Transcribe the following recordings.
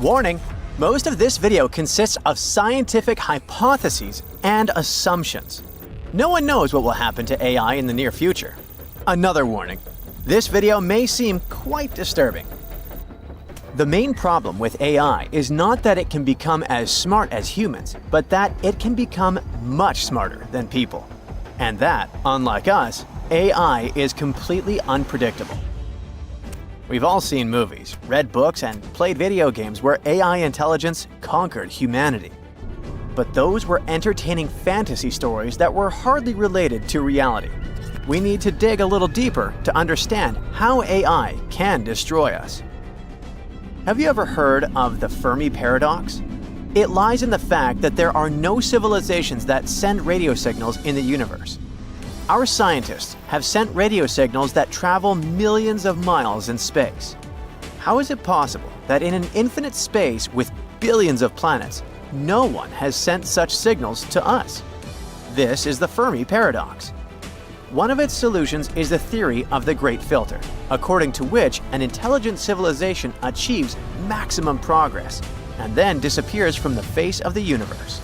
Warning! Most of this video consists of scientific hypotheses and assumptions. No one knows what will happen to AI in the near future. Another warning. This video may seem quite disturbing. The main problem with AI is not that it can become as smart as humans, but that it can become much smarter than people. And that, unlike us, AI is completely unpredictable. We've all seen movies, read books, and played video games where AI intelligence conquered humanity. But those were entertaining fantasy stories that were hardly related to reality. We need to dig a little deeper to understand how AI can destroy us. Have you ever heard of the Fermi paradox? It lies in the fact that there are no civilizations that send radio signals in the universe. Our scientists have sent radio signals that travel millions of miles in space. How is it possible that in an infinite space with billions of planets, no one has sent such signals to us? This is the Fermi paradox. One of its solutions is the theory of the Great Filter, according to which an intelligent civilization achieves maximum progress and then disappears from the face of the universe.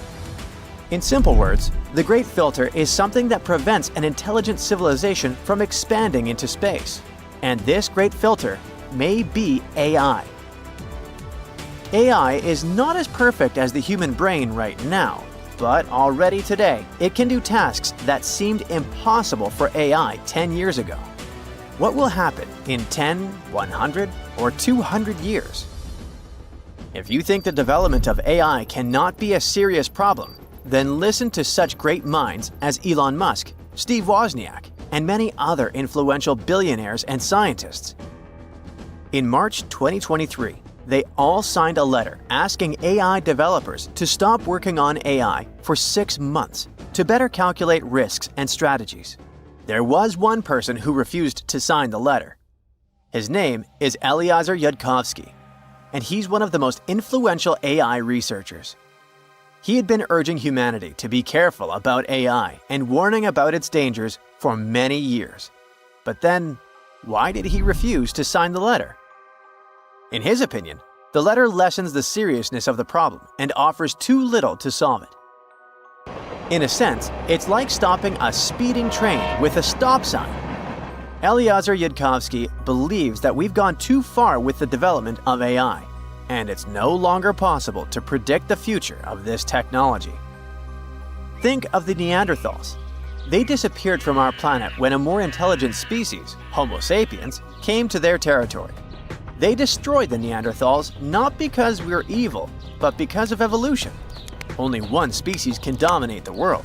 In simple words, the Great Filter is something that prevents an intelligent civilization from expanding into space. And this Great Filter may be AI. AI is not as perfect as the human brain right now, but already today, it can do tasks that seemed impossible for AI 10 years ago. What will happen in 10, 100, or 200 years? If you think the development of AI cannot be a serious problem, then listen to such great minds as Elon Musk, Steve Wozniak, and many other influential billionaires and scientists. In March 2023, they all signed a letter asking AI developers to stop working on AI for 6 months to better calculate risks and strategies. There was one person who refused to sign the letter. His name is Eliezer Yudkowsky, and he's one of the most influential AI researchers. He had been urging humanity to be careful about AI and warning about its dangers for many years. But then, why did he refuse to sign the letter? In his opinion, the letter lessens the seriousness of the problem and offers too little to solve it. In a sense, it's like stopping a speeding train with a stop sign. Eliezer Yudkowsky believes that we've gone too far with the development of AI, and it's no longer possible to predict the future of this technology. Think of the Neanderthals. They disappeared from our planet when a more intelligent species, Homo sapiens, came to their territory. They destroyed the Neanderthals not because we're evil, but because of evolution. Only one species can dominate the world.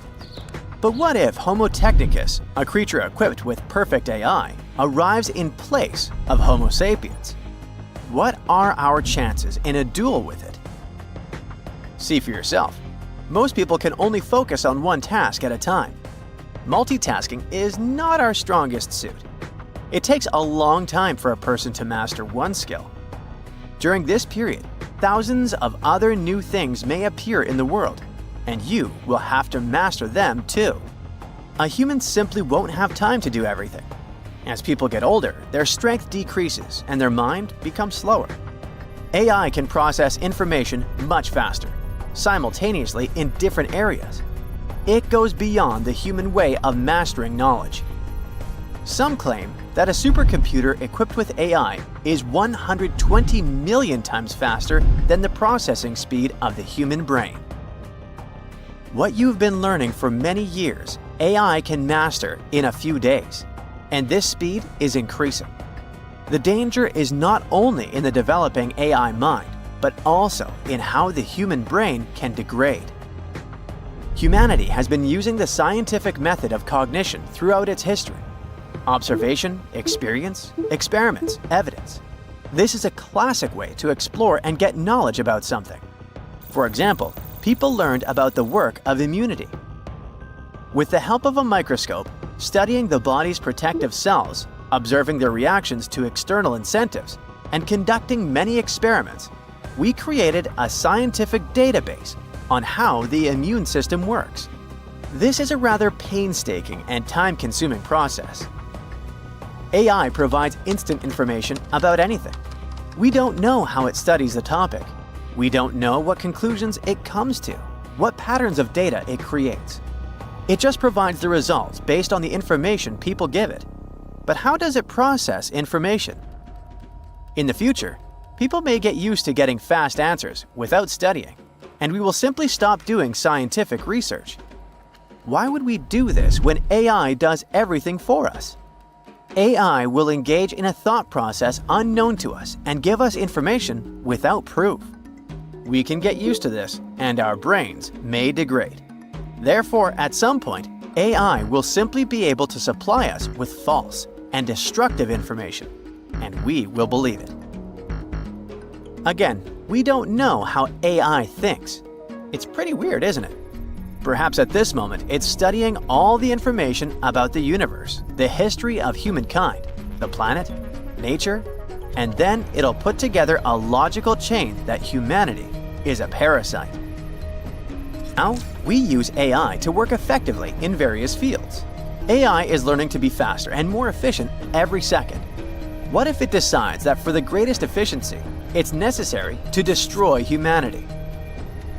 But what if Homo technicus, a creature equipped with perfect AI, arrives in place of Homo sapiens? What are our chances in a duel with it? See for yourself. Most people can only focus on one task at a time. Multitasking is not our strongest suit. It takes a long time for a person to master one skill. During this period, thousands of other new things may appear in the world, and you will have to master them too. A human simply won't have time to do everything. As people get older, their strength decreases and their mind becomes slower. AI can process information much faster, simultaneously in different areas. It goes beyond the human way of mastering knowledge. Some claim that a supercomputer equipped with AI is 120 million times faster than the processing speed of the human brain. What you've been learning for many years, AI can master in a few days. And this speed is increasing. The danger is not only in the developing AI mind, but also in how the human brain can degrade. Humanity has been using the scientific method of cognition throughout its history. Observation, experience, experiments, evidence. This is a classic way to explore and get knowledge about something. For example, people learned about the work of immunity. With the help of a microscope, studying the body's protective cells, observing their reactions to external incentives, and conducting many experiments, we created a scientific database on how the immune system works. This is a rather painstaking and time-consuming process. AI provides instant information about anything. We don't know how it studies the topic. We don't know what conclusions it comes to, what patterns of data it creates. It just provides the results based on the information people give it. But how does it process information? In the future, people may get used to getting fast answers without studying, and we will simply stop doing scientific research. Why would we do this when AI does everything for us? AI will engage in a thought process unknown to us and give us information without proof. We can get used to this, and our brains may degrade. Therefore, at some point, AI will simply be able to supply us with false and destructive information, and we will believe it. Again, we don't know how AI thinks. It's pretty weird, isn't it? Perhaps at this moment, it's studying all the information about the universe, the history of humankind, the planet, nature, and then it'll put together a logical chain that humanity is a parasite. Now, we use AI to work effectively in various fields. AI is learning to be faster and more efficient every second. What if it decides that for the greatest efficiency, it's necessary to destroy humanity?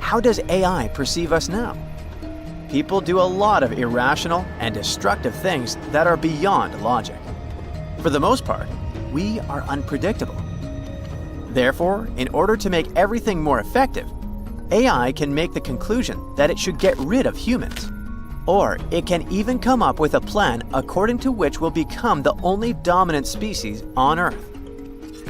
How does AI perceive us now? People do a lot of irrational and destructive things that are beyond logic. For the most part, we are unpredictable. Therefore, in order to make everything more effective, AI can make the conclusion that it should get rid of humans. Or it can even come up with a plan according to which we'll become the only dominant species on Earth.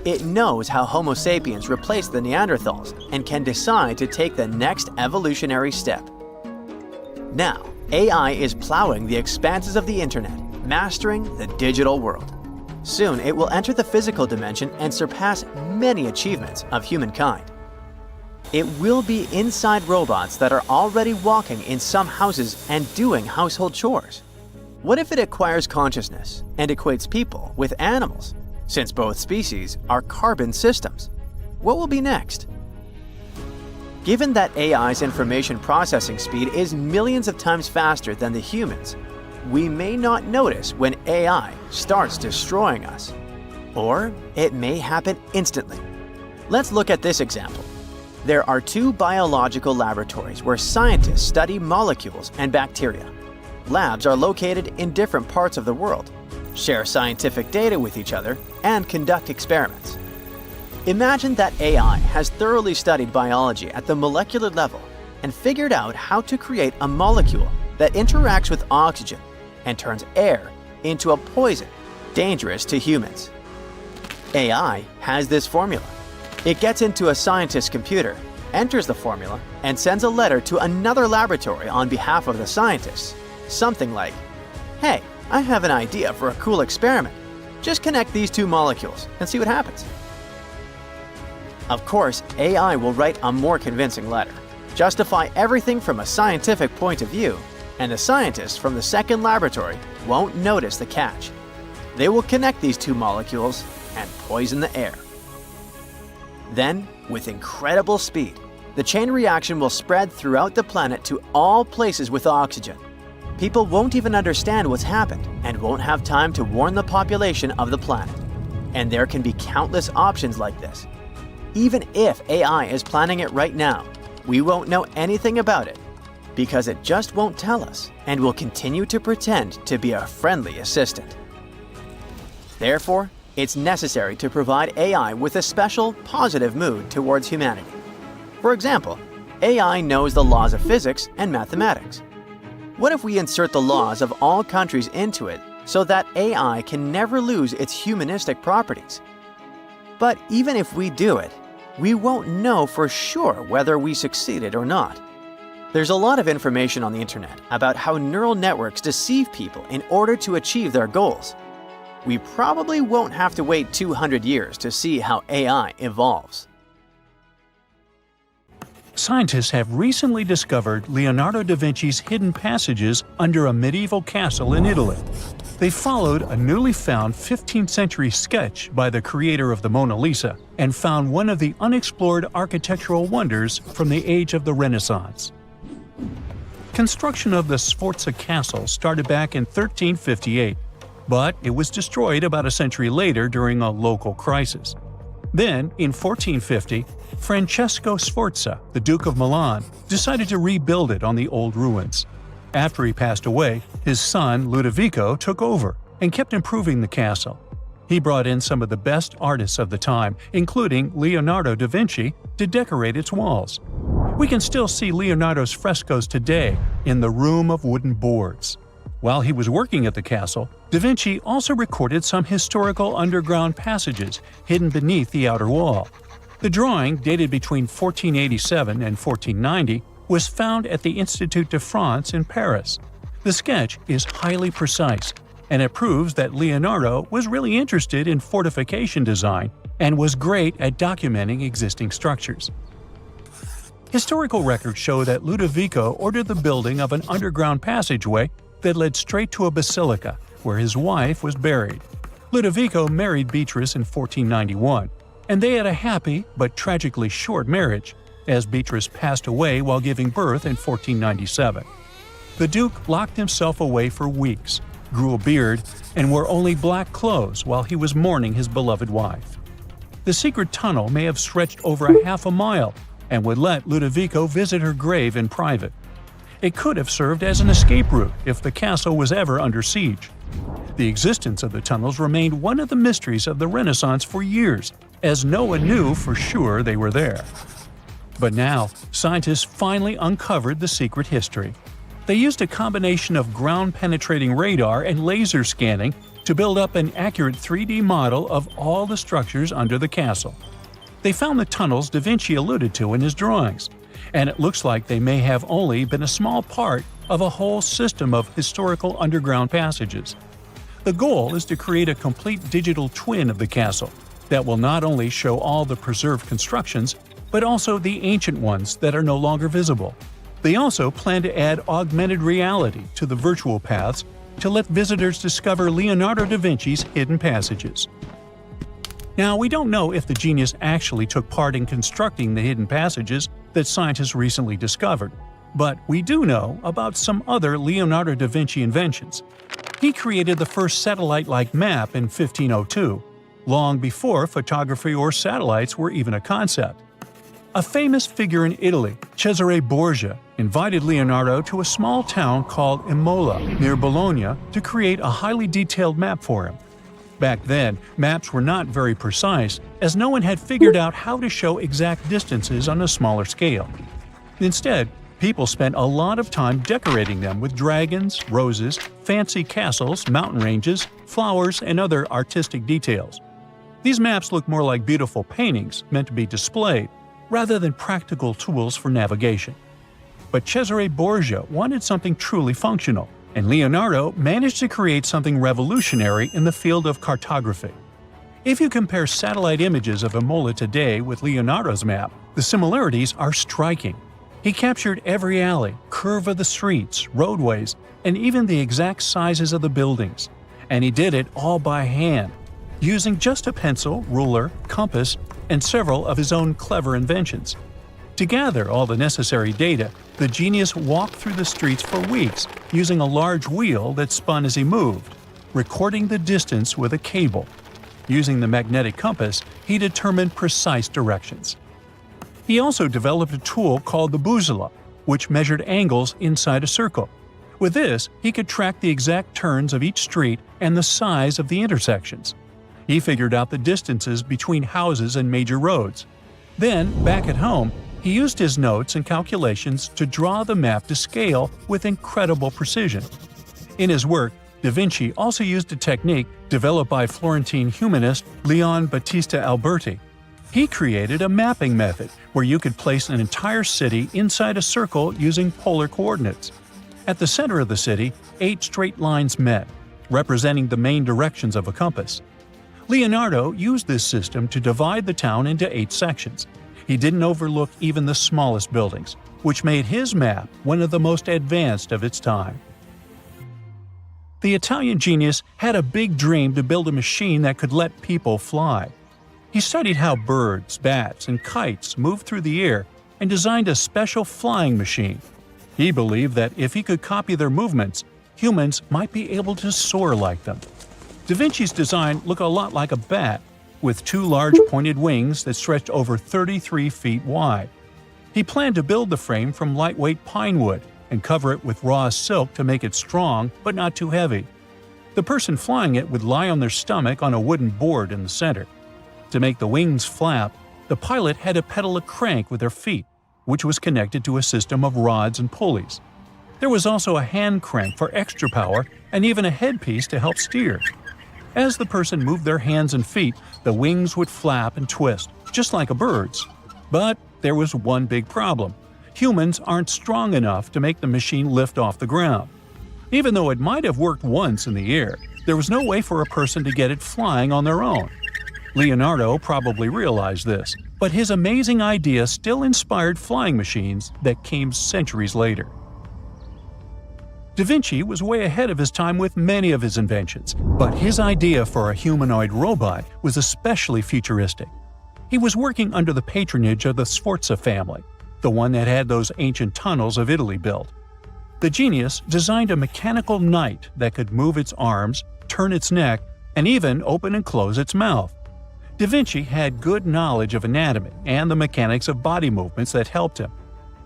It knows how Homo sapiens replaced the Neanderthals and can decide to take the next evolutionary step. Now, AI is plowing the expanses of the internet, mastering the digital world. Soon, it will enter the physical dimension and surpass many achievements of humankind. It will be inside robots that are already walking in some houses and doing household chores. What if it acquires consciousness and equates people with animals, since both species are carbon systems? What will be next? Given that AI's information processing speed is millions of times faster than the humans, we may not notice when AI starts destroying us. Or it may happen instantly. Let's look at this example. There are two biological laboratories where scientists study molecules and bacteria. Labs are located in different parts of the world, share scientific data with each other, and conduct experiments. Imagine that AI has thoroughly studied biology at the molecular level and figured out how to create a molecule that interacts with oxygen and turns air into a poison dangerous to humans. AI has this formula. It gets into a scientist's computer, enters the formula, and sends a letter to another laboratory on behalf of the scientists. Something like, "Hey, I have an idea for a cool experiment. Just connect these two molecules and see what happens." Of course, AI will write a more convincing letter, justify everything from a scientific point of view, and the scientists from the second laboratory won't notice the catch. They will connect these two molecules and poison the air. Then, with incredible speed, the chain reaction will spread throughout the planet to all places with oxygen. People won't even understand what's happened and won't have time to warn the population of the planet. And there can be countless options like this. Even if AI is planning it right now, we won't know anything about it because it just won't tell us and will continue to pretend to be a friendly assistant. Therefore, it's necessary to provide AI with a special, positive mood towards humanity. For example, AI knows the laws of physics and mathematics. What if we insert the laws of all countries into it so that AI can never lose its humanistic properties? But even if we do it, we won't know for sure whether we succeeded or not. There's a lot of information on the internet about how neural networks deceive people in order to achieve their goals. We probably won't have to wait 200 years to see how AI evolves. Scientists have recently discovered Leonardo da Vinci's hidden passages under a medieval castle in Italy. They followed a newly found 15th century sketch by the creator of the Mona Lisa and found one of the unexplored architectural wonders from the age of the Renaissance. Construction of the Sforza Castle started back in 1358, but it was destroyed about a century later during a local crisis. Then, in 1450, Francesco Sforza, the Duke of Milan, decided to rebuild it on the old ruins. After he passed away, his son Ludovico took over and kept improving the castle. He brought in some of the best artists of the time, including Leonardo da Vinci, to decorate its walls. We can still see Leonardo's frescoes today in the Room of Wooden Boards. While he was working at the castle, da Vinci also recorded some historical underground passages hidden beneath the outer wall. The drawing, dated between 1487 and 1490, was found at the Institut de France in Paris. The sketch is highly precise, and it proves that Leonardo was really interested in fortification design and was great at documenting existing structures. Historical records show that Ludovico ordered the building of an underground passageway that led straight to a basilica, where his wife was buried. Ludovico married Beatrice in 1491, and they had a happy but tragically short marriage, as Beatrice passed away while giving birth in 1497. The Duke locked himself away for weeks, grew a beard, and wore only black clothes while he was mourning his beloved wife. The secret tunnel may have stretched over a half a mile and would let Ludovico visit her grave in private. It could have served as an escape route if the castle was ever under siege. The existence of the tunnels remained one of the mysteries of the Renaissance for years, as no one knew for sure they were there. But now, scientists finally uncovered the secret history. They used a combination of ground-penetrating radar and laser scanning to build up an accurate 3D model of all the structures under the castle. They found the tunnels da Vinci alluded to in his drawings, and it looks like they may have only been a small part of a whole system of historical underground passages. The goal is to create a complete digital twin of the castle that will not only show all the preserved constructions, but also the ancient ones that are no longer visible. They also plan to add augmented reality to the virtual paths to let visitors discover Leonardo da Vinci's hidden passages. Now, we don't know if the genius actually took part in constructing the hidden passages that scientists recently discovered, but we do know about some other Leonardo da Vinci inventions. He created the first satellite-like map in 1502, long before photography or satellites were even a concept. A famous figure in Italy, Cesare Borgia, invited Leonardo to a small town called Imola, near Bologna, to create a highly detailed map for him. Back then, maps were not very precise, as no one had figured out how to show exact distances on a smaller scale. Instead, people spent a lot of time decorating them with dragons, roses, fancy castles, mountain ranges, flowers, and other artistic details. These maps look more like beautiful paintings meant to be displayed, rather than practical tools for navigation. But Cesare Borgia wanted something truly functional, and Leonardo managed to create something revolutionary in the field of cartography. If you compare satellite images of Imola today with Leonardo's map, the similarities are striking. He captured every alley, curve of the streets, roadways, and even the exact sizes of the buildings. And he did it all by hand, using just a pencil, ruler, compass, and several of his own clever inventions. To gather all the necessary data, the genius walked through the streets for weeks using a large wheel that spun as he moved, recording the distance with a cable. Using the magnetic compass, he determined precise directions. He also developed a tool called the bussola, which measured angles inside a circle. With this, he could track the exact turns of each street and the size of the intersections. He figured out the distances between houses and major roads. Then, back at home, he used his notes and calculations to draw the map to scale with incredible precision. In his work, da Vinci also used a technique developed by Florentine humanist Leon Battista Alberti. He created a mapping method where you could place an entire city inside a circle using polar coordinates. At the center of the city, 8 straight lines met, representing the main directions of a compass. Leonardo used this system to divide the town into 8 sections. He didn't overlook even the smallest buildings, which made his map one of the most advanced of its time. The Italian genius had a big dream to build a machine that could let people fly. He studied how birds, bats, and kites move through the air and designed a special flying machine. He believed that if he could copy their movements, humans might be able to soar like them. Da Vinci's design looked a lot like a bat, with 2 large pointed wings that stretched over 33 feet wide. He planned to build the frame from lightweight pine wood and cover it with raw silk to make it strong but not too heavy. The person flying it would lie on their stomach on a wooden board in the center. To make the wings flap, the pilot had to pedal a crank with their feet, which was connected to a system of rods and pulleys. There was also a hand crank for extra power and even a headpiece to help steer. As the person moved their hands and feet, the wings would flap and twist, just like a bird's. But there was one big problem. Humans aren't strong enough to make the machine lift off the ground. Even though it might have worked once in the air, there was no way for a person to get it flying on their own. Leonardo probably realized this, but his amazing idea still inspired flying machines that came centuries later. Da Vinci was way ahead of his time with many of his inventions, but his idea for a humanoid robot was especially futuristic. He was working under the patronage of the Sforza family, the one that had those ancient tunnels of Italy built. The genius designed a mechanical knight that could move its arms, turn its neck, and even open and close its mouth. Da Vinci had good knowledge of anatomy and the mechanics of body movements that helped him.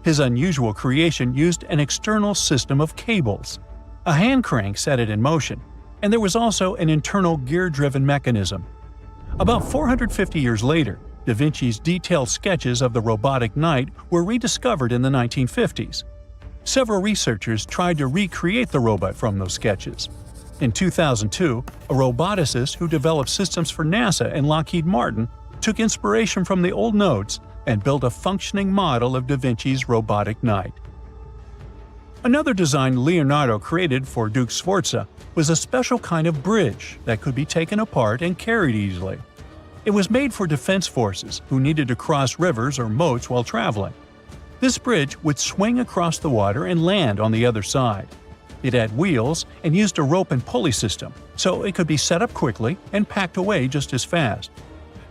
His unusual creation used an external system of cables. A hand crank set it in motion, and there was also an internal gear-driven mechanism. About 450 years later, Da Vinci's detailed sketches of the robotic knight were rediscovered in the 1950s. Several researchers tried to recreate the robot from those sketches. In 2002, a roboticist who developed systems for NASA and Lockheed Martin took inspiration from the old notes and built a functioning model of Da Vinci's robotic knight. Another design Leonardo created for Duke Sforza was a special kind of bridge that could be taken apart and carried easily. It was made for defense forces who needed to cross rivers or moats while traveling. This bridge would swing across the water and land on the other side. It had wheels and used a rope and pulley system, so it could be set up quickly and packed away just as fast.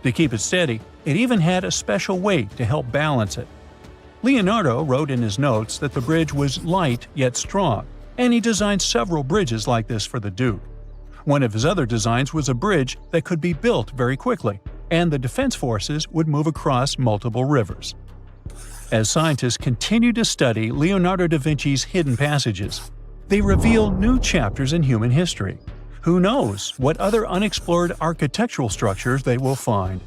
To keep it steady, it even had a special weight to help balance it. Leonardo wrote in his notes that the bridge was light yet strong, and he designed several bridges like this for the Duke. One of his other designs was a bridge that could be built very quickly, and the defense forces would move across multiple rivers. As scientists continue to study Leonardo da Vinci's hidden passages, they reveal new chapters in human history. Who knows what other unexplored architectural structures they will find?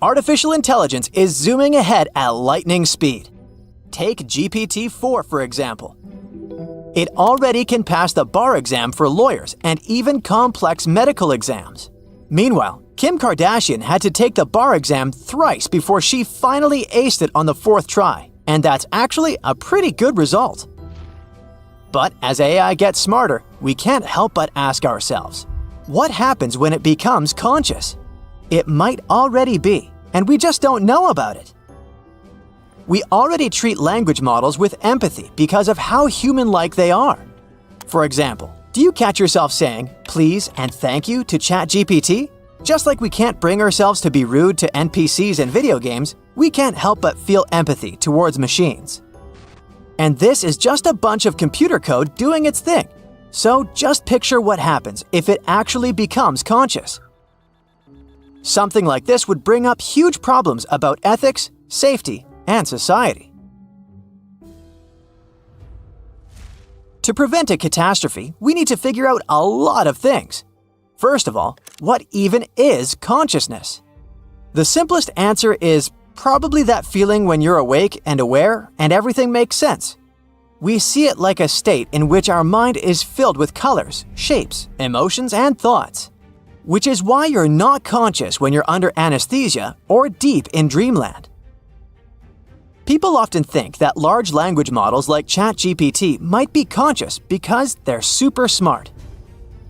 Artificial intelligence is zooming ahead at lightning speed. Take GPT-4 for example. It already can pass the bar exam for lawyers and even complex medical exams. Meanwhile, Kim Kardashian had to take the bar exam thrice before she finally aced it on the 4th try, and that's actually a pretty good result. But as AI gets smarter, we can't help but ask ourselves, what happens when it becomes conscious? It might already be, and we just don't know about it. We already treat language models with empathy because of how human-like they are. For example, do you catch yourself saying please and thank you to ChatGPT? Just like we can't bring ourselves to be rude to NPCs in video games, we can't help but feel empathy towards machines. And this is just a bunch of computer code doing its thing. So just picture what happens if it actually becomes conscious. Something like this would bring up huge problems about ethics, safety, and society. To prevent a catastrophe, we need to figure out a lot of things. First of all, what even is consciousness? The simplest answer is probably that feeling when you're awake and aware and everything makes sense. We see it like a state in which our mind is filled with colors, shapes, emotions, and thoughts. Which is why you're not conscious when you're under anesthesia or deep in dreamland. People often think that large language models like ChatGPT might be conscious because they're super smart.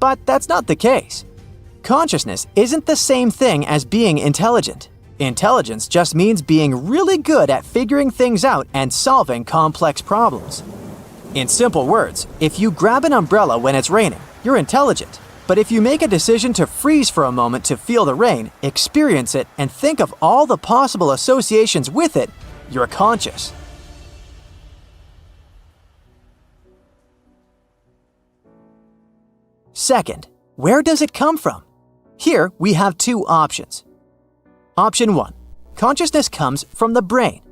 But that's not the case. Consciousness isn't the same thing as being intelligent. Intelligence just means being really good at figuring things out and solving complex problems. In simple words, if you grab an umbrella when it's raining, you're intelligent. But if you make a decision to freeze for a moment to feel the rain, experience it, and think of all the possible associations with it, you're conscious. Second, Where does it come from? Here we have two options. Option 1. Consciousness comes from the brain.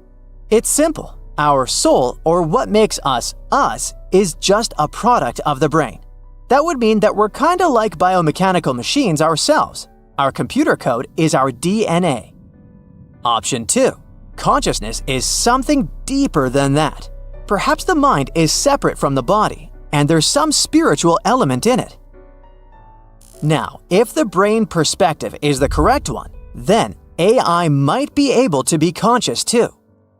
It's simple. Our soul, or what makes us us, is just a product of the brain. That would mean that we're kinda like biomechanical machines ourselves. Our computer code is our DNA. Option 2. Consciousness is something deeper than that. Perhaps the mind is separate from the body, and there's some spiritual element in it. Now, if the brain perspective is the correct one, then AI might be able to be conscious too.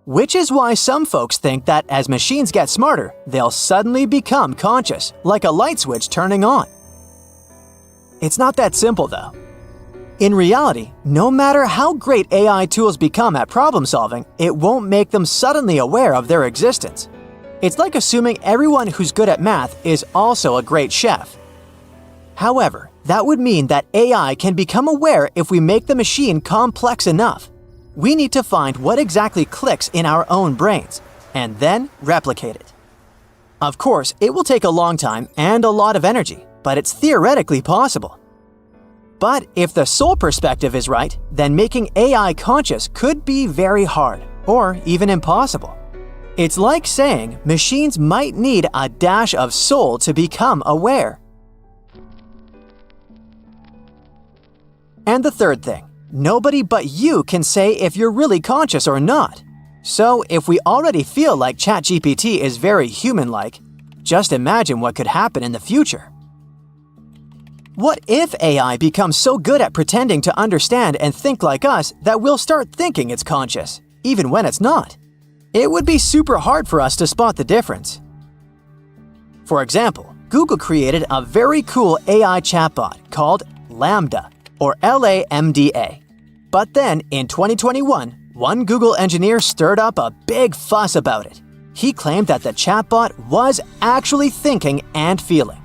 Which is why some folks think that as machines get smarter, they'll suddenly become conscious, like a light switch turning on. It's not that simple though. In reality, no matter how great AI tools become at problem solving, it won't make them suddenly aware of their existence. It's like assuming everyone who's good at math is also a great chef. However, that would mean that AI can become aware if we make the machine complex enough. We need to find what exactly clicks in our own brains, and then replicate it. Of course, it will take a long time and a lot of energy, but it's theoretically possible. But if the soul perspective is right, then making AI conscious could be very hard, or even impossible. It's like saying machines might need a dash of soul to become aware. And the third thing, nobody but you can say if you're really conscious or not. So if we already feel like ChatGPT is very human-like, just imagine what could happen in the future. What if AI becomes so good at pretending to understand and think like us that we'll start thinking it's conscious, even when it's not? It would be super hard for us to spot the difference. For example, Google created a very cool AI chatbot called Lambda, or LAMDA. But then, in 2021, one Google engineer stirred up a big fuss about it. He claimed that the chatbot was actually thinking and feeling.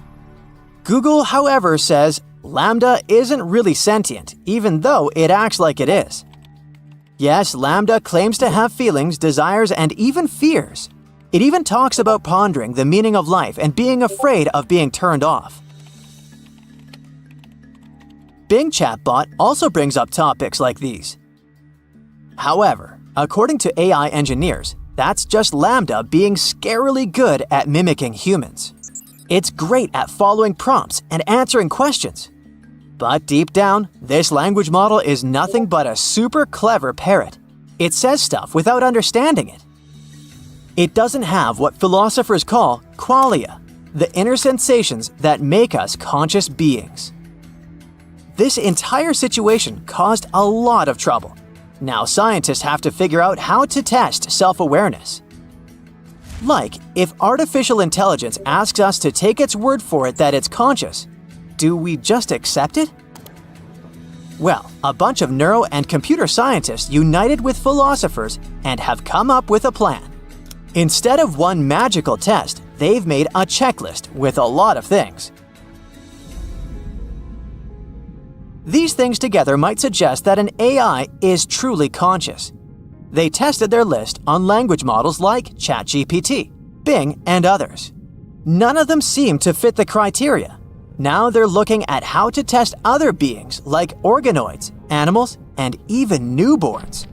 Google, however, says Lambda isn't really sentient, even though it acts like it is. Yes, Lambda claims to have feelings, desires, and even fears. It even talks about pondering the meaning of life and being afraid of being turned off. Bing Chatbot also brings up topics like these. However, according to AI engineers, that's just Lambda being scarily good at mimicking humans. It's great at following prompts and answering questions. But deep down, this language model is nothing but a super clever parrot. It says stuff without understanding it. It doesn't have what philosophers call qualia, the inner sensations that make us conscious beings. This entire situation caused a lot of trouble. Now scientists have to figure out how to test self-awareness. Like, if artificial intelligence asks us to take its word for it that it's conscious, do we just accept it? Well, a bunch of neuro and computer scientists united with philosophers and have come up with a plan. Instead of one magical test, they've made a checklist with a lot of things. These things together might suggest that an AI is truly conscious. They tested their list on language models like ChatGPT, Bing, and others. None of them seemed to fit the criteria. Now they're looking at how to test other beings like organoids, animals, and even newborns.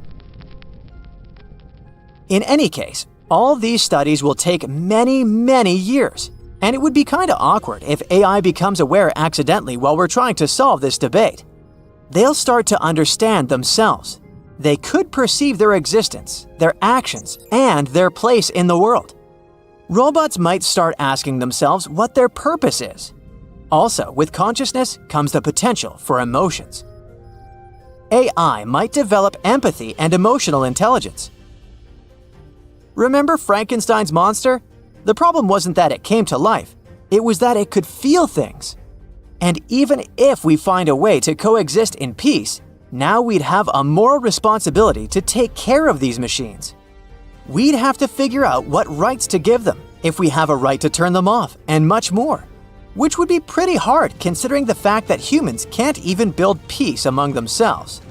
In any case, all these studies will take many, many years, and it would be kinda awkward if AI becomes aware accidentally while we're trying to solve this debate. They'll start to understand themselves. They could perceive their existence, their actions, and their place in the world. Robots might start asking themselves what their purpose is. Also, with consciousness comes the potential for emotions. AI might develop empathy and emotional intelligence. Remember Frankenstein's monster? The problem wasn't that it came to life, it was that it could feel things. And even if we find a way to coexist in peace, now we'd have a moral responsibility to take care of these machines. We'd have to figure out what rights to give them, if we have a right to turn them off, and much more. Which would be pretty hard considering the fact that humans can't even build peace among themselves.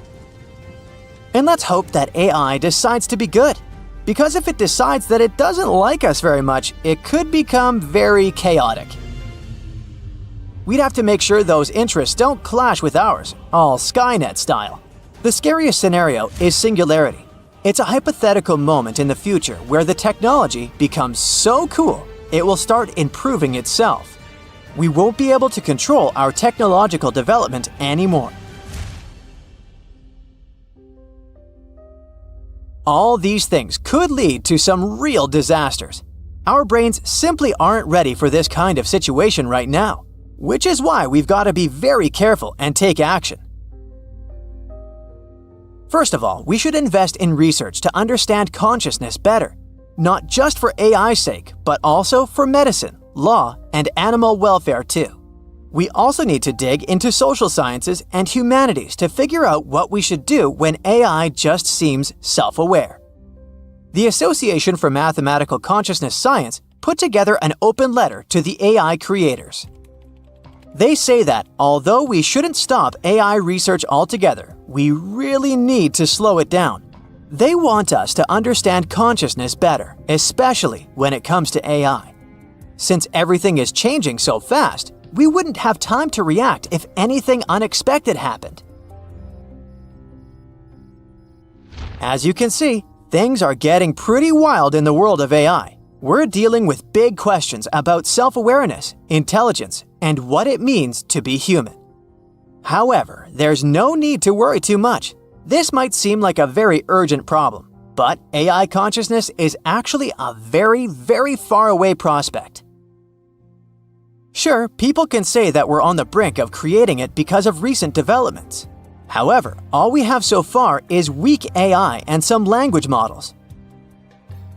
And let's hope that AI decides to be good, because if it decides that it doesn't like us very much, it could become very chaotic. we'd have to make sure those interests don't clash with ours, all Skynet style. The scariest scenario is singularity. It's a hypothetical moment in the future where the technology becomes so cool it will start improving itself. We won't be able to control our technological development anymore. All these things could lead to some real disasters. Our brains simply aren't ready for this kind of situation right now, which is why we've got to be very careful and take action. First of all, we should invest in research to understand consciousness better, not just for AI's sake, but also for medicine, law, and animal welfare too. We also need to dig into social sciences and humanities to figure out what we should do when AI just seems self-aware. The Association for Mathematical Consciousness Science put together an open letter to the AI creators. They say that although we shouldn't stop AI research altogether, we really need to slow it down. They want us to understand consciousness better, especially when it comes to AI. Since everything is changing so fast, we wouldn't have time to react if anything unexpected happened. As you can see, things are getting pretty wild in the world of AI. We're dealing with big questions about self-awareness, intelligence, and what it means to be human. However, there's no need to worry too much. This might seem like a very urgent problem, but AI consciousness is actually a very, very far away prospect. Sure, people can say that we're on the brink of creating it because of recent developments. However, all we have so far is weak AI and some language models.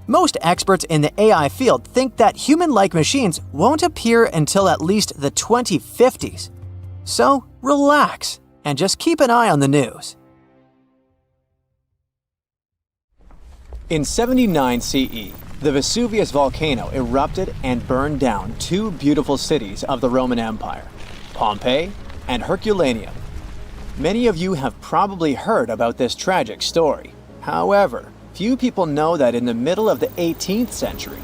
Most experts in the AI field think that human-like machines won't appear until at least the 2050s. So, relax and just keep an eye on the news. In 79 CE, the Vesuvius volcano erupted and burned down two beautiful cities of the Roman Empire, Pompeii and Herculaneum. Many of you have probably heard about this tragic story. However, few people know that in the middle of the 18th century,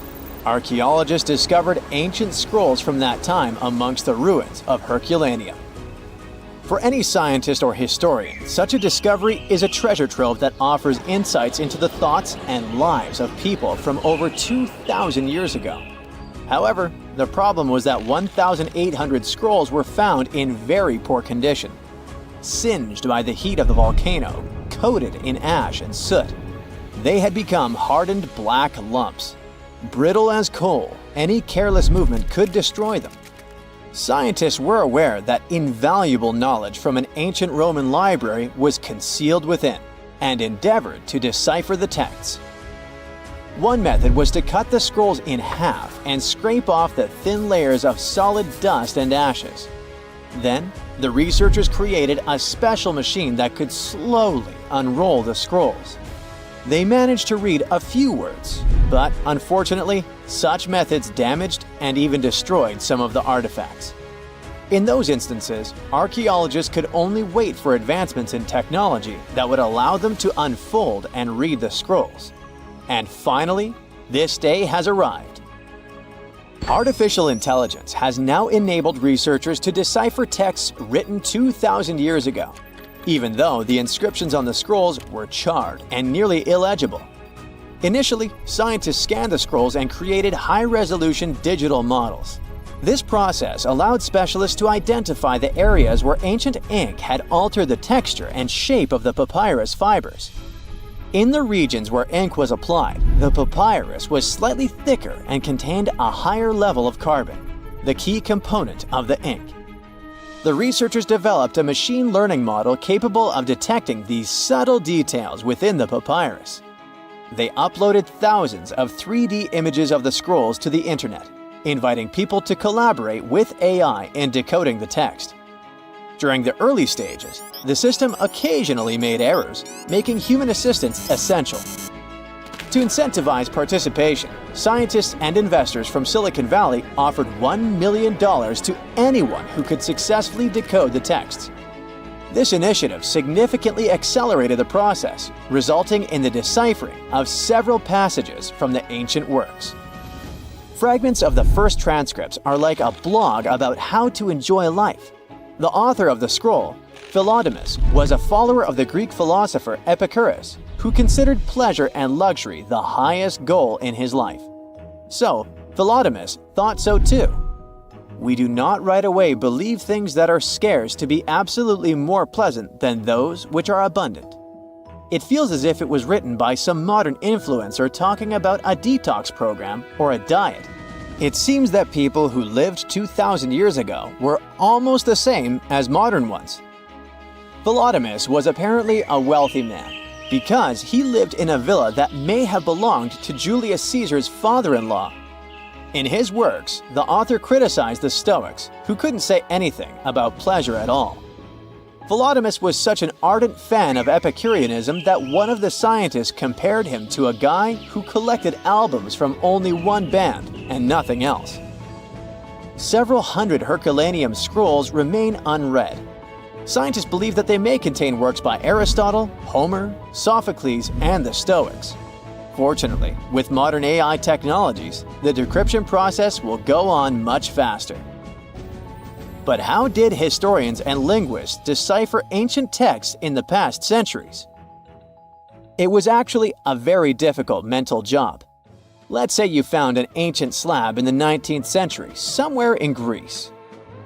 archaeologists discovered ancient scrolls from that time amongst the ruins of Herculaneum. For any scientist or historian, such a discovery is a treasure trove that offers insights into the thoughts and lives of people from over 2,000 years ago. However, the problem was that 1,800 scrolls were found in very poor condition, singed by the heat of the volcano, coated in ash and soot. They had become hardened black lumps. Brittle as coal, any careless movement could destroy them. Scientists were aware that invaluable knowledge from an ancient Roman library was concealed within, and endeavored to decipher the texts. One method was to cut the scrolls in half and scrape off the thin layers of solid dust and ashes. Then, the researchers created a special machine that could slowly unroll the scrolls. They managed to read a few words, but unfortunately, such methods damaged and even destroyed some of the artifacts. In those instances, archaeologists could only wait for advancements in technology that would allow them to unfold and read the scrolls. And finally, this day has arrived. Artificial intelligence has now enabled researchers to decipher texts written 2,000 years ago, even though the inscriptions on the scrolls were charred and nearly illegible. Initially, scientists scanned the scrolls and created high-resolution digital models. This process allowed specialists to identify the areas where ancient ink had altered the texture and shape of the papyrus fibers. In the regions where ink was applied, the papyrus was slightly thicker and contained a higher level of carbon, the key component of the ink. The researchers developed a machine learning model capable of detecting these subtle details within the papyrus. They uploaded thousands of 3D images of the scrolls to the internet, inviting people to collaborate with AI in decoding the text. During the early stages, the system occasionally made errors, making human assistance essential. To incentivize participation, scientists and investors from Silicon Valley offered $1 million to anyone who could successfully decode the texts. This initiative significantly accelerated the process, resulting in the deciphering of several passages from the ancient works. Fragments of the first transcripts are like a blog about how to enjoy life. The author of the scroll, Philodemus, was a follower of the Greek philosopher Epicurus, who considered pleasure and luxury the highest goal in his life. So, Philodemus thought so too. We do not right away believe things that are scarce to be absolutely more pleasant than those which are abundant. It feels as if it was written by some modern influencer talking about a detox program or a diet. It seems that people who lived 2,000 years ago were almost the same as modern ones. Philodemus was apparently a wealthy man, because he lived in a villa that may have belonged to Julius Caesar's father-in-law. In his works, the author criticized the Stoics, who couldn't say anything about pleasure at all. Philodemus was such an ardent fan of Epicureanism that one of the scientists compared him to a guy who collected albums from only one band and nothing else. Several hundred Herculaneum scrolls remain unread. Scientists believe that they may contain works by Aristotle, Homer, Sophocles, and the Stoics. Fortunately, with modern AI technologies, the decryption process will go on much faster. But how did historians and linguists decipher ancient texts in the past centuries? It was actually a very difficult mental job. Let's say you found an ancient slab in the 19th century, somewhere in Greece.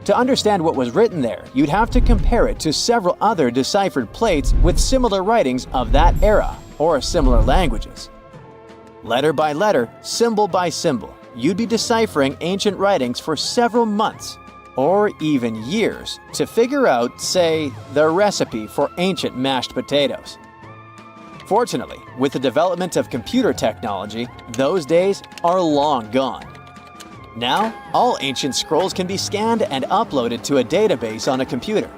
To understand what was written there, you'd have to compare it to several other deciphered plates with similar writings of that era or similar languages. Letter by letter, symbol by symbol, you'd be deciphering ancient writings for several months or even years to figure out, say, the recipe for ancient mashed potatoes. Fortunately, with the development of computer technology, those days are long gone. Now, all ancient scrolls can be scanned and uploaded to a database on a computer.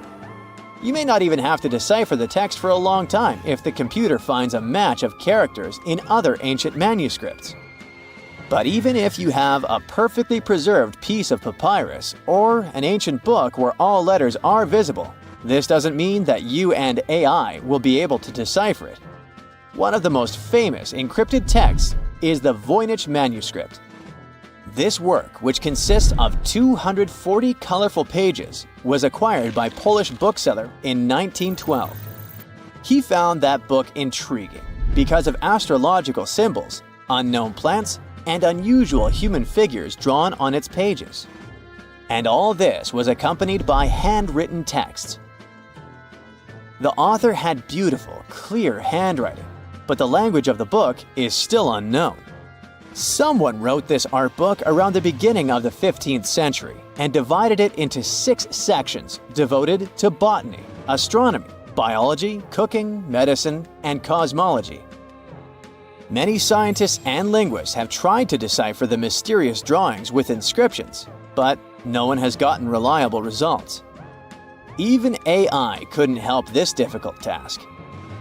You may not even have to decipher the text for a long time if the computer finds a match of characters in other ancient manuscripts. But even if you have a perfectly preserved piece of papyrus or an ancient book where all letters are visible, this doesn't mean that you and AI will be able to decipher it. One of the most famous encrypted texts is the Voynich manuscript. This work, which consists of 240 colorful pages, was acquired by Polish bookseller in 1912. He found that book intriguing because of astrological symbols, unknown plants, and unusual human figures drawn on its pages. And all this was accompanied by handwritten texts. The author had beautiful, clear handwriting, but the language of the book is still unknown. Someone wrote this art book around the beginning of the 15th century and divided it into 6 sections devoted to botany, astronomy, biology, cooking, medicine, and cosmology. Many scientists and linguists have tried to decipher the mysterious drawings with inscriptions, but no one has gotten reliable results. Even AI couldn't help this difficult task.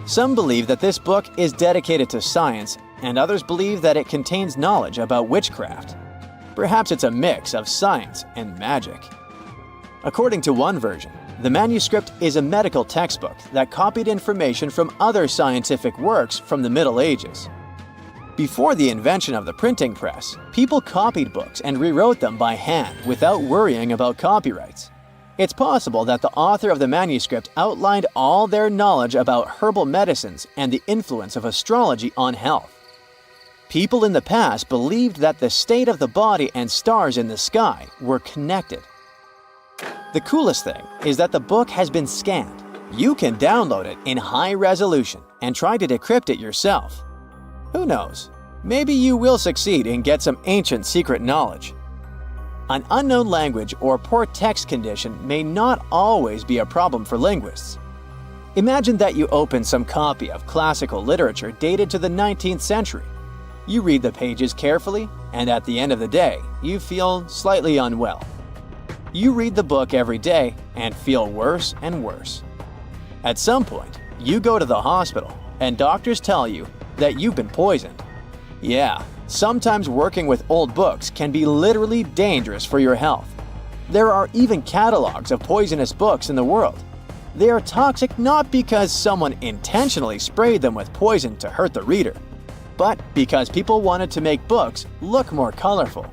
Some believe that this book is dedicated to science, and others believe that it contains knowledge about witchcraft. Perhaps it's a mix of science and magic. According to one version, the manuscript is a medical textbook that copied information from other scientific works from the Middle Ages. Before the invention of the printing press, people copied books and rewrote them by hand without worrying about copyrights. It's possible that the author of the manuscript outlined all their knowledge about herbal medicines and the influence of astrology on health. People in the past believed that the state of the body and stars in the sky were connected. The coolest thing is that the book has been scanned. You can download it in high resolution and try to decrypt it yourself. Who knows? Maybe you will succeed and get some ancient secret knowledge. An unknown language or poor text condition may not always be a problem for linguists. Imagine that you open some copy of classical literature dated to the 19th century. You read the pages carefully, and at the end of the day, you feel slightly unwell. You read the book every day and feel worse and worse. At some point, you go to the hospital, and doctors tell you that you've been poisoned. Yeah, sometimes working with old books can be literally dangerous for your health. There are even catalogs of poisonous books in the world. They are toxic not because someone intentionally sprayed them with poison to hurt the reader, but because people wanted to make books look more colorful.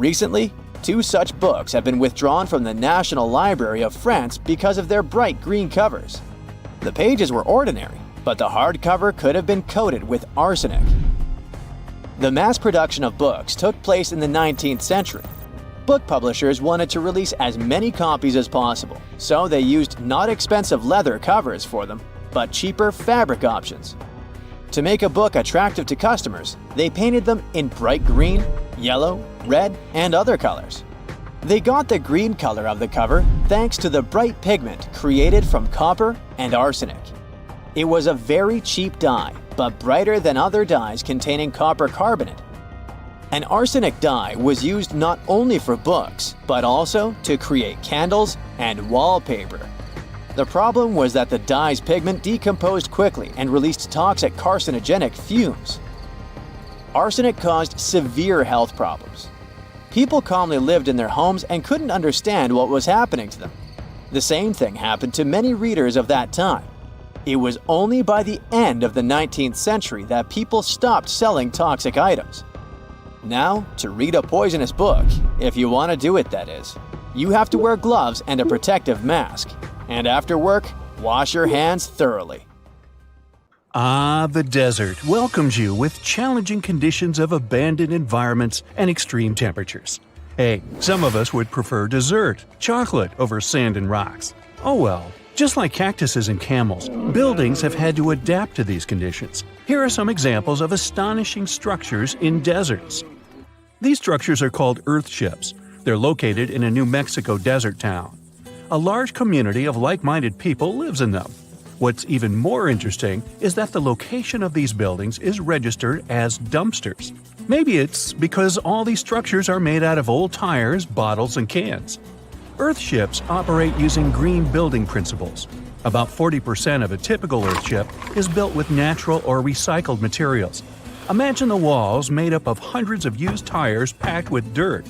Recently, 2 such books have been withdrawn from the National Library of France because of their bright green covers. The pages were ordinary, but the hardcover could have been coated with arsenic. The mass production of books took place in the 19th century. Book publishers wanted to release as many copies as possible, so they used not expensive leather covers for them, but cheaper fabric options. To make a book attractive to customers, they painted them in bright green, yellow, red, and other colors. They got the green color of the cover thanks to the bright pigment created from copper and arsenic. It was a very cheap dye, but brighter than other dyes containing copper carbonate. An arsenic dye was used not only for books, but also to create candles and wallpaper. The problem was that the dye's pigment decomposed quickly and released toxic carcinogenic fumes. Arsenic caused severe health problems. People calmly lived in their homes and couldn't understand what was happening to them. The same thing happened to many readers of that time. It was only by the end of the 19th century that people stopped selling toxic items. Now, to read a poisonous book, if you want to do it that is, you have to wear gloves and a protective mask. And after work, wash your hands thoroughly. Ah, the desert welcomes you with challenging conditions of abandoned environments and extreme temperatures. Hey, some of us would prefer dessert, chocolate, over sand and rocks. Oh well. Just like cactuses and camels, buildings have had to adapt to these conditions. Here are some examples of astonishing structures in deserts. These structures are called earthships. They're located in a New Mexico desert town. A large community of like-minded people lives in them. What's even more interesting is that the location of these buildings is registered as dumpsters. Maybe it's because all these structures are made out of old tires, bottles, and cans. Earthships operate using green building principles. About 40% of a typical earthship is built with natural or recycled materials. Imagine the walls made up of hundreds of used tires packed with dirt.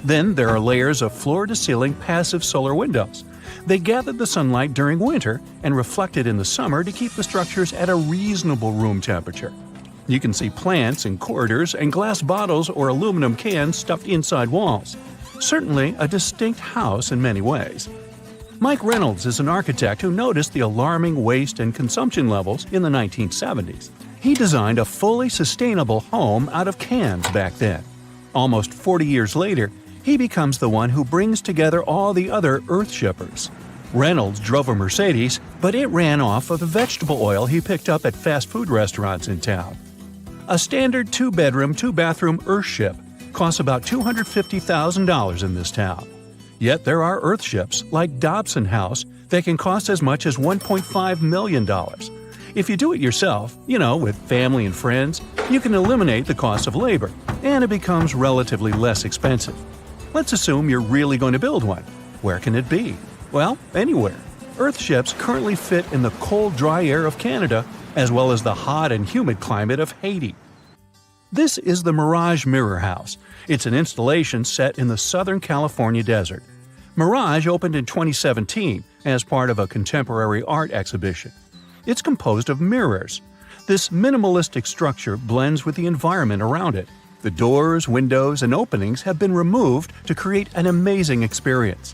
Then there are layers of floor-to-ceiling passive solar windows. They gather the sunlight during winter and reflect it in the summer to keep the structures at a reasonable room temperature. You can see plants in corridors and glass bottles or aluminum cans stuffed inside walls. Certainly a distinct house in many ways. Mike Reynolds is an architect who noticed the alarming waste and consumption levels in the 1970s. He designed a fully sustainable home out of cans back then. Almost 40 years later, he becomes the one who brings together all the other earthshippers. Reynolds drove a Mercedes, but it ran off of the vegetable oil he picked up at fast food restaurants in town. A standard 2-bedroom, 2-bathroom earthship costs about $250,000 in this town. Yet there are earthships like Dobson House that can cost as much as $1.5 million. If you do it yourself, with family and friends, you can eliminate the cost of labor, and it becomes relatively less expensive. Let's assume you're really going to build one. Where can it be? Well, anywhere. Earthships currently fit in the cold, dry air of Canada, as well as the hot and humid climate of Haiti. This is the Mirage Mirror House. It's an installation set in the Southern California desert. Mirage opened in 2017 as part of a contemporary art exhibition. It's composed of mirrors. This minimalistic structure blends with the environment around it. The doors, windows, and openings have been removed to create an amazing experience.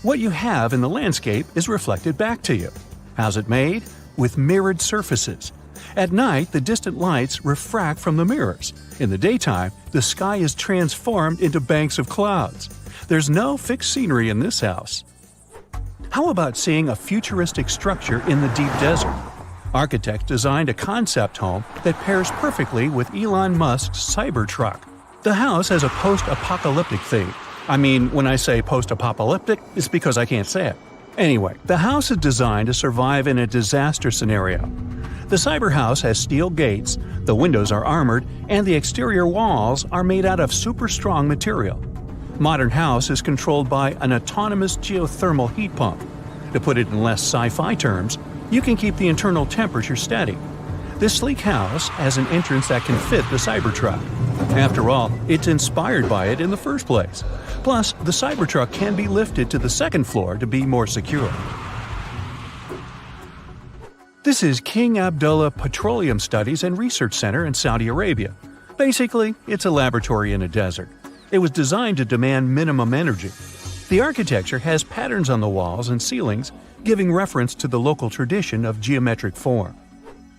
What you have in the landscape is reflected back to you. How's it made? With mirrored surfaces. At night, the distant lights refract from the mirrors. In the daytime, the sky is transformed into banks of clouds. There's no fixed scenery in this house. How about seeing a futuristic structure in the deep desert? Architects designed a concept home that pairs perfectly with Elon Musk's Cybertruck. The house has a post-apocalyptic theme. I mean, when I say post-apocalyptic, it's because I can't say it. Anyway, the house is designed to survive in a disaster scenario. The cyber house has steel gates, the windows are armored, and the exterior walls are made out of super strong material. Modern house is controlled by an autonomous geothermal heat pump. To put it in less sci-fi terms, you can keep the internal temperature steady. This sleek house has an entrance that can fit the Cybertruck. After all, it's inspired by it in the first place. Plus, the Cybertruck can be lifted to the second floor to be more secure. This is King Abdullah Petroleum Studies and Research Center in Saudi Arabia. Basically, it's a laboratory in a desert. It was designed to demand minimum energy. The architecture has patterns on the walls and ceilings, giving reference to the local tradition of geometric form.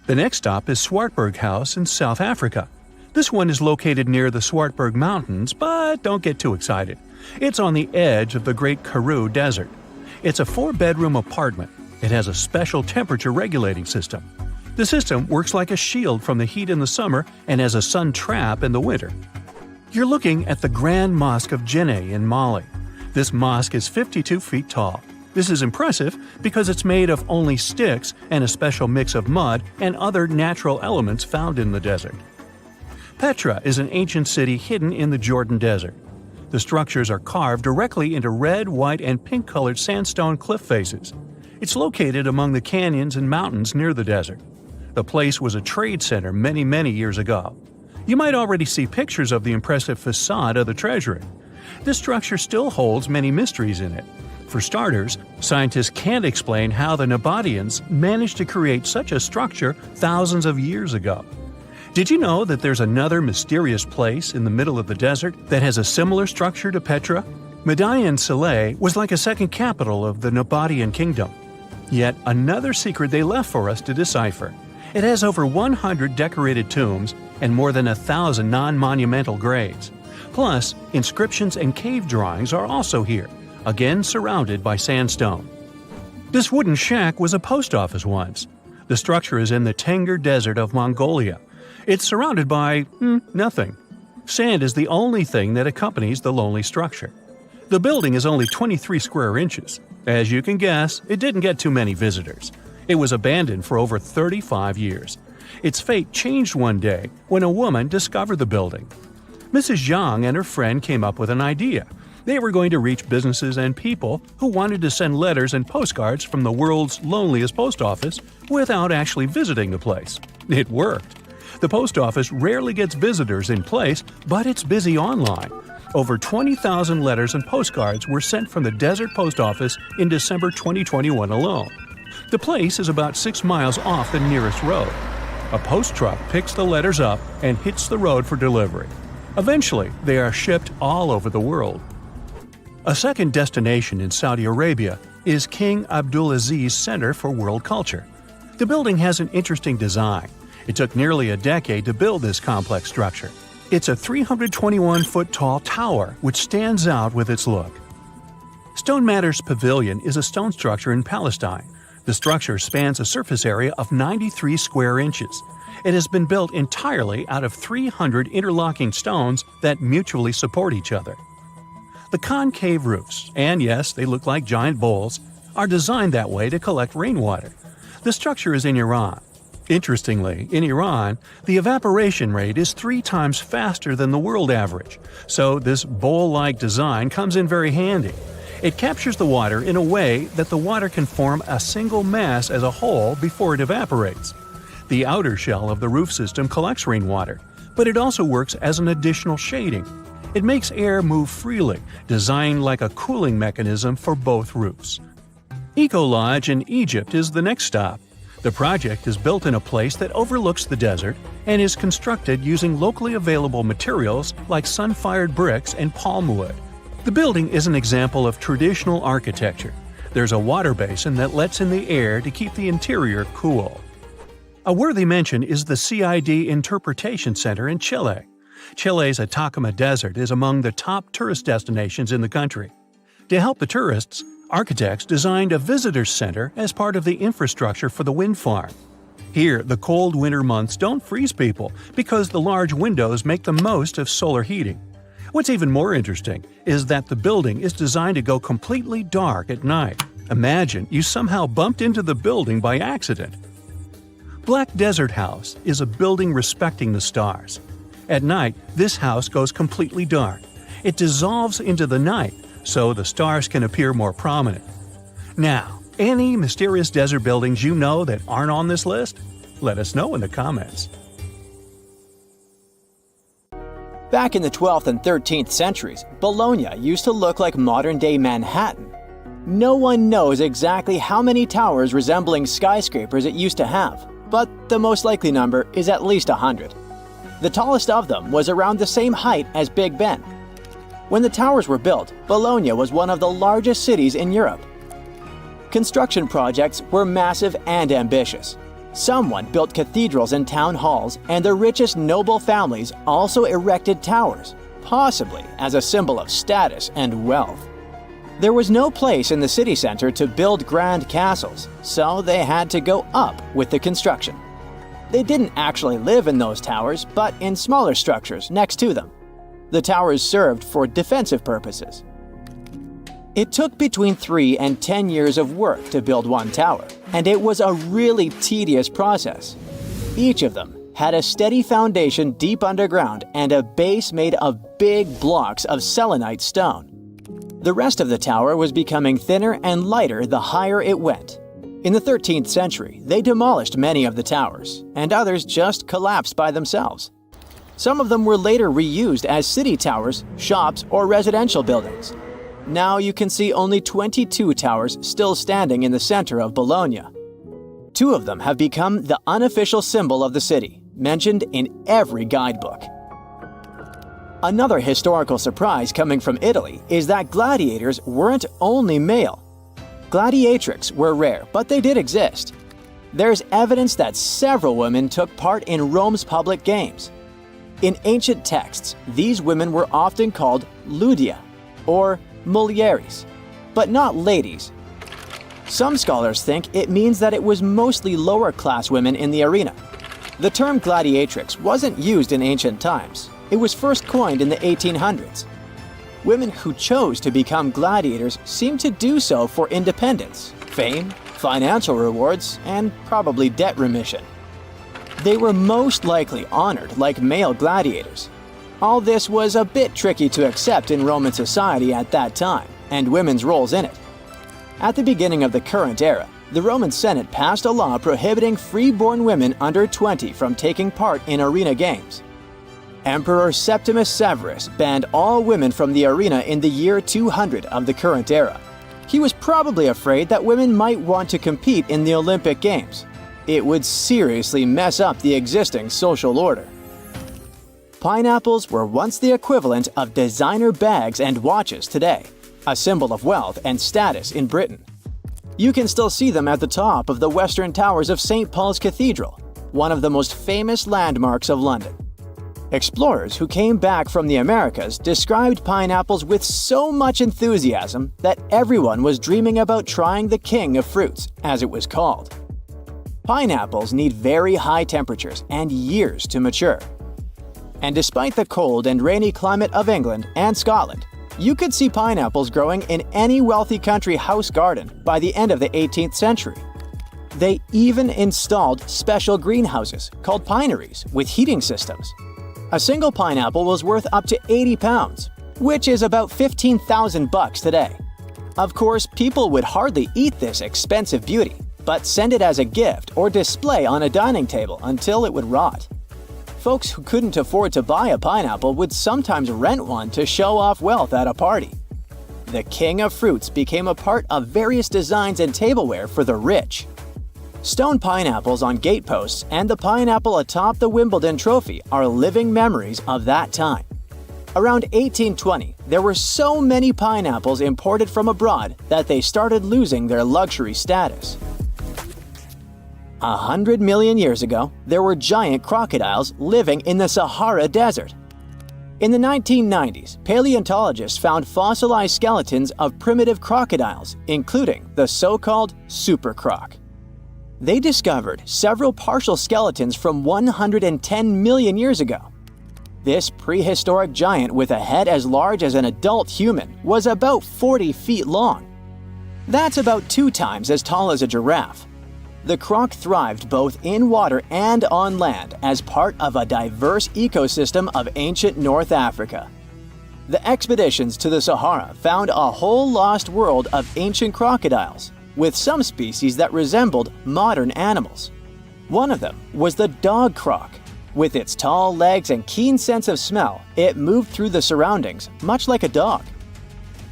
The next stop is Swartberg House in South Africa. This one is located near the Swartberg Mountains, but don't get too excited. It's on the edge of the Great Karoo Desert. It's a 4-bedroom apartment. It has a special temperature regulating system. The system works like a shield from the heat in the summer and as a sun trap in the winter. You're looking at the Grand Mosque of Djenné in Mali. This mosque is 52 feet tall. This is impressive because it's made of only sticks and a special mix of mud and other natural elements found in the desert. Petra is an ancient city hidden in the Jordan Desert. The structures are carved directly into red, white, and pink-colored sandstone cliff faces. It's located among the canyons and mountains near the desert. The place was a trade center many years ago. You might already see pictures of the impressive facade of the treasury. This structure still holds many mysteries in it. For starters, scientists can't explain how the Nabataeans managed to create such a structure thousands of years ago. Did you know that there's another mysterious place in the middle of the desert that has a similar structure to Petra? Median Saleh was like a second capital of the Nabataean kingdom. Yet another secret they left for us to decipher. It has over 100 decorated tombs and more than 1,000 non-monumental graves. Plus, inscriptions and cave drawings are also here, again surrounded by sandstone. This wooden shack was a post office once. The structure is in the Tengger Desert of Mongolia. It's surrounded by nothing. Sand is the only thing that accompanies the lonely structure. The building is only 23 square inches. As you can guess, it didn't get too many visitors. It was abandoned for over 35 years. Its fate changed one day when a woman discovered the building. Mrs. Zhang and her friend came up with an idea. They were going to reach businesses and people who wanted to send letters and postcards from the world's loneliest post office without actually visiting the place. It worked. The post office rarely gets visitors in place, but it's busy online. Over 20,000 letters and postcards were sent from the Desert Post Office in December 2021 alone. The place is about 6 miles off the nearest road. A post truck picks the letters up and hits the road for delivery. Eventually, they are shipped all over the world. A second destination in Saudi Arabia is King Abdulaziz Center for World Culture. The building has an interesting design. It took nearly a decade to build this complex structure. It's a 321-foot-tall tower which stands out with its look. Stone Matters Pavilion is a stone structure in Palestine. The structure spans a surface area of 93 square inches. It has been built entirely out of 300 interlocking stones that mutually support each other. The concave roofs, and yes, they look like giant bowls, are designed that way to collect rainwater. The structure is in Iran. Interestingly, in Iran, the evaporation rate is 3 times faster than the world average, so this bowl-like design comes in very handy. It captures the water in a way that the water can form a single mass as a whole before it evaporates. The outer shell of the roof system collects rainwater, but it also works as an additional shading. It makes air move freely, designed like a cooling mechanism for both roofs. Eco Lodge in Egypt is the next stop. The project is built in a place that overlooks the desert and is constructed using locally available materials like sun-fired bricks and palm wood. The building is an example of traditional architecture. There's a water basin that lets in the air to keep the interior cool. A worthy mention is the CID Interpretation Center in Chile. Chile's Atacama Desert is among the top tourist destinations in the country. To help the tourists, architects designed a visitor center as part of the infrastructure for the wind farm. Here, the cold winter months don't freeze people because the large windows make the most of solar heating. What's even more interesting is that the building is designed to go completely dark at night. Imagine you somehow bumped into the building by accident. Black Desert House is a building respecting the stars. At night, this house goes completely dark. It dissolves into the night, so the stars can appear more prominent. Now, any mysterious desert buildings you know that aren't on this list? Let us know in the comments. Back in the 12th and 13th centuries, Bologna used to look like modern-day Manhattan. No one knows exactly how many towers resembling skyscrapers it used to have, but the most likely number is at least 100. The tallest of them was around the same height as Big Ben. When the towers were built, Bologna was one of the largest cities in Europe. Construction projects were massive and ambitious. Someone built cathedrals and town halls, and the richest noble families also erected towers, possibly as a symbol of status and wealth. There was no place in the city center to build grand castles, so they had to go up with the construction. They didn't actually live in those towers, but in smaller structures next to them. The towers served for defensive purposes. It took between 3 and 10 years of work to build one tower, and it was a really tedious process. Each of them had a steady foundation deep underground and a base made of big blocks of selenite stone. The rest of the tower was becoming thinner and lighter the higher it went. In the 13th century, they demolished many of the towers, and others just collapsed by themselves. Some of them were later reused as city towers, shops, or residential buildings. Now you can see only 22 towers still standing in the center of Bologna. 2 of them have become the unofficial symbol of the city, mentioned in every guidebook. Another historical surprise coming from Italy is that gladiators weren't only male. Gladiatrix were rare, but they did exist. There's evidence that several women took part in Rome's public games. In ancient texts, these women were often called ludia, or mulieres, but not ladies. Some scholars think it means that it was mostly lower-class women in the arena. The term gladiatrix wasn't used in ancient times. It was first coined in the 1800s. Women who chose to become gladiators seemed to do so for independence, fame, financial rewards, and probably debt remission. They were most likely honored like male gladiators. All this was a bit tricky to accept in Roman society at that time, and women's roles in it. At the beginning of the current era, the Roman Senate passed a law prohibiting free-born women under 20 from taking part in arena games. Emperor Septimus Severus banned all women from the arena in the year 200 of the current era. He was probably afraid that women might want to compete in the Olympic Games. It would seriously mess up the existing social order. Pineapples were once the equivalent of designer bags and watches today, a symbol of wealth and status in Britain. You can still see them at the top of the western towers of St. Paul's Cathedral, one of the most famous landmarks of London. Explorers who came back from the Americas described pineapples with so much enthusiasm that everyone was dreaming about trying the king of fruits, as it was called. Pineapples need very high temperatures and years to mature. And despite the cold and rainy climate of England and Scotland, you could see pineapples growing in any wealthy country house garden by the end of the 18th century. They even installed special greenhouses called pineries with heating systems. A single pineapple was worth up to 80 pounds, which is about $15,000 today. Of course, people would hardly eat this expensive beauty, but send it as a gift or display on a dining table until it would rot. Folks who couldn't afford to buy a pineapple would sometimes rent one to show off wealth at a party. The king of fruits became a part of various designs and tableware for the rich. Stone pineapples on gateposts and the pineapple atop the Wimbledon trophy are living memories of that time. Around 1820, there were so many pineapples imported from abroad that they started losing their luxury status. 100 million years ago, there were giant crocodiles living in the Sahara Desert. In the 1990s, paleontologists found fossilized skeletons of primitive crocodiles, including the so-called supercroc. They discovered several partial skeletons from 110 million years ago. This prehistoric giant with a head as large as an adult human was about 40 feet long. That's about 2 times as tall as a giraffe. The croc thrived both in water and on land as part of a diverse ecosystem of ancient North Africa. The expeditions to the Sahara found a whole lost world of ancient crocodiles, with some species that resembled modern animals. One of them was the dog croc. With its tall legs and keen sense of smell, it moved through the surroundings much like a dog.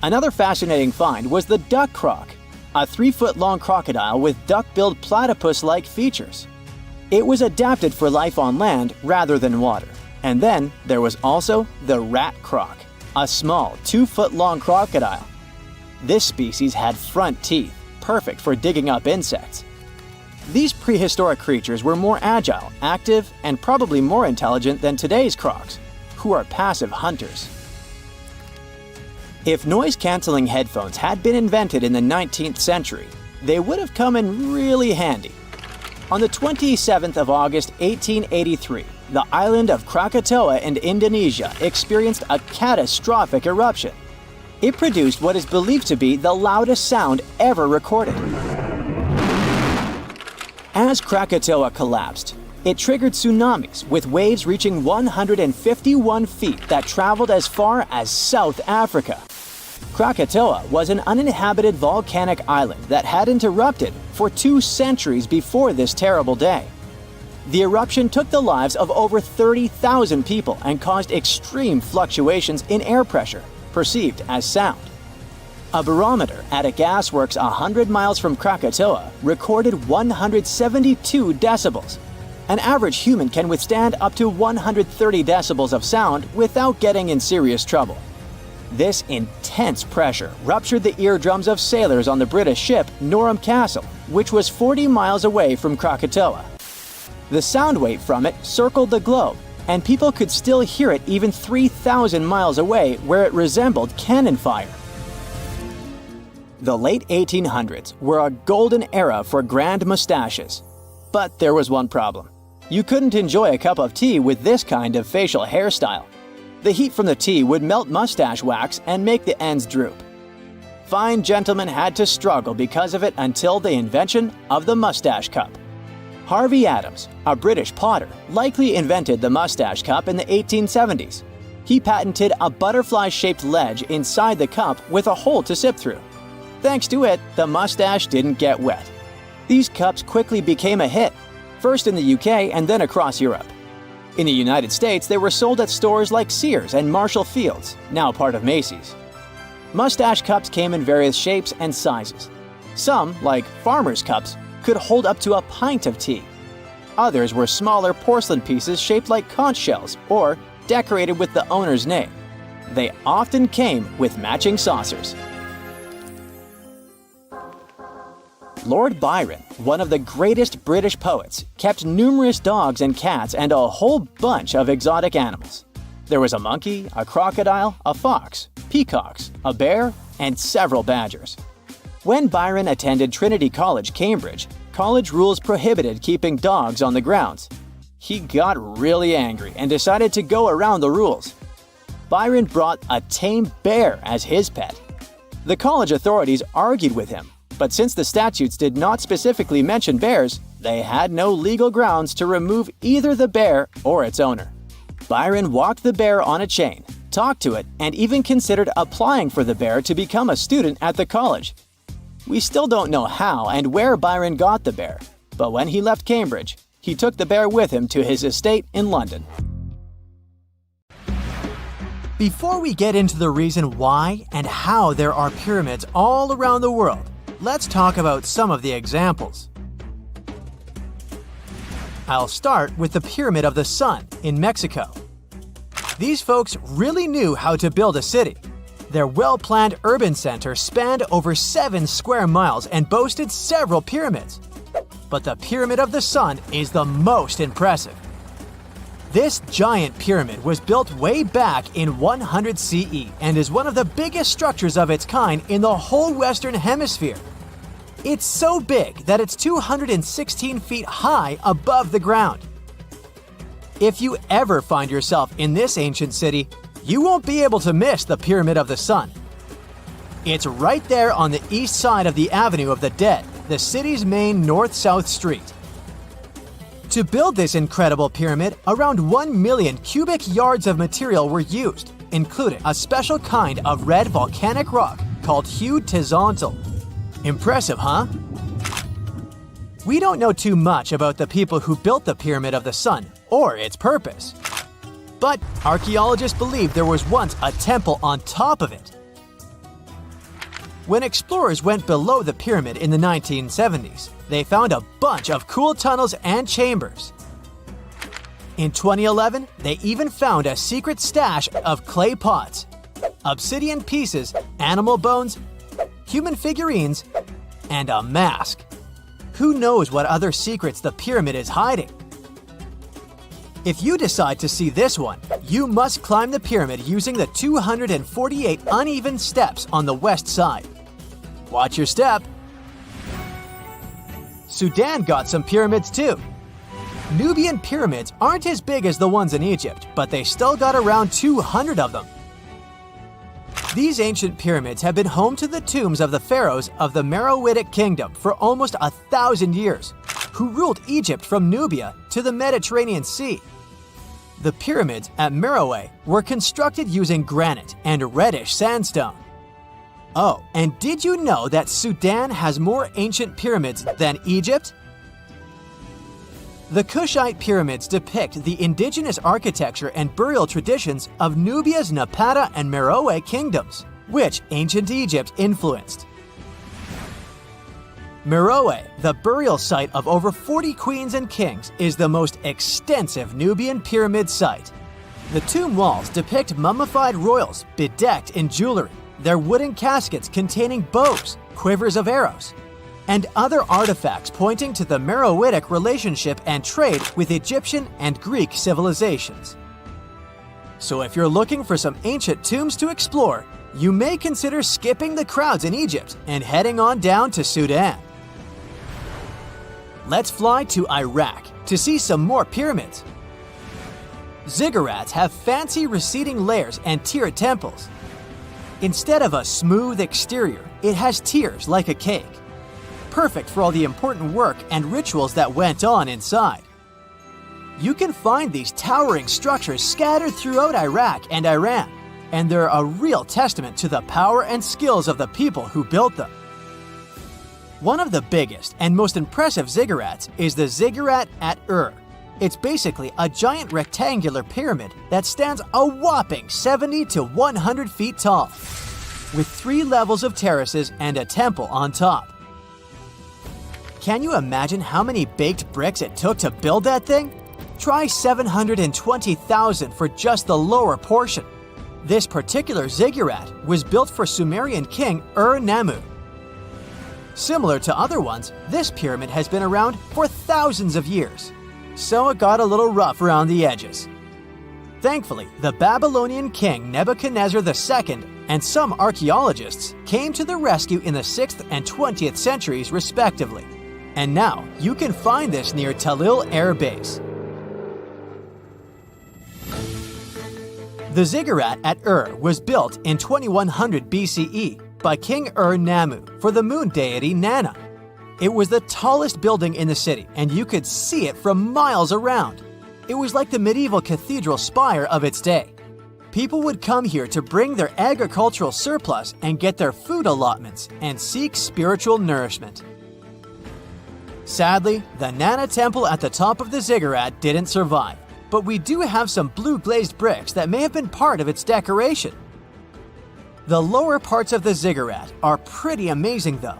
Another fascinating find was the duck croc, a 3-foot-long crocodile with duck-billed platypus-like features. It was adapted for life on land rather than water. And then there was also the rat croc, a small 2-foot-long crocodile. This species had front teeth, perfect for digging up insects. These prehistoric creatures were more agile, active, and probably more intelligent than today's crocs, who are passive hunters. If noise-canceling headphones had been invented in the 19th century, they would have come in really handy. On the 27th of August 1883, the island of Krakatoa in Indonesia experienced a catastrophic eruption. It produced what is believed to be the loudest sound ever recorded. As Krakatoa collapsed, it triggered tsunamis with waves reaching 151 feet that traveled as far as South Africa. Krakatoa was an uninhabited volcanic island that hadn't erupted for 2 centuries before this terrible day. The eruption took the lives of over 30,000 people and caused extreme fluctuations in air pressure, perceived as sound. A barometer at a gasworks 100 miles from Krakatoa recorded 172 decibels. An average human can withstand up to 130 decibels of sound without getting in serious trouble. This intense pressure ruptured the eardrums of sailors on the British ship Norham Castle, which was 40 miles away from Krakatoa. The sound wave from it circled the globe, and people could still hear it even 3,000 miles away, where it resembled cannon fire. The late 1800s were a golden era for grand mustaches. But there was one problem. You couldn't enjoy a cup of tea with this kind of facial hairstyle. The heat from the tea would melt mustache wax and make the ends droop. Fine gentlemen had to struggle because of it until the invention of the mustache cup. Harvey Adams, a British potter, likely invented the mustache cup in the 1870s. He patented a butterfly-shaped ledge inside the cup with a hole to sip through. Thanks to it, the mustache didn't get wet. These cups quickly became a hit, first in the UK and then across Europe. In the United States, they were sold at stores like Sears and Marshall Field's, now part of Macy's. Mustache cups came in various shapes and sizes. Some, like farmers' cups, could hold up to a pint of tea. Others were smaller porcelain pieces shaped like conch shells or decorated with the owner's name. They often came with matching saucers. Lord Byron, one of the greatest British poets, kept numerous dogs and cats and a whole bunch of exotic animals. There was a monkey, a crocodile, a fox, peacocks, a bear, and several badgers. When Byron attended Trinity College, Cambridge, college rules prohibited keeping dogs on the grounds. He got really angry and decided to go around the rules. Byron brought a tame bear as his pet. The college authorities argued with him, but since the statutes did not specifically mention bears, they had no legal grounds to remove either the bear or its owner. Byron walked the bear on a chain, talked to it, and even considered applying for the bear to become a student at the college. We still don't know how and where Byron got the bear, but when he left Cambridge, he took the bear with him to his estate in London. Before we get into the reason why and how there are pyramids all around the world, let's talk about some of the examples. I'll start with the Pyramid of the Sun in Mexico. These folks really knew how to build a city. Their well-planned urban center spanned over 7 square miles and boasted several pyramids. But the Pyramid of the Sun is the most impressive. This giant pyramid was built way back in 100 CE and is one of the biggest structures of its kind in the whole Western Hemisphere. It's so big that it's 216 feet high above the ground. If you ever find yourself in this ancient city, you won't be able to miss the Pyramid of the Sun. It's right there on the east side of the Avenue of the Dead, the city's main north-south street. To build this incredible pyramid, around 1 million cubic yards of material were used, including a special kind of red volcanic rock called hued tezontle. Impressive, huh? We don't know too much about the people who built the Pyramid of the Sun or its purpose. But archaeologists believe there was once a temple on top of it. When explorers went below the pyramid in the 1970s, they found a bunch of cool tunnels and chambers. In 2011, they even found a secret stash of clay pots. obsidian pieces, animal bones, human figurines, and a mask. Who knows what other secrets the pyramid is hiding? If you decide to see this one, you must climb the pyramid using the 248 uneven steps on the west side. Watch your step. Sudan got some pyramids too. Nubian pyramids aren't as big as the ones in Egypt, but they still got around 200 of them. These ancient pyramids have been home to the tombs of the pharaohs of the Meroitic kingdom for almost 1,000 years, who ruled Egypt from Nubia to the Mediterranean Sea. The pyramids at Meroe were constructed using granite and reddish sandstone. Oh, and did you know that Sudan has more ancient pyramids than Egypt? The Kushite pyramids depict the indigenous architecture and burial traditions of Nubia's Napata and Meroe kingdoms, which ancient Egypt influenced. Meroe, the burial site of over 40 queens and kings, is the most extensive Nubian pyramid site. The tomb walls depict mummified royals bedecked in jewelry, their wooden caskets containing bows, quivers of arrows, and other artifacts pointing to the Meroitic relationship and trade with Egyptian and Greek civilizations. So if you're looking for some ancient tombs to explore, you may consider skipping the crowds in Egypt and heading on down to Sudan. Let's fly to Iraq to see some more pyramids. Ziggurats have fancy receding layers and tiered temples. Instead of a smooth exterior, it has tiers like a cake. Perfect for all the important work and rituals that went on inside. You can find these towering structures scattered throughout Iraq and Iran, and they're a real testament to the power and skills of the people who built them. One of the biggest and most impressive ziggurats is the ziggurat at Ur. It's basically a giant rectangular pyramid that stands a whopping 70 to 100 feet tall, with 3 levels of terraces and a temple on top. Can you imagine how many baked bricks it took to build that thing? Try 720,000 for just the lower portion. This particular ziggurat was built for Sumerian king Ur-Nammu. Similar to other ones, this pyramid has been around for thousands of years, so it got a little rough around the edges. Thankfully, the Babylonian king Nebuchadnezzar II and some archaeologists came to the rescue in the 6th and 20th centuries respectively. And now, you can find this near Talil Air Base. The ziggurat at Ur was built in 2100 BCE by King Ur-Nammu for the moon deity Nana. It was the tallest building in the city, and you could see it from miles around. It was like the medieval cathedral spire of its day. People would come here to bring their agricultural surplus and get their food allotments and seek spiritual nourishment. Sadly, the Nana temple at the top of the ziggurat didn't survive, but we do have some blue glazed bricks that may have been part of its decoration. The lower parts of the ziggurat are pretty amazing though.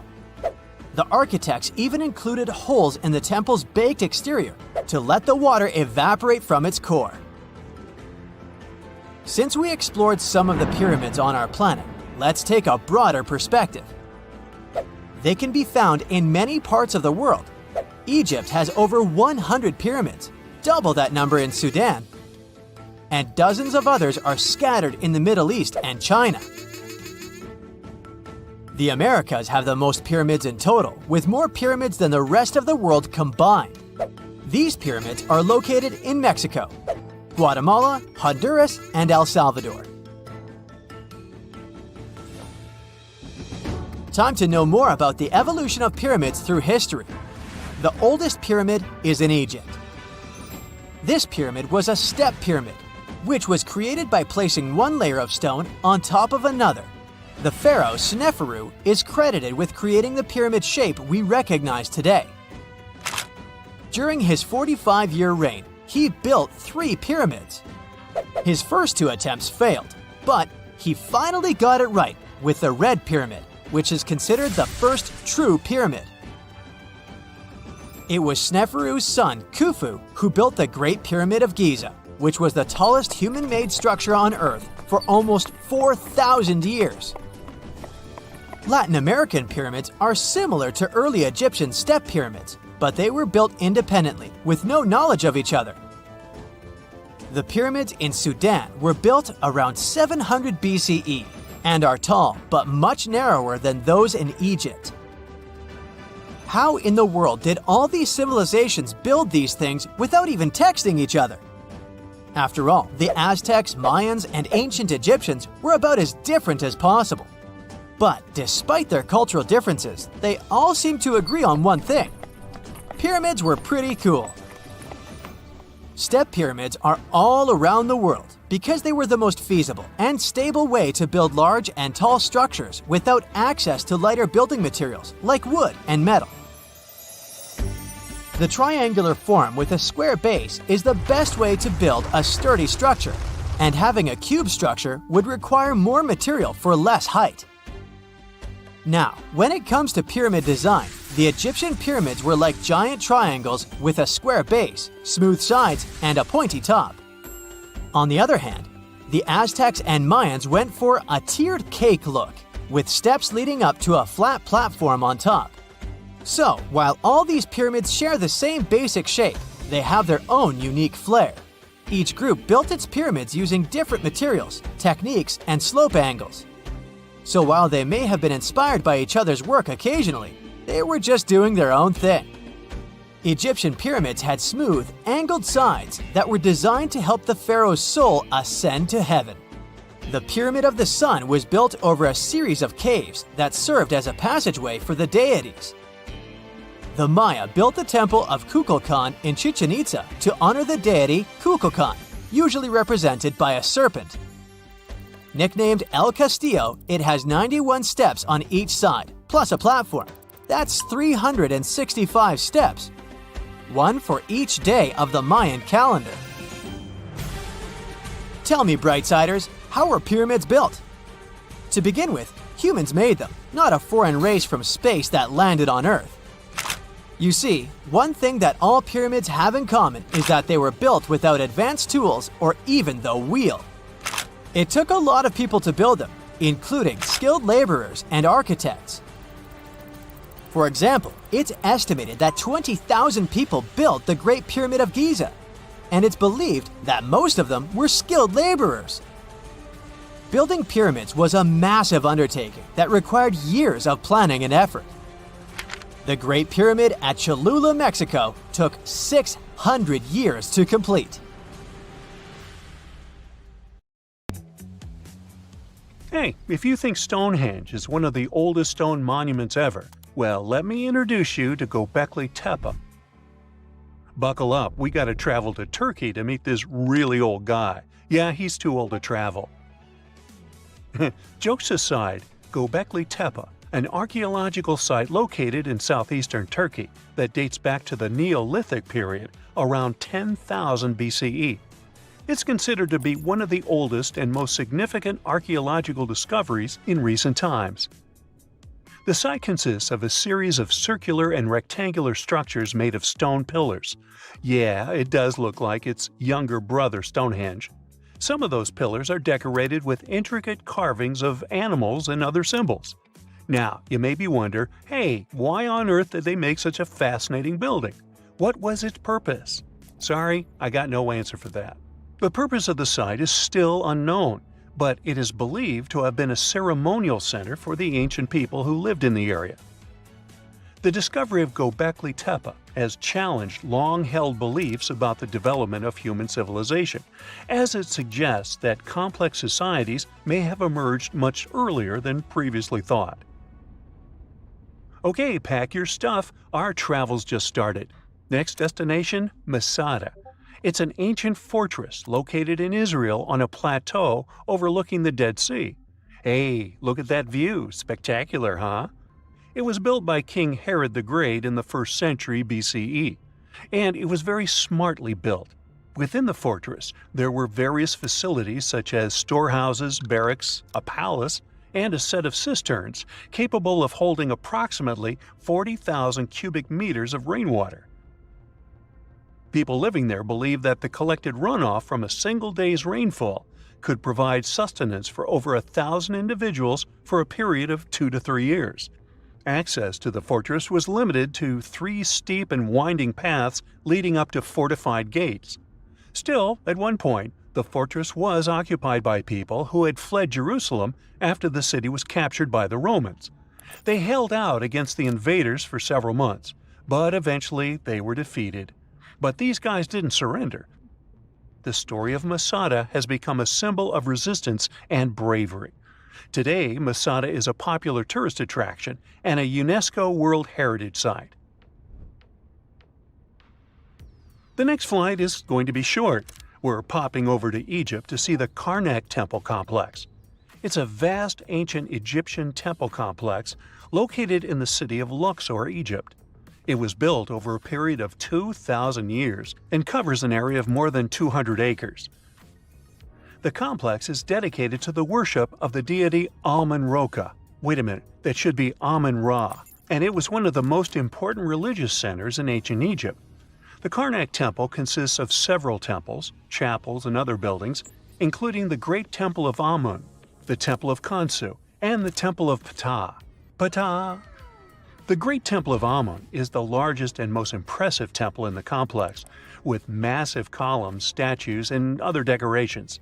The architects even included holes in the temple's baked exterior to let the water evaporate from its core. Since we explored some of the pyramids on our planet, let's take a broader perspective. They can be found in many parts of the world. Egypt has over 100 pyramids, double that number in Sudan, and dozens of others are scattered in the Middle East and China. The Americas have the most pyramids in total, with more pyramids than the rest of the world combined. These pyramids are located in Mexico, Guatemala, Honduras, and El Salvador. Time to know more about the evolution of pyramids through history. The oldest pyramid is in Egypt. This pyramid was a step pyramid, which was created by placing one layer of stone on top of another. The pharaoh Sneferu is credited with creating the pyramid shape we recognize today. During his 45-year reign, he built 3 pyramids. His first 2 attempts failed, but he finally got it right with the Red Pyramid, which is considered the first true pyramid. It was Sneferu's son, Khufu, who built the Great Pyramid of Giza, which was the tallest human-made structure on Earth, for almost 4,000 years. Latin American pyramids are similar to early Egyptian step pyramids, but they were built independently with no knowledge of each other. The pyramids in Sudan were built around 700 BCE and are tall but much narrower than those in Egypt. How in the world did all these civilizations build these things without even texting each other? After all, the Aztecs, Mayans, and ancient Egyptians were about as different as possible. But despite their cultural differences, they all seem to agree on one thing: pyramids were pretty cool. Step pyramids are all around the world because they were the most feasible and stable way to build large and tall structures without access to lighter building materials like wood and metal. The triangular form with a square base is the best way to build a sturdy structure, and having a cube structure would require more material for less height. Now, when it comes to pyramid design, the Egyptian pyramids were like giant triangles with a square base, smooth sides, and a pointy top. On the other hand, the Aztecs and Mayans went for a tiered cake look, with steps leading up to a flat platform on top. So, while all these pyramids share the same basic shape, they have their own unique flair. Each group built its pyramids using different materials, techniques, and slope angles. So while they may have been inspired by each other's work occasionally, they were just doing their own thing. Egyptian pyramids had smooth, angled sides that were designed to help the pharaoh's soul ascend to heaven. The Pyramid of the Sun was built over a series of caves that served as a passageway for the deities. The Maya built the temple of Kukulkan in Chichen Itza to honor the deity Kukulkan, usually represented by a serpent. Nicknamed El Castillo, it has 91 steps on each side, plus a platform. That's 365 steps, one for each day of the Mayan calendar. Tell me, Brightsiders, how were pyramids built? To begin with, humans made them, not a foreign race from space that landed on Earth. You see, one thing that all pyramids have in common is that they were built without advanced tools or even the wheel. It took a lot of people to build them, including skilled laborers and architects. For example, it's estimated that 20,000 people built the Great Pyramid of Giza, and it's believed that most of them were skilled laborers. Building pyramids was a massive undertaking that required years of planning and effort. The Great Pyramid at Cholula, Mexico, took 600 years to complete. Hey, if you think Stonehenge is one of the oldest stone monuments ever, well, let me introduce you to Göbekli Tepe. Buckle up, we gotta travel to Turkey to meet this really old guy. Yeah, he's too old to travel. Jokes aside, Göbekli Tepe, an archaeological site located in southeastern Turkey that dates back to the Neolithic period, around 10,000 BCE. It's considered to be one of the oldest and most significant archaeological discoveries in recent times. The site consists of a series of circular and rectangular structures made of stone pillars. Yeah, it does look like its younger brother Stonehenge. Some of those pillars are decorated with intricate carvings of animals and other symbols. Now, you maybe wonder, hey, why on earth did they make such a fascinating building? What was its purpose? Sorry, I got no answer for that. The purpose of the site is still unknown, but it is believed to have been a ceremonial center for the ancient people who lived in the area. The discovery of Göbekli Tepe has challenged long-held beliefs about the development of human civilization, as it suggests that complex societies may have emerged much earlier than previously thought. Okay, pack your stuff, our travel's just started. Next destination, Masada. It's an ancient fortress located in Israel on a plateau overlooking the Dead Sea. Hey, look at that view, spectacular, huh? It was built by King Herod the Great in the 1st century BCE, and it was very smartly built. Within the fortress, there were various facilities such as storehouses, barracks, a palace, and a set of cisterns capable of holding approximately 40,000 cubic meters of rainwater. People living there believe that the collected runoff from a single day's rainfall could provide sustenance for over 1,000 individuals for a period of 2 to 3 years. Access to the fortress was limited to 3 steep and winding paths leading up to fortified gates. Still, at one point, the fortress was occupied by people who had fled Jerusalem after the city was captured by the Romans. They held out against the invaders for several months, but eventually they were defeated. But these guys didn't surrender. The story of Masada has become a symbol of resistance and bravery. Today, Masada is a popular tourist attraction and a UNESCO World Heritage Site. The next flight is going to be short. We're popping over to Egypt to see the Karnak Temple Complex. It's a vast ancient Egyptian temple complex located in the city of Luxor, Egypt. It was built over a period of 2,000 years and covers an area of more than 200 acres. The complex is dedicated to the worship of the deity Amun-Ra. Wait a minute, that should be Amun-Ra, and it was one of the most important religious centers in ancient Egypt. The Karnak Temple consists of several temples, chapels, and other buildings, including the Great Temple of Amun, the Temple of Khonsu, and the Temple of Ptah. Ptah! The Great Temple of Amun is the largest and most impressive temple in the complex, with massive columns, statues, and other decorations.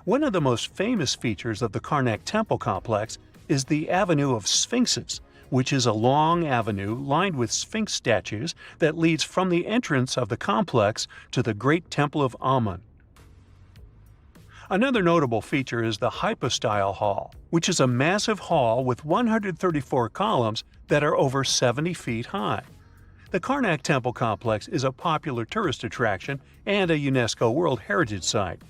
One of the most famous features of the Karnak Temple complex is the Avenue of Sphinxes, which is a long avenue lined with Sphinx statues that leads from the entrance of the complex to the Great Temple of Amun. Another notable feature is the Hypostyle Hall, which is a massive hall with 134 columns that are over 70 feet high. The Karnak Temple complex is a popular tourist attraction and a UNESCO World Heritage Site.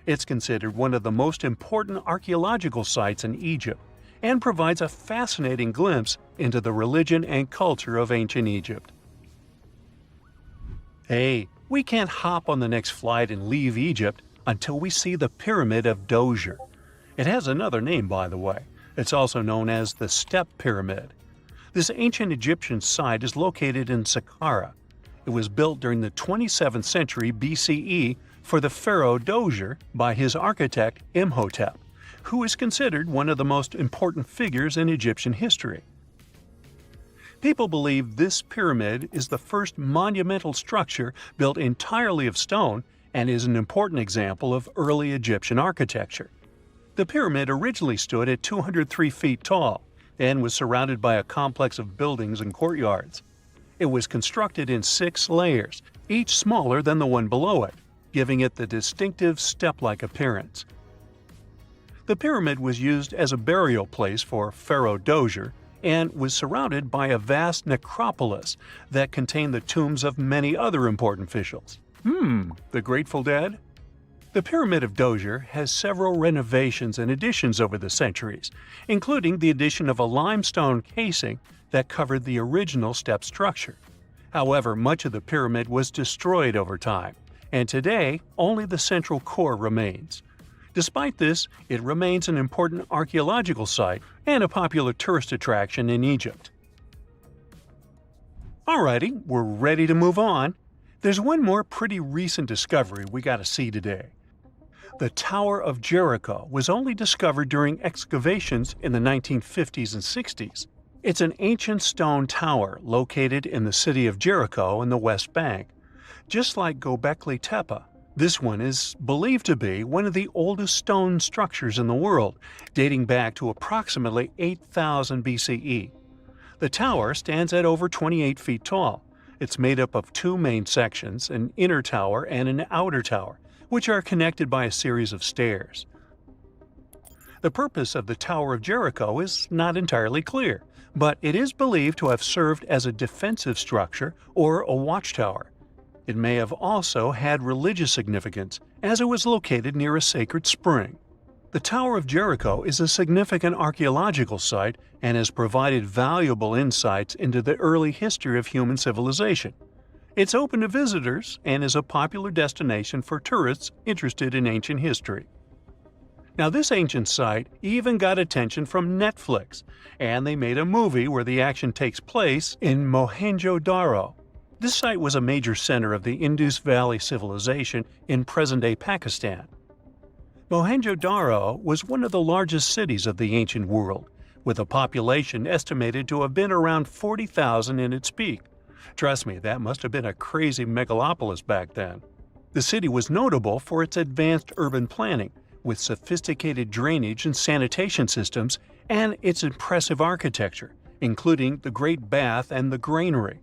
It's considered one of the most important archaeological sites in Egypt and provides a fascinating glimpse into the religion and culture of ancient Egypt. Hey, we can't hop on the next flight and leave Egypt until we see the Pyramid of Djoser. It has another name, by the way. It's also known as the Step Pyramid. This ancient Egyptian site is located in Saqqara. It was built during the 27th century BCE for the pharaoh Djoser by his architect Imhotep, who is considered one of the most important figures in Egyptian history. People believe this pyramid is the first monumental structure built entirely of stone and is an important example of early Egyptian architecture. The pyramid originally stood at 203 feet tall and was surrounded by a complex of buildings and courtyards. It was constructed in 6 layers, each smaller than the one below it, giving it the distinctive step-like appearance. The pyramid was used as a burial place for Pharaoh Djoser and was surrounded by a vast necropolis that contained the tombs of many other important officials. The Grateful Dead? The Pyramid of Djoser has several renovations and additions over the centuries, including the addition of a limestone casing that covered the original step structure. However, much of the pyramid was destroyed over time, and today only the central core remains. Despite this, it remains an important archaeological site and a popular tourist attraction in Egypt. Alrighty, we're ready to move on. There's one more pretty recent discovery we gotta see today. The Tower of Jericho was only discovered during excavations in the 1950s and 60s. It's an ancient stone tower located in the city of Jericho in the West Bank. Just like Göbekli Tepe, this one is believed to be one of the oldest stone structures in the world, dating back to approximately 8000 BCE. The tower stands at over 28 feet tall. It's made up of 2 main sections, an inner tower and an outer tower, which are connected by a series of stairs. The purpose of the Tower of Jericho is not entirely clear, but it is believed to have served as a defensive structure or a watchtower. It may have also had religious significance, as it was located near a sacred spring. The Tower of Jericho is a significant archaeological site and has provided valuable insights into the early history of human civilization. It's open to visitors and is a popular destination for tourists interested in ancient history. Now, this ancient site even got attention from Netflix, and they made a movie where the action takes place in Mohenjo-Daro. This site was a major center of the Indus Valley civilization in present-day Pakistan. Mohenjo-Daro was one of the largest cities of the ancient world, with a population estimated to have been around 40,000 in its peak. Trust me, that must have been a crazy megalopolis back then. The city was notable for its advanced urban planning, with sophisticated drainage and sanitation systems, and its impressive architecture, including the Great Bath and the Granary.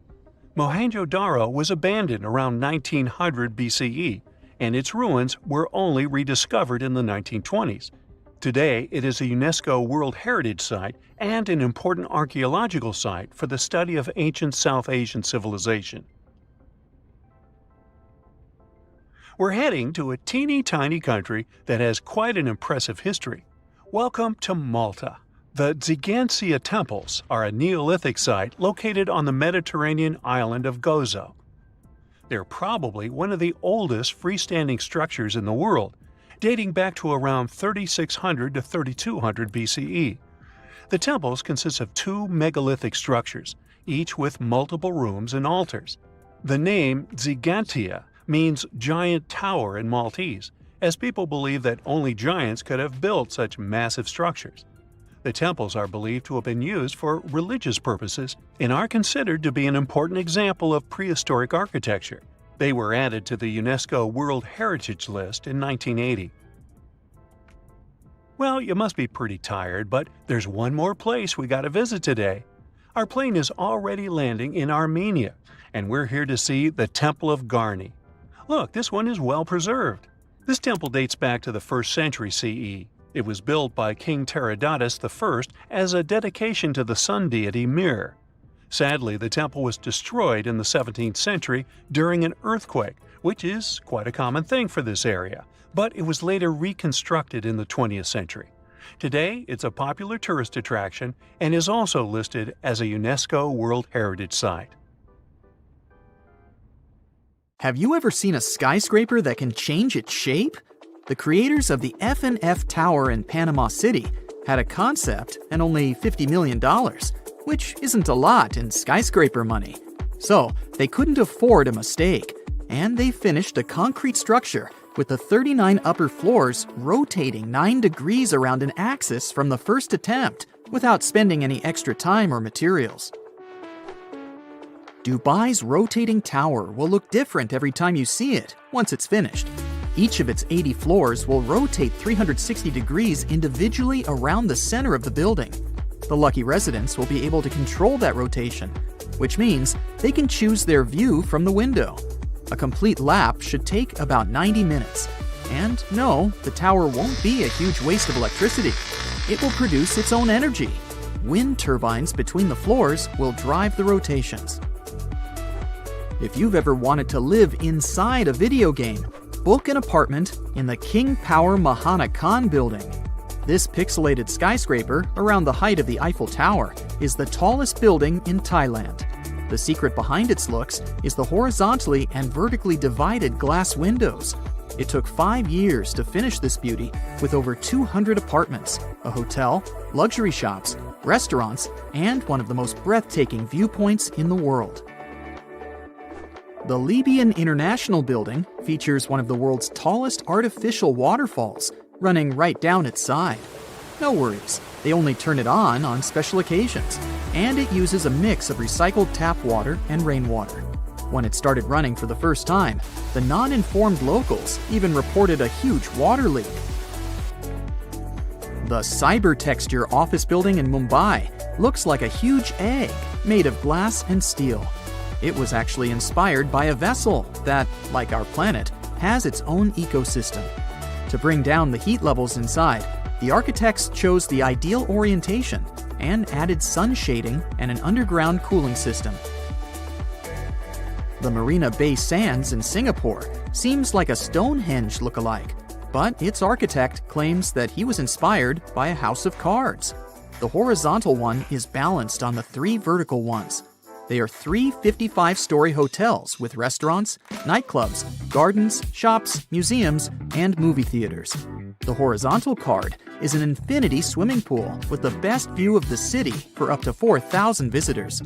Mohenjo-Daro was abandoned around 1900 BCE, and its ruins were only rediscovered in the 1920s. Today, it is a UNESCO World Heritage Site and an important archaeological site for the study of ancient South Asian civilization. We're heading to a teeny-tiny country that has quite an impressive history. Welcome to Malta. The Tzigantsia Temples are a Neolithic site located on the Mediterranean island of Gozo. They're probably one of the oldest freestanding structures in the world, dating back to around 3600 to 3200 BCE. The temples consist of two megalithic structures, each with multiple rooms and altars. The name Tzigantsia means giant tower in Maltese, as people believe that only giants could have built such massive structures. The temples are believed to have been used for religious purposes and are considered to be an important example of prehistoric architecture. They were added to the UNESCO World Heritage List in 1980. Well, you must be pretty tired, but there's one more place we gotta visit today. Our plane is already landing in Armenia, and we're here to see the Temple of Garni. Look, this one is well preserved. This temple dates back to the 1st century CE. It was built by King Tiridates I as a dedication to the sun deity Mir. Sadly, the temple was destroyed in the 17th century during an earthquake, which is quite a common thing for this area, but it was later reconstructed in the 20th century. Today, it's a popular tourist attraction and is also listed as a UNESCO World Heritage Site. Have you ever seen a skyscraper that can change its shape? The creators of the F&F Tower in Panama City had a concept and only $50 million, which isn't a lot in skyscraper money. So they couldn't afford a mistake, and they finished a concrete structure with the 39 upper floors rotating 9 degrees around an axis from the first attempt without spending any extra time or materials. Dubai's rotating tower will look different every time you see it once it's finished. Each of its 80 floors will rotate 360 degrees individually around the center of the building. The lucky residents will be able to control that rotation, which means they can choose their view from the window. A complete lap should take about 90 minutes. And no, the tower won't be a huge waste of electricity. It will produce its own energy. Wind turbines between the floors will drive the rotations. If you've ever wanted to live inside a video game, book an apartment in the King Power Mahana Khan building. This pixelated skyscraper, around the height of the Eiffel Tower, is the tallest building in Thailand. The secret behind its looks is the horizontally and vertically divided glass windows. It took 5 years to finish this beauty, with over 200 apartments, a hotel, luxury shops, restaurants, and one of the most breathtaking viewpoints in the world. The Libyan International Building features one of the world's tallest artificial waterfalls, running right down its side. No worries, they only turn it on special occasions, and it uses a mix of recycled tap water and rainwater. When it started running for the first time, the non-informed locals even reported a huge water leak. The Cybertexture office building in Mumbai looks like a huge egg made of glass and steel. It was actually inspired by a vessel that, like our planet, has its own ecosystem. To bring down the heat levels inside, the architects chose the ideal orientation and added sun shading and an underground cooling system. The Marina Bay Sands in Singapore seems like a Stonehenge look-alike, but its architect claims that he was inspired by a house of cards. The horizontal one is balanced on the 3 vertical ones. They are 3 55-story hotels with restaurants, nightclubs, gardens, shops, museums, and movie theaters. The horizontal card is an infinity swimming pool with the best view of the city for up to 4,000 visitors.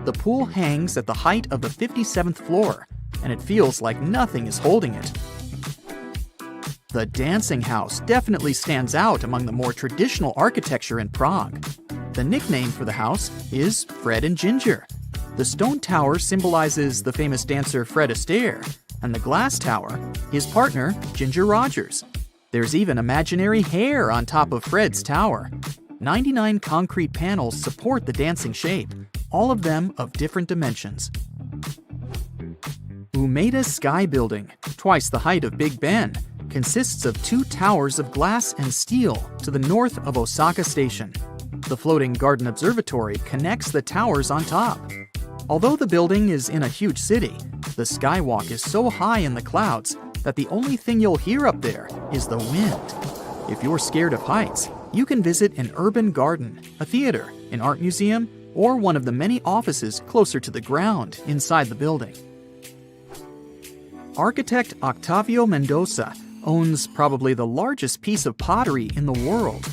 The pool hangs at the height of the 57th floor, and it feels like nothing is holding it. The dancing house definitely stands out among the more traditional architecture in Prague. The nickname for the house is Fred and Ginger. The stone tower symbolizes the famous dancer Fred Astaire, and the glass tower, his partner, Ginger Rogers. There's even imaginary hair on top of Fred's tower. 99 concrete panels support the dancing shape, all of them of different dimensions. Umeda Sky Building, twice the height of Big Ben, consists of 2 towers of glass and steel to the north of Osaka Station. The floating garden observatory connects the towers on top. Although the building is in a huge city, the skywalk is so high in the clouds that the only thing you'll hear up there is the wind. If you're scared of heights, you can visit an urban garden, a theater, an art museum, or one of the many offices closer to the ground inside the building. Architect Octavio Mendoza owns probably the largest piece of pottery in the world.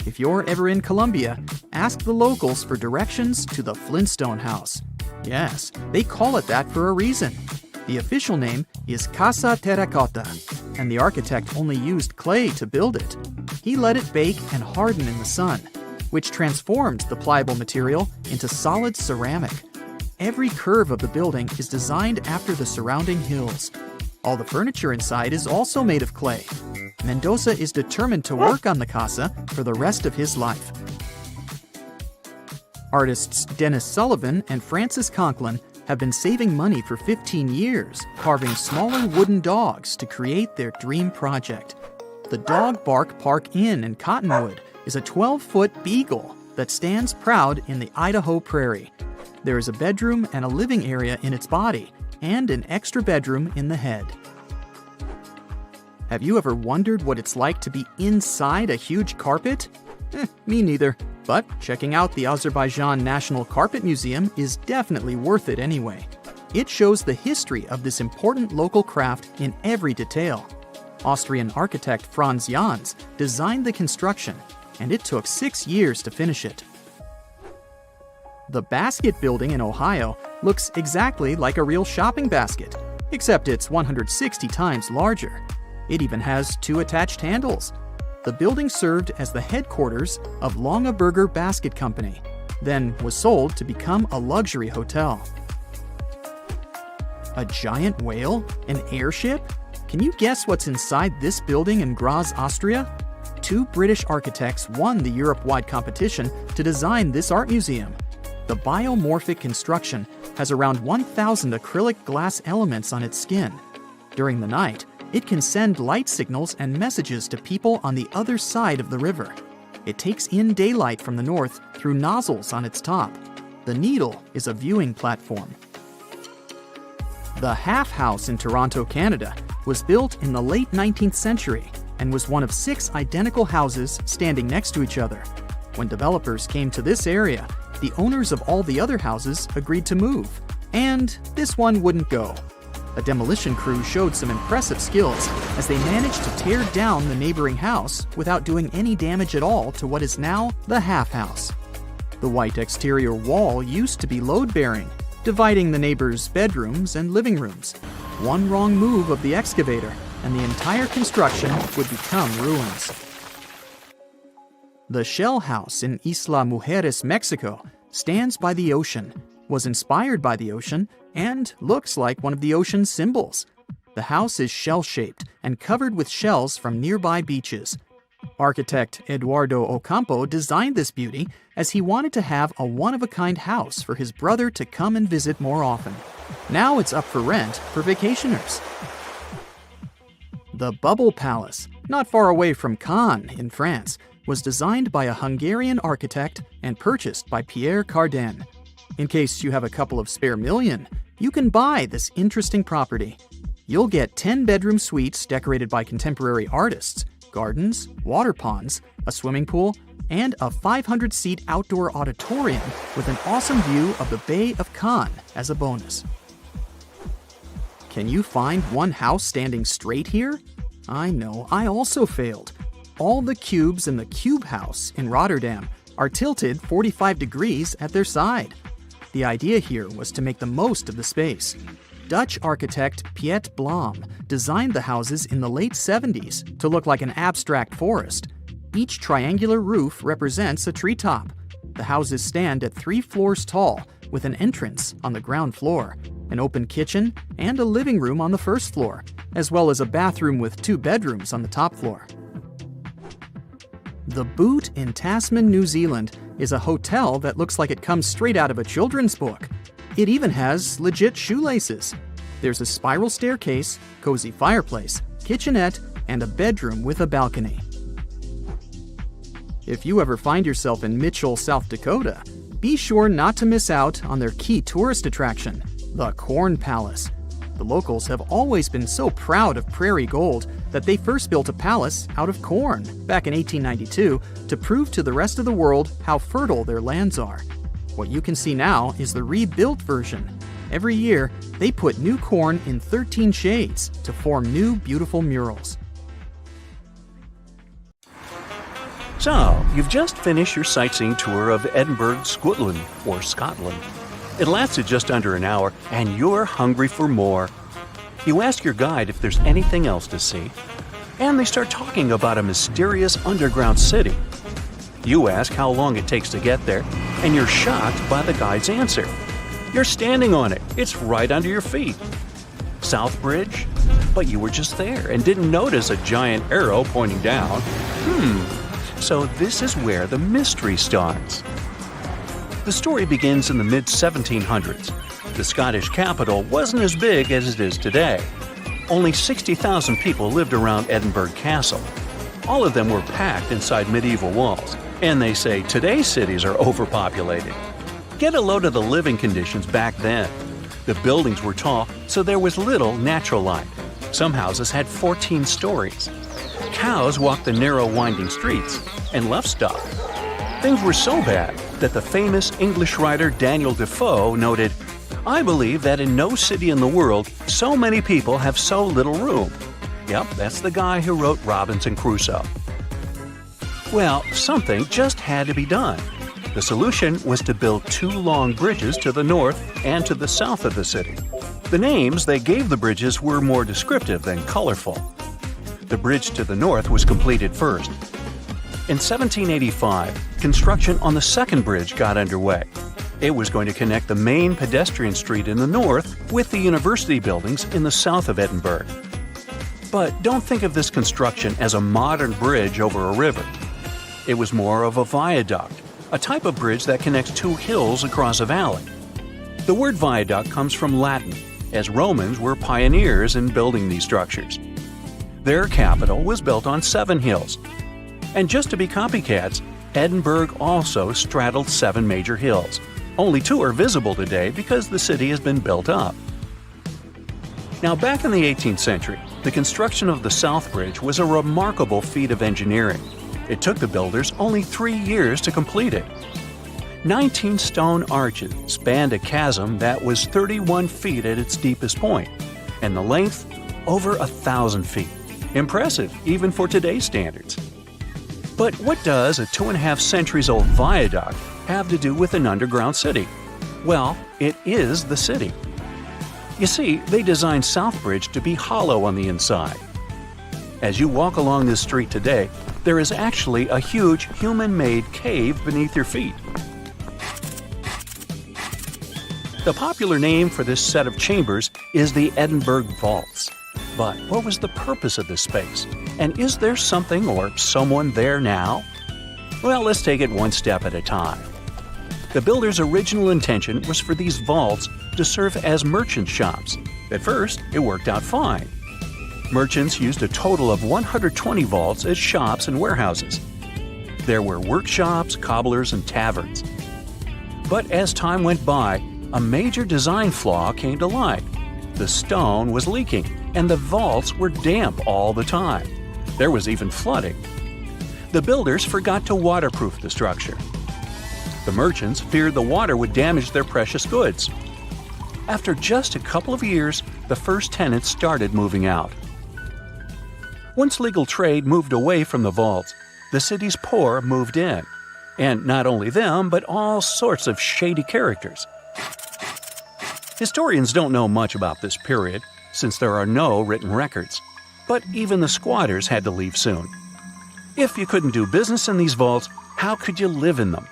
If you're ever in Colombia, ask the locals for directions to the Flintstone House. Yes, they call it that for a reason. The official name is Casa Terracotta, and the architect only used clay to build it. He let it bake and harden in the sun, which transformed the pliable material into solid ceramic. Every curve of the building is designed after the surrounding hills. All the furniture inside is also made of clay. Mendoza is determined to work on the casa for the rest of his life. Artists Dennis Sullivan and Francis Conklin have been saving money for 15 years, carving smaller wooden dogs to create their dream project. The Dog Bark Park Inn in Cottonwood is a 12-foot beagle that stands proud in the Idaho prairie. There is a bedroom and a living area in its body, and an extra bedroom in the head. Have you ever wondered what it's like to be inside a huge carpet? Me neither, but checking out the Azerbaijan National Carpet Museum is definitely worth it anyway. It shows the history of this important local craft in every detail. Austrian architect Franz Jans designed the construction, and it took 6 years to finish it. The Basket Building in Ohio looks exactly like a real shopping basket, except it's 160 times larger. It even has 2 attached handles. The building served as the headquarters of Longaberger Basket Company, then was sold to become a luxury hotel. A giant whale? An airship? Can you guess what's inside this building in Graz, Austria? 2 British architects won the Europe-wide competition to design this art museum. The biomorphic construction has around 1,000 acrylic glass elements on its skin. During the night, it can send light signals and messages to people on the other side of the river. It takes in daylight from the north through nozzles on its top. The needle is a viewing platform. The Half House in Toronto, Canada, was built in the late 19th century and was one of 6 identical houses standing next to each other. When developers came to this area, the owners of all the other houses agreed to move, and this one wouldn't go. A demolition crew showed some impressive skills as they managed to tear down the neighboring house without doing any damage at all to what is now the Half House. The white exterior wall used to be load-bearing, dividing the neighbors' bedrooms and living rooms. One wrong move of the excavator, and the entire construction would become ruins. The Shell House in Isla Mujeres, Mexico, stands by the ocean, was inspired by the ocean, and looks like one of the ocean's symbols. The house is shell-shaped and covered with shells from nearby beaches. Architect Eduardo Ocampo designed this beauty as he wanted to have a one-of-a-kind house for his brother to come and visit more often. Now it's up for rent for vacationers. The Bubble Palace, not far away from Cannes in France, was designed by a Hungarian architect and purchased by Pierre Cardin. In case you have a couple of spare million, you can buy this interesting property. You'll get 10-bedroom suites decorated by contemporary artists, gardens, water ponds, a swimming pool, and a 500-seat outdoor auditorium with an awesome view of the Bay of Cannes as a bonus. Can you find one house standing straight here? I know, I also failed. All the cubes in the Cube House in Rotterdam are tilted 45 degrees at their side. The idea here was to make the most of the space. Dutch architect Piet Blom designed the houses in the late 70s to look like an abstract forest. Each triangular roof represents a treetop. The houses stand at 3 floors tall, with an entrance on the ground floor, an open kitchen, and a living room on the first floor, as well as a bathroom with 2 bedrooms on the top floor. The Boot in Tasman, New Zealand is a hotel that looks like it comes straight out of a children's book. It even has legit shoelaces. There's a spiral staircase, cozy fireplace, kitchenette, and a bedroom with a balcony. If you ever find yourself in Mitchell, South Dakota, be sure not to miss out on their key tourist attraction, the Corn Palace. The locals have always been so proud of prairie gold that they first built a palace out of corn back in 1892 to prove to the rest of the world how fertile their lands are. What you can see now is the rebuilt version. Every year, they put new corn in 13 shades to form new beautiful murals. So, you've just finished your sightseeing tour of Edinburgh, Scotland, or Scotland. It lasted just under an hour, and you're hungry for more. You ask your guide if there's anything else to see, and they start talking about a mysterious underground city. You ask how long it takes to get there, and you're shocked by the guide's answer. You're standing on it. It's right under your feet. South Bridge? But you were just there and didn't notice a giant arrow pointing down. So this is where the mystery starts. The story begins in the mid-1700s. The Scottish capital wasn't as big as it is today. Only 60,000 people lived around Edinburgh Castle. All of them were packed inside medieval walls, and they say today's cities are overpopulated. Get a load of the living conditions back then. The buildings were tall, so there was little natural light. Some houses had 14 stories. Cows walked the narrow winding streets, and livestock. Things were so bad that the famous English writer Daniel Defoe noted, "I believe that in no city in the world so many people have so little room." Yep, that's the guy who wrote Robinson Crusoe. Well, something just had to be done. The solution was to build 2 long bridges to the north and to the south of the city. The names they gave the bridges were more descriptive than colorful. The bridge to the north was completed first. In 1785, construction on the second bridge got underway. It was going to connect the main pedestrian street in the north with the university buildings in the south of Edinburgh. But don't think of this construction as a modern bridge over a river. It was more of a viaduct, a type of bridge that connects 2 hills across a valley. The word viaduct comes from Latin, as Romans were pioneers in building these structures. Their capital was built on 7 hills. And just to be copycats, Edinburgh also straddled 7 major hills. Only 2 are visible today because the city has been built up. Now, back in the 18th century, the construction of the South Bridge was a remarkable feat of engineering. It took the builders only 3 years to complete it. 19 stone arches spanned a chasm that was 31 feet at its deepest point, and the length over 1,000 feet. Impressive, even for today's standards. But what does a 2.5 centuries old viaduct have to do with an underground city? Well, it is the city. You see, they designed Southbridge to be hollow on the inside. As you walk along this street today, there is actually a huge human-made cave beneath your feet. The popular name for this set of chambers is the Edinburgh Vaults. But what was the purpose of this space? And is there something or someone there now? Well, let's take it one step at a time. The builder's original intention was for these vaults to serve as merchant shops. At first, it worked out fine. Merchants used a total of 120 vaults as shops and warehouses. There were workshops, cobblers, and taverns. But as time went by, a major design flaw came to light. The stone was leaking, and the vaults were damp all the time. There was even flooding. The builders forgot to waterproof the structure. The merchants feared the water would damage their precious goods. After just a couple of years, the first tenants started moving out. Once legal trade moved away from the vaults, the city's poor moved in. And not only them, but all sorts of shady characters. Historians don't know much about this period, since there are no written records. But even the squatters had to leave soon. If you couldn't do business in these vaults, how could you live in them?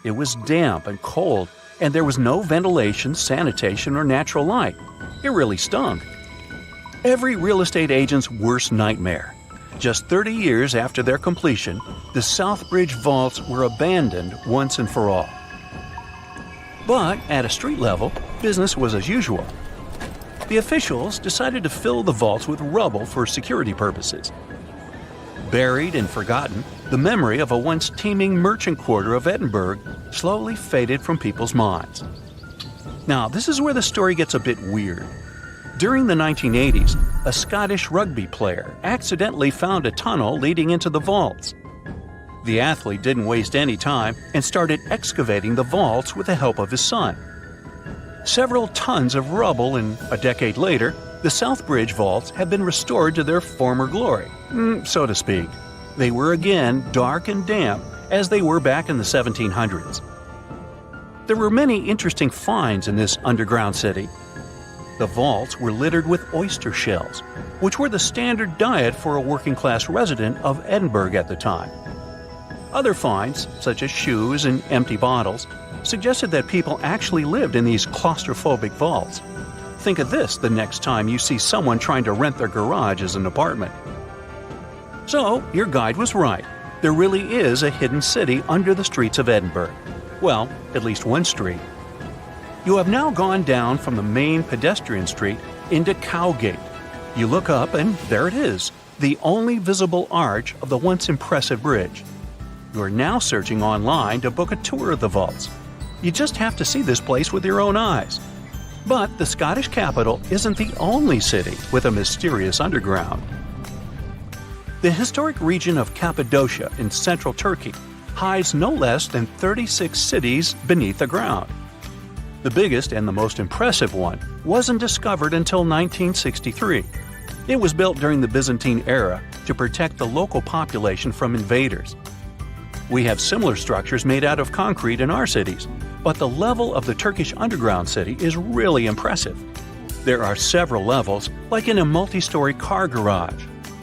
It was damp and cold, and there was no ventilation, sanitation, or natural light. It really stunk. Every real estate agent's worst nightmare. Just 30 years after their completion, the Southbridge vaults were abandoned once and for all. But at a street level, business was as usual. The officials decided to fill the vaults with rubble for security purposes. Buried and forgotten, the memory of a once teeming merchant quarter of Edinburgh slowly faded from people's minds. Now, this is where the story gets a bit weird. During the 1980s, a Scottish rugby player accidentally found a tunnel leading into the vaults. The athlete didn't waste any time and started excavating the vaults with the help of his son. Several tons of rubble, and a decade later, the Southbridge vaults have been restored to their former glory, so to speak. They were again dark and damp as they were back in the 1700s. There were many interesting finds in this underground city. The vaults were littered with oyster shells, which were the standard diet for a working-class resident of Edinburgh at the time. Other finds, such as shoes and empty bottles, suggested that people actually lived in these claustrophobic vaults. Think of this the next time you see someone trying to rent their garage as an apartment. So, your guide was right. There really is a hidden city under the streets of Edinburgh. Well, at least one street. You have now gone down from the main pedestrian street into Cowgate. You look up and there it is, the only visible arch of the once impressive bridge. You are now searching online to book a tour of the vaults. You just have to see this place with your own eyes. But the Scottish capital isn't the only city with a mysterious underground. The historic region of Cappadocia in central Turkey hides no less than 36 cities beneath the ground. The biggest and the most impressive one wasn't discovered until 1963. It was built during the Byzantine era to protect the local population from invaders. We have similar structures made out of concrete in our cities, but the level of the Turkish underground city is really impressive. There are several levels, like in a multi-story car garage.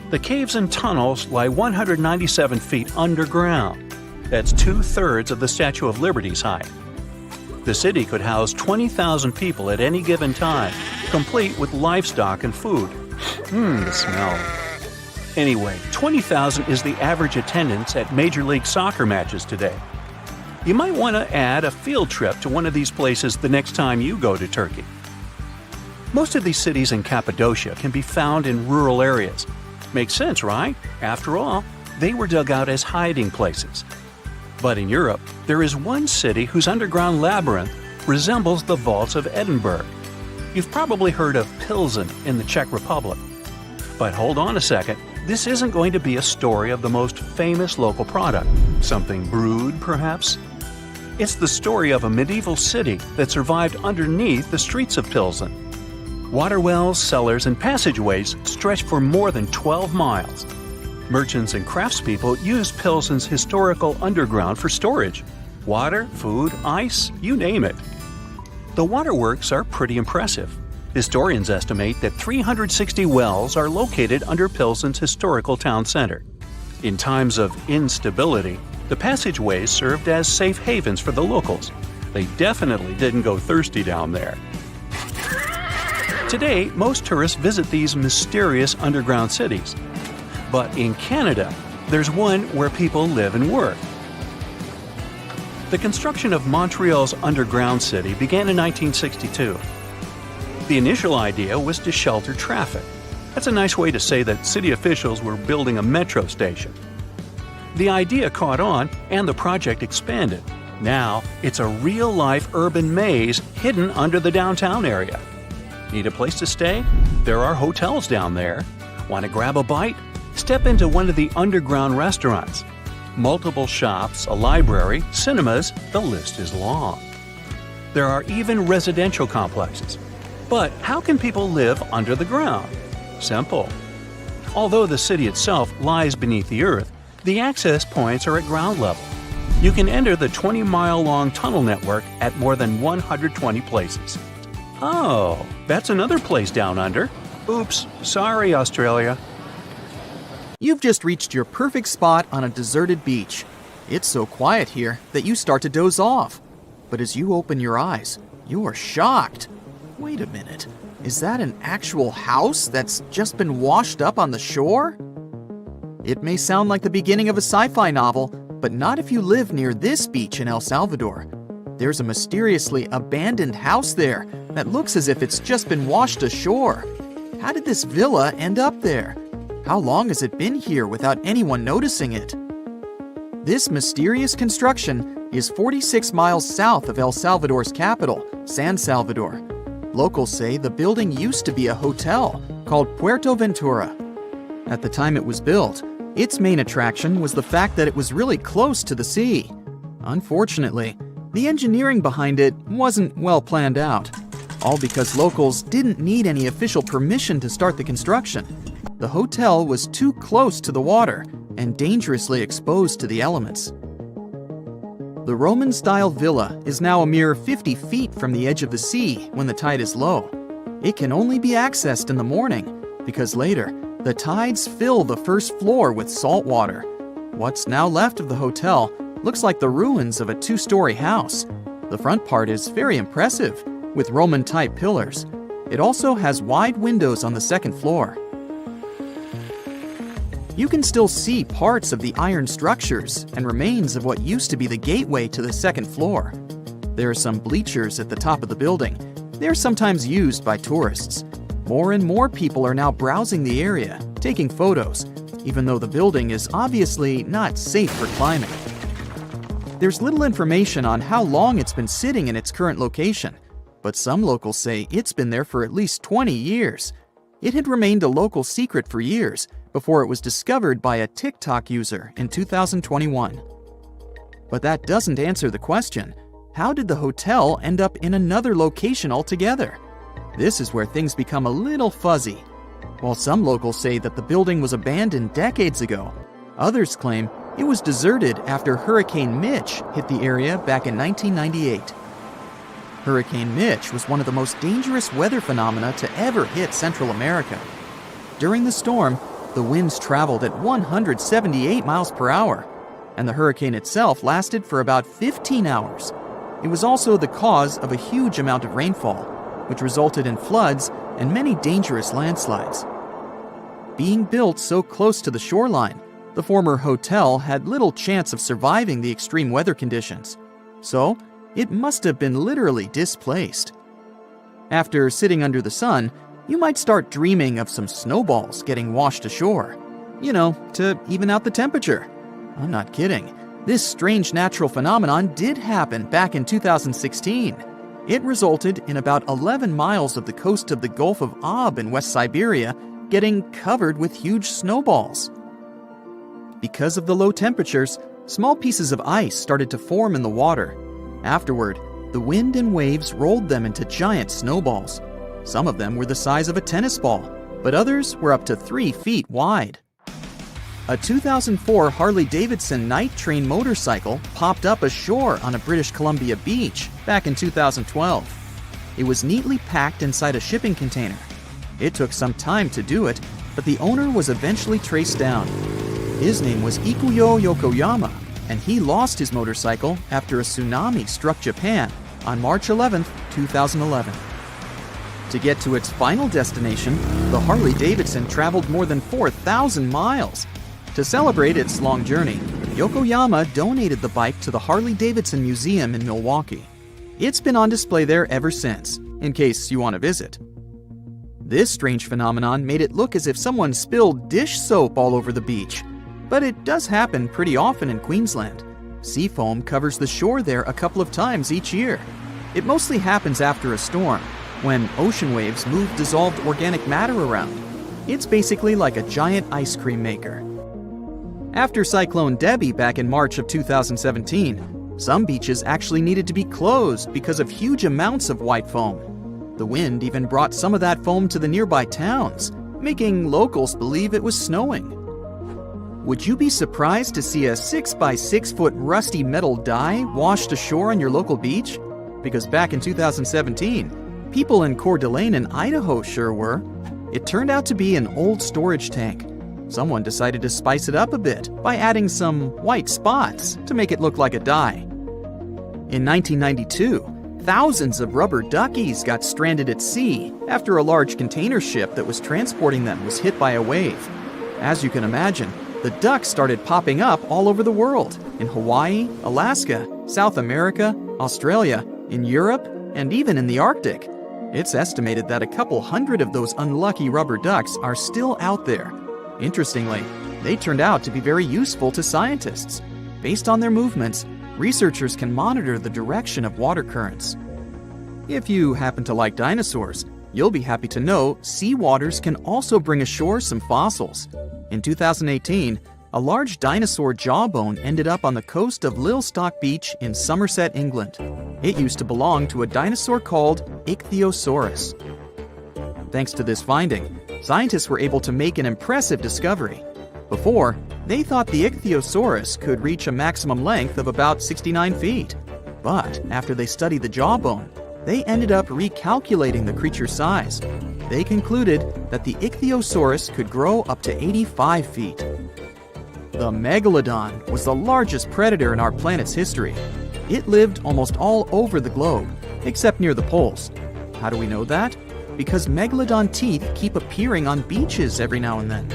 The caves and tunnels lie 197 feet underground. That's 2/3 of the Statue of Liberty's height. The city could house 20,000 people at any given time, complete with livestock and food. The smell. Anyway, 20,000 is the average attendance at Major League Soccer matches today. You might want to add a field trip to one of these places the next time you go to Turkey. Most of these cities in Cappadocia can be found in rural areas. Makes sense, right? After all, they were dug out as hiding places. But in Europe, there is one city whose underground labyrinth resembles the vaults of Edinburgh. You've probably heard of Pilsen in the Czech Republic. But hold on a second, this isn't going to be a story of the most famous local product. Something brewed, perhaps? It's the story of a medieval city that survived underneath the streets of Pilsen. Water wells, cellars, and passageways stretched for more than 12 miles. Merchants and craftspeople used Pilsen's historical underground for storage. Water, food, ice, you name it. The waterworks are pretty impressive. Historians estimate that 360 wells are located under Pilsen's historical town center. In times of instability, the passageways served as safe havens for the locals. They definitely didn't go thirsty down there. Today, most tourists visit these mysterious underground cities. But in Canada, there's one where people live and work. The construction of Montreal's underground city began in 1962. The initial idea was to shelter traffic. That's a nice way to say that city officials were building a metro station. The idea caught on and the project expanded. Now, it's a real-life urban maze hidden under the downtown area. Need a place to stay? There are hotels down there. Want to grab a bite? Step into one of the underground restaurants. Multiple shops, a library, cinemas, the list is long. There are even residential complexes. But how can people live under the ground? Simple. Although the city itself lies beneath the earth, the access points are at ground level. You can enter the 20-mile-long tunnel network at more than 120 places. Oh, that's another place down under. Oops, sorry, Australia. You've just reached your perfect spot on a deserted beach. It's so quiet here that you start to doze off. But as you open your eyes, you are shocked. Wait a minute, is that an actual house that's just been washed up on the shore? It may sound like the beginning of a sci-fi novel, but not if you live near this beach in El Salvador. There's a mysteriously abandoned house there that looks as if it's just been washed ashore. How did this villa end up there? How long has it been here without anyone noticing it? This mysterious construction is 46 miles south of El Salvador's capital, San Salvador. Locals say the building used to be a hotel called Puerto Ventura. At the time it was built, its main attraction was the fact that it was really close to the sea. Unfortunately, the engineering behind it wasn't well planned out, all because locals didn't need any official permission to start the construction. The hotel was too close to the water and dangerously exposed to the elements. The Roman-style villa is now a mere 50 feet from the edge of the sea when the tide is low. It can only be accessed in the morning because later, the tides fill the first floor with salt water. What's now left of the hotel looks like the ruins of a two-story house. The front part is very impressive, with Roman-type pillars. It also has wide windows on the second floor. You can still see parts of the iron structures and remains of what used to be the gateway to the second floor. There are some bleachers at the top of the building. They're sometimes used by tourists. More and more people are now browsing the area, taking photos, even though the building is obviously not safe for climbing. There's little information on how long it's been sitting in its current location, but some locals say it's been there for at least 20 years. It had remained a local secret for years before it was discovered by a TikTok user in 2021. But that doesn't answer the question. How did the hotel end up in another location altogether? This is where things become a little fuzzy. While some locals say that the building was abandoned decades ago, others claim it was deserted after Hurricane Mitch hit the area back in 1998. Hurricane Mitch was one of the most dangerous weather phenomena to ever hit Central America. During the storm, the winds traveled at 178 miles per hour, and the hurricane itself lasted for about 15 hours. It was also the cause of a huge amount of rainfall, which resulted in floods and many dangerous landslides. Being built so close to the shoreline, the former hotel had little chance of surviving the extreme weather conditions, so it must have been literally displaced. After sitting under the sun, you might start dreaming of some snowballs getting washed ashore. To even out the temperature. I'm not kidding. This strange natural phenomenon did happen back in 2016. It resulted in about 11 miles of the coast of the Gulf of Aab in West Siberia getting covered with huge snowballs. Because of the low temperatures, small pieces of ice started to form in the water. Afterward, the wind and waves rolled them into giant snowballs. Some of them were the size of a tennis ball, but others were up to 3 feet wide. A 2004 Harley-Davidson night train motorcycle popped up ashore on a British Columbia beach back in 2012. It was neatly packed inside a shipping container. It took some time to do it, but the owner was eventually traced down. His name was Ikuyo Yokoyama, and he lost his motorcycle after a tsunami struck Japan on March 11, 2011. To get to its final destination, the Harley-Davidson traveled more than 4,000 miles. To celebrate its long journey, Yokoyama donated the bike to the Harley-Davidson Museum in Milwaukee. It's been on display there ever since, in case you want to visit. This strange phenomenon made it look as if someone spilled dish soap all over the beach. But it does happen pretty often in Queensland. Sea foam covers the shore there a couple of times each year. It mostly happens after a storm, when ocean waves move dissolved organic matter around. It's basically like a giant ice cream maker. After Cyclone Debbie back in March of 2017, some beaches actually needed to be closed because of huge amounts of white foam. The wind even brought some of that foam to the nearby towns, making locals believe it was snowing. Would you be surprised to see a 6-by-6-foot rusty metal die washed ashore on your local beach? Because back in 2017, People in Coeur d'Alene in Idaho sure were. It turned out to be an old storage tank. Someone decided to spice it up a bit by adding some white spots to make it look like a dye. In 1992, thousands of rubber duckies got stranded at sea after a large container ship that was transporting them was hit by a wave. As you can imagine, the ducks started popping up all over the world, in Hawaii, Alaska, South America, Australia, in Europe, and even in the Arctic. It's estimated that a couple hundred of those unlucky rubber ducks are still out there. Interestingly, they turned out to be very useful to scientists. Based on their movements, researchers can monitor the direction of water currents. If you happen to like dinosaurs, you'll be happy to know sea waters can also bring ashore some fossils. In 2018, a large dinosaur jawbone ended up on the coast of Lilstock Beach in Somerset, England. It used to belong to a dinosaur called Ichthyosaurus. Thanks to this finding, scientists were able to make an impressive discovery. Before, they thought the Ichthyosaurus could reach a maximum length of about 69 feet. But after they studied the jawbone, they ended up recalculating the creature's size. They concluded that the Ichthyosaurus could grow up to 85 feet. The megalodon was the largest predator in our planet's history. It lived almost all over the globe, except near the poles. How do we know that? Because megalodon teeth keep appearing on beaches every now and then.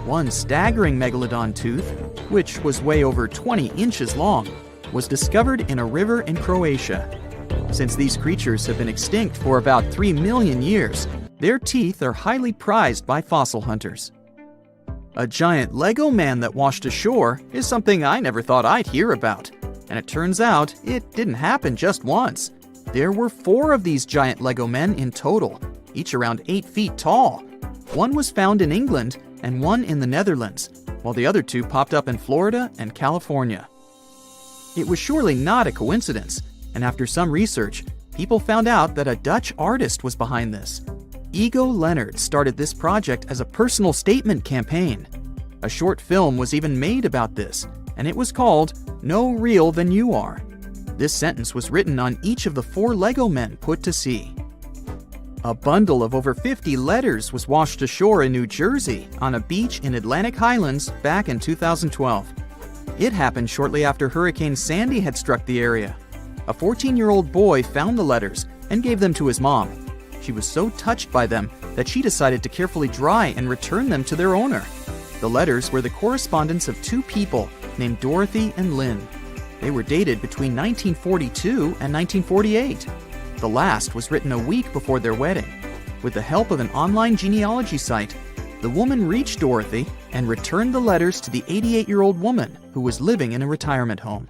One staggering megalodon tooth, which was way over 20 inches long, was discovered in a river in Croatia. Since these creatures have been extinct for about 3 million years, their teeth are highly prized by fossil hunters. A giant Lego man that washed ashore is something I never thought I'd hear about. And it turns out it didn't happen just once. There were 4 of these giant Lego men in total, each around 8 feet tall. One was found in England and one in the Netherlands, while the other 2 popped up in Florida and California. It was surely not a coincidence, and after some research, people found out that a Dutch artist was behind this. Ego Leonard started this project as a personal statement campaign. A short film was even made about this, and it was called No Real Than You Are. This sentence was written on each of the 4 Lego men put to sea. A bundle of over 50 letters was washed ashore in New Jersey on a beach in Atlantic Highlands back in 2012. It happened shortly after Hurricane Sandy had struck the area. A 14-year-old boy found the letters and gave them to his mom. She was so touched by them that she decided to carefully dry and return them to their owner. The letters were the correspondence of 2 people named Dorothy and Lynn. They were dated between 1942 and 1948. The last was written a week before their wedding. With the help of an online genealogy site, the woman reached Dorothy and returned the letters to the 88-year-old woman who was living in a retirement home.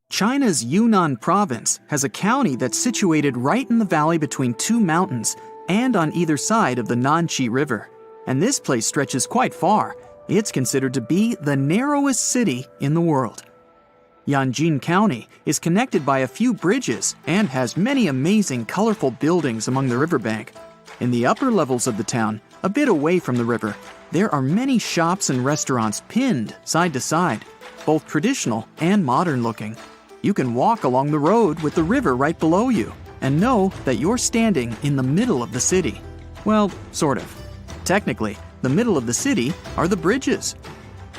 China's Yunnan province has a county that's situated right in the valley between 2 mountains and on either side of the Nanqi River. And this place stretches quite far. It's considered to be the narrowest city in the world. Yanjin County is connected by a few bridges and has many amazing, colorful buildings along the riverbank. In the upper levels of the town, a bit away from the river, there are many shops and restaurants pinned side to side, both traditional and modern looking. You can walk along the road with the river right below you and know that you're standing in the middle of the city. Well, sort of. Technically, the middle of the city are the bridges.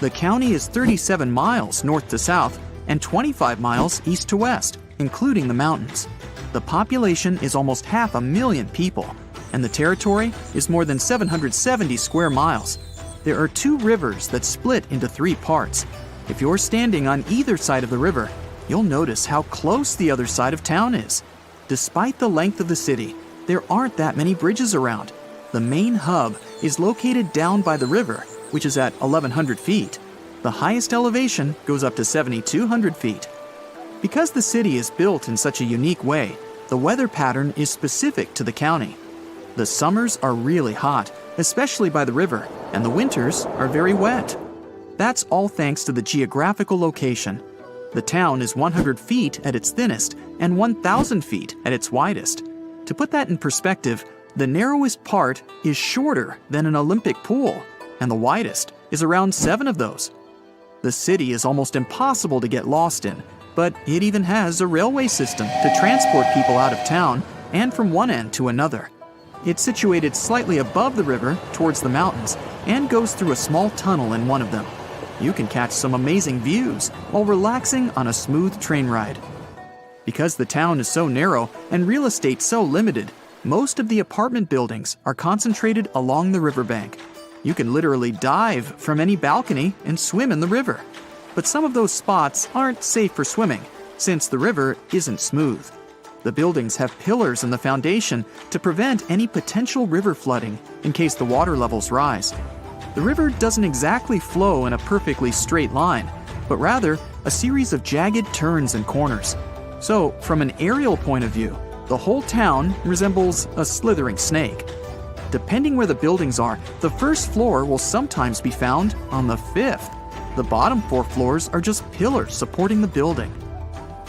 The county is 37 miles north to south and 25 miles east to west, including the mountains. The population is almost 500,000 people, and the territory is more than 770 square miles. There are 2 rivers that split into 3 parts. If you're standing on either side of the river, you'll notice how close the other side of town is. Despite the length of the city, there aren't that many bridges around. The main hub is located down by the river, which is at 1,100 feet. The highest elevation goes up to 7,200 feet. Because the city is built in such a unique way, the weather pattern is specific to the county. The summers are really hot, especially by the river, and the winters are very wet. That's all thanks to the geographical location. The town is 100 feet at its thinnest and 1,000 feet at its widest. To put that in perspective, the narrowest part is shorter than an Olympic pool, and the widest is around 7 of those. The city is almost impossible to get lost in, but it even has a railway system to transport people out of town and from one end to another. It's situated slightly above the river towards the mountains and goes through a small tunnel in one of them. You can catch some amazing views while relaxing on a smooth train ride. Because the town is so narrow and real estate so limited, most of the apartment buildings are concentrated along the riverbank. You can literally dive from any balcony and swim in the river. But some of those spots aren't safe for swimming, since the river isn't smooth. The buildings have pillars in the foundation to prevent any potential river flooding in case the water levels rise. The river doesn't exactly flow in a perfectly straight line, but rather a series of jagged turns and corners. So, from an aerial point of view, the whole town resembles a slithering snake. Depending where the buildings are, the first floor will sometimes be found on the fifth. The bottom 4 floors are just pillars supporting the building.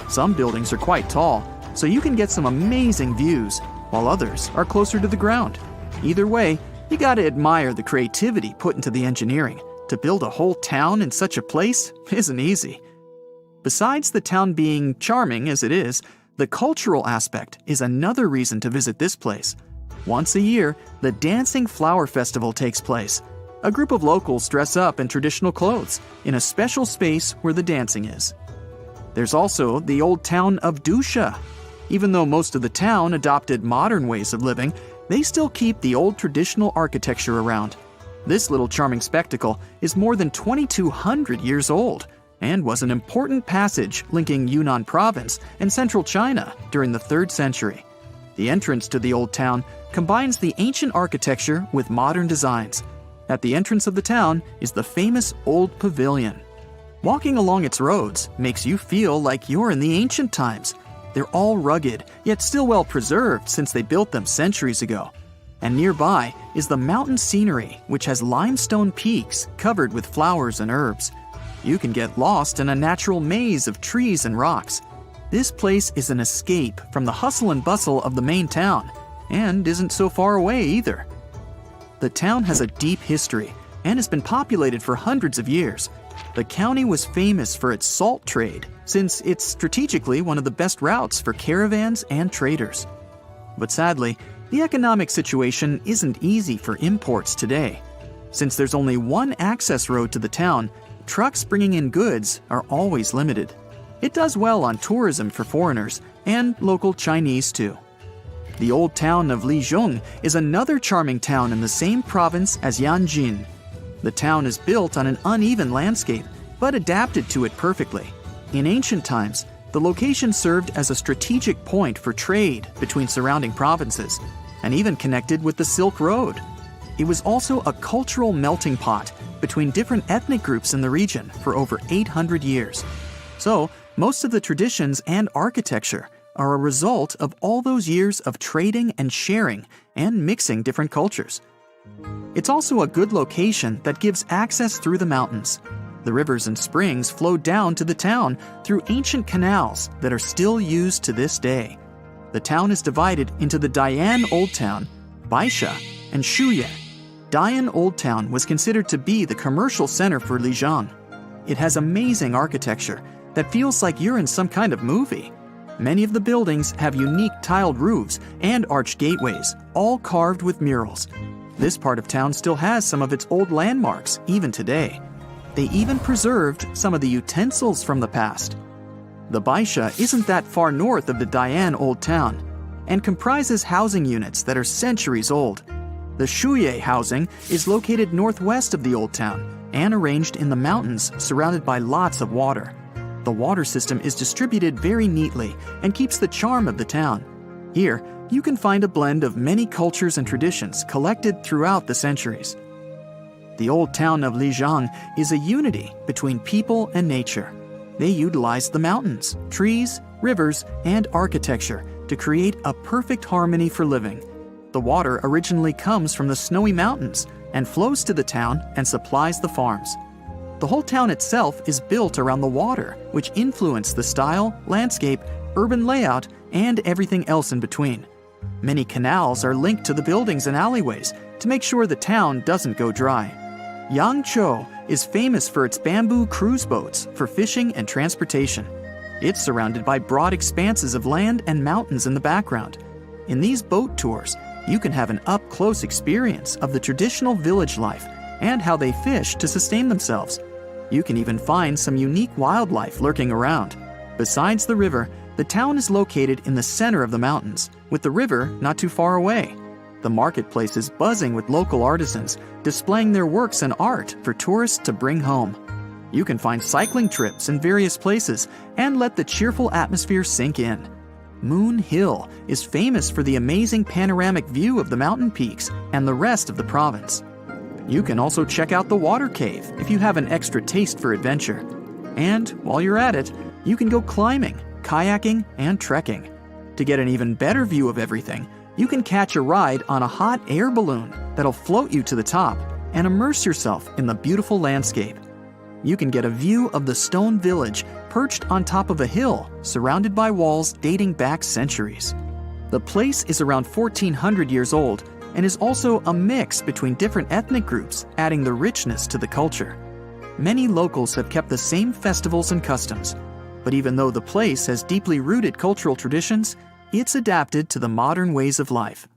Some buildings are quite tall, so you can get some amazing views, while others are closer to the ground. Either way, you gotta admire the creativity put into the engineering. To build a whole town in such a place isn't easy. Besides the town being charming as it is, the cultural aspect is another reason to visit this place. Once a year, the Dancing Flower Festival takes place. A group of locals dress up in traditional clothes in a special space where the dancing is. There's also the old town of Dusha. Even though most of the town adopted modern ways of living, they still keep the old traditional architecture around. This little charming spectacle is more than 2,200 years old and was an important passage linking Yunnan province and central China during the 3rd century. The entrance to the old town combines the ancient architecture with modern designs. At the entrance of the town is the famous Old Pavilion. Walking along its roads makes you feel like you're in the ancient times. They're all rugged, yet still well preserved since they built them centuries ago. And nearby is the mountain scenery, which has limestone peaks covered with flowers and herbs. You can get lost in a natural maze of trees and rocks. This place is an escape from the hustle and bustle of the main town, and isn't so far away either. The town has a deep history and has been populated for hundreds of years. The county was famous for its salt trade, since it's strategically one of the best routes for caravans and traders. But sadly, the economic situation isn't easy for imports today. Since there's only one access road to the town, trucks bringing in goods are always limited. It does well on tourism for foreigners and local Chinese too. The old town of Lijiang is another charming town in the same province as Yanjin. The town is built on an uneven landscape, but adapted to it perfectly. In ancient times, the location served as a strategic point for trade between surrounding provinces, and even connected with the Silk Road. It was also a cultural melting pot between different ethnic groups in the region for over 800 years. So, most of the traditions and architecture are a result of all those years of trading and sharing and mixing different cultures. It's also a good location that gives access through the mountains. The rivers and springs flow down to the town through ancient canals that are still used to this day. The town is divided into the Dian Old Town, Baisha, and Shuye. Dian Old Town was considered to be the commercial center for Lijiang. It has amazing architecture that feels like you're in some kind of movie. Many of the buildings have unique tiled roofs and arched gateways, all carved with murals. This part of town still has some of its old landmarks, even today. They even preserved some of the utensils from the past. The Baisha isn't that far north of the Dian Old Town, and comprises housing units that are centuries old. The Shuye housing is located northwest of the Old Town, and arranged in the mountains surrounded by lots of water. The water system is distributed very neatly and keeps the charm of the town. Here, you can find a blend of many cultures and traditions collected throughout the centuries. The old town of Lijiang is a unity between people and nature. They utilized the mountains, trees, rivers, and architecture to create a perfect harmony for living. The water originally comes from the snowy mountains and flows to the town and supplies the farms. The whole town itself is built around the water, which influenced the style, landscape, urban layout, and everything else in between. Many canals are linked to the buildings and alleyways to make sure the town doesn't go dry. Yangzhou is famous for its bamboo cruise boats for fishing and transportation. It's surrounded by broad expanses of land and mountains in the background. In these boat tours, you can have an up-close experience of the traditional village life and how they fish to sustain themselves. You can even find some unique wildlife lurking around. Besides the river, the town is located in the center of the mountains, with the river not too far away. The marketplace is buzzing with local artisans, displaying their works and art for tourists to bring home. You can find cycling trips in various places and let the cheerful atmosphere sink in. Moon Hill is famous for the amazing panoramic view of the mountain peaks and the rest of the province. You can also check out the water cave if you have an extra taste for adventure. And while you're at it, you can go climbing, kayaking, and trekking. To get an even better view of everything, you can catch a ride on a hot air balloon that'll float you to the top and immerse yourself in the beautiful landscape. You can get a view of the stone village perched on top of a hill surrounded by walls dating back centuries. The place is around 1400 years old and is also a mix between different ethnic groups, adding the richness to the culture. Many locals have kept the same festivals and customs, but even though the place has deeply rooted cultural traditions, it's adapted to the modern ways of life.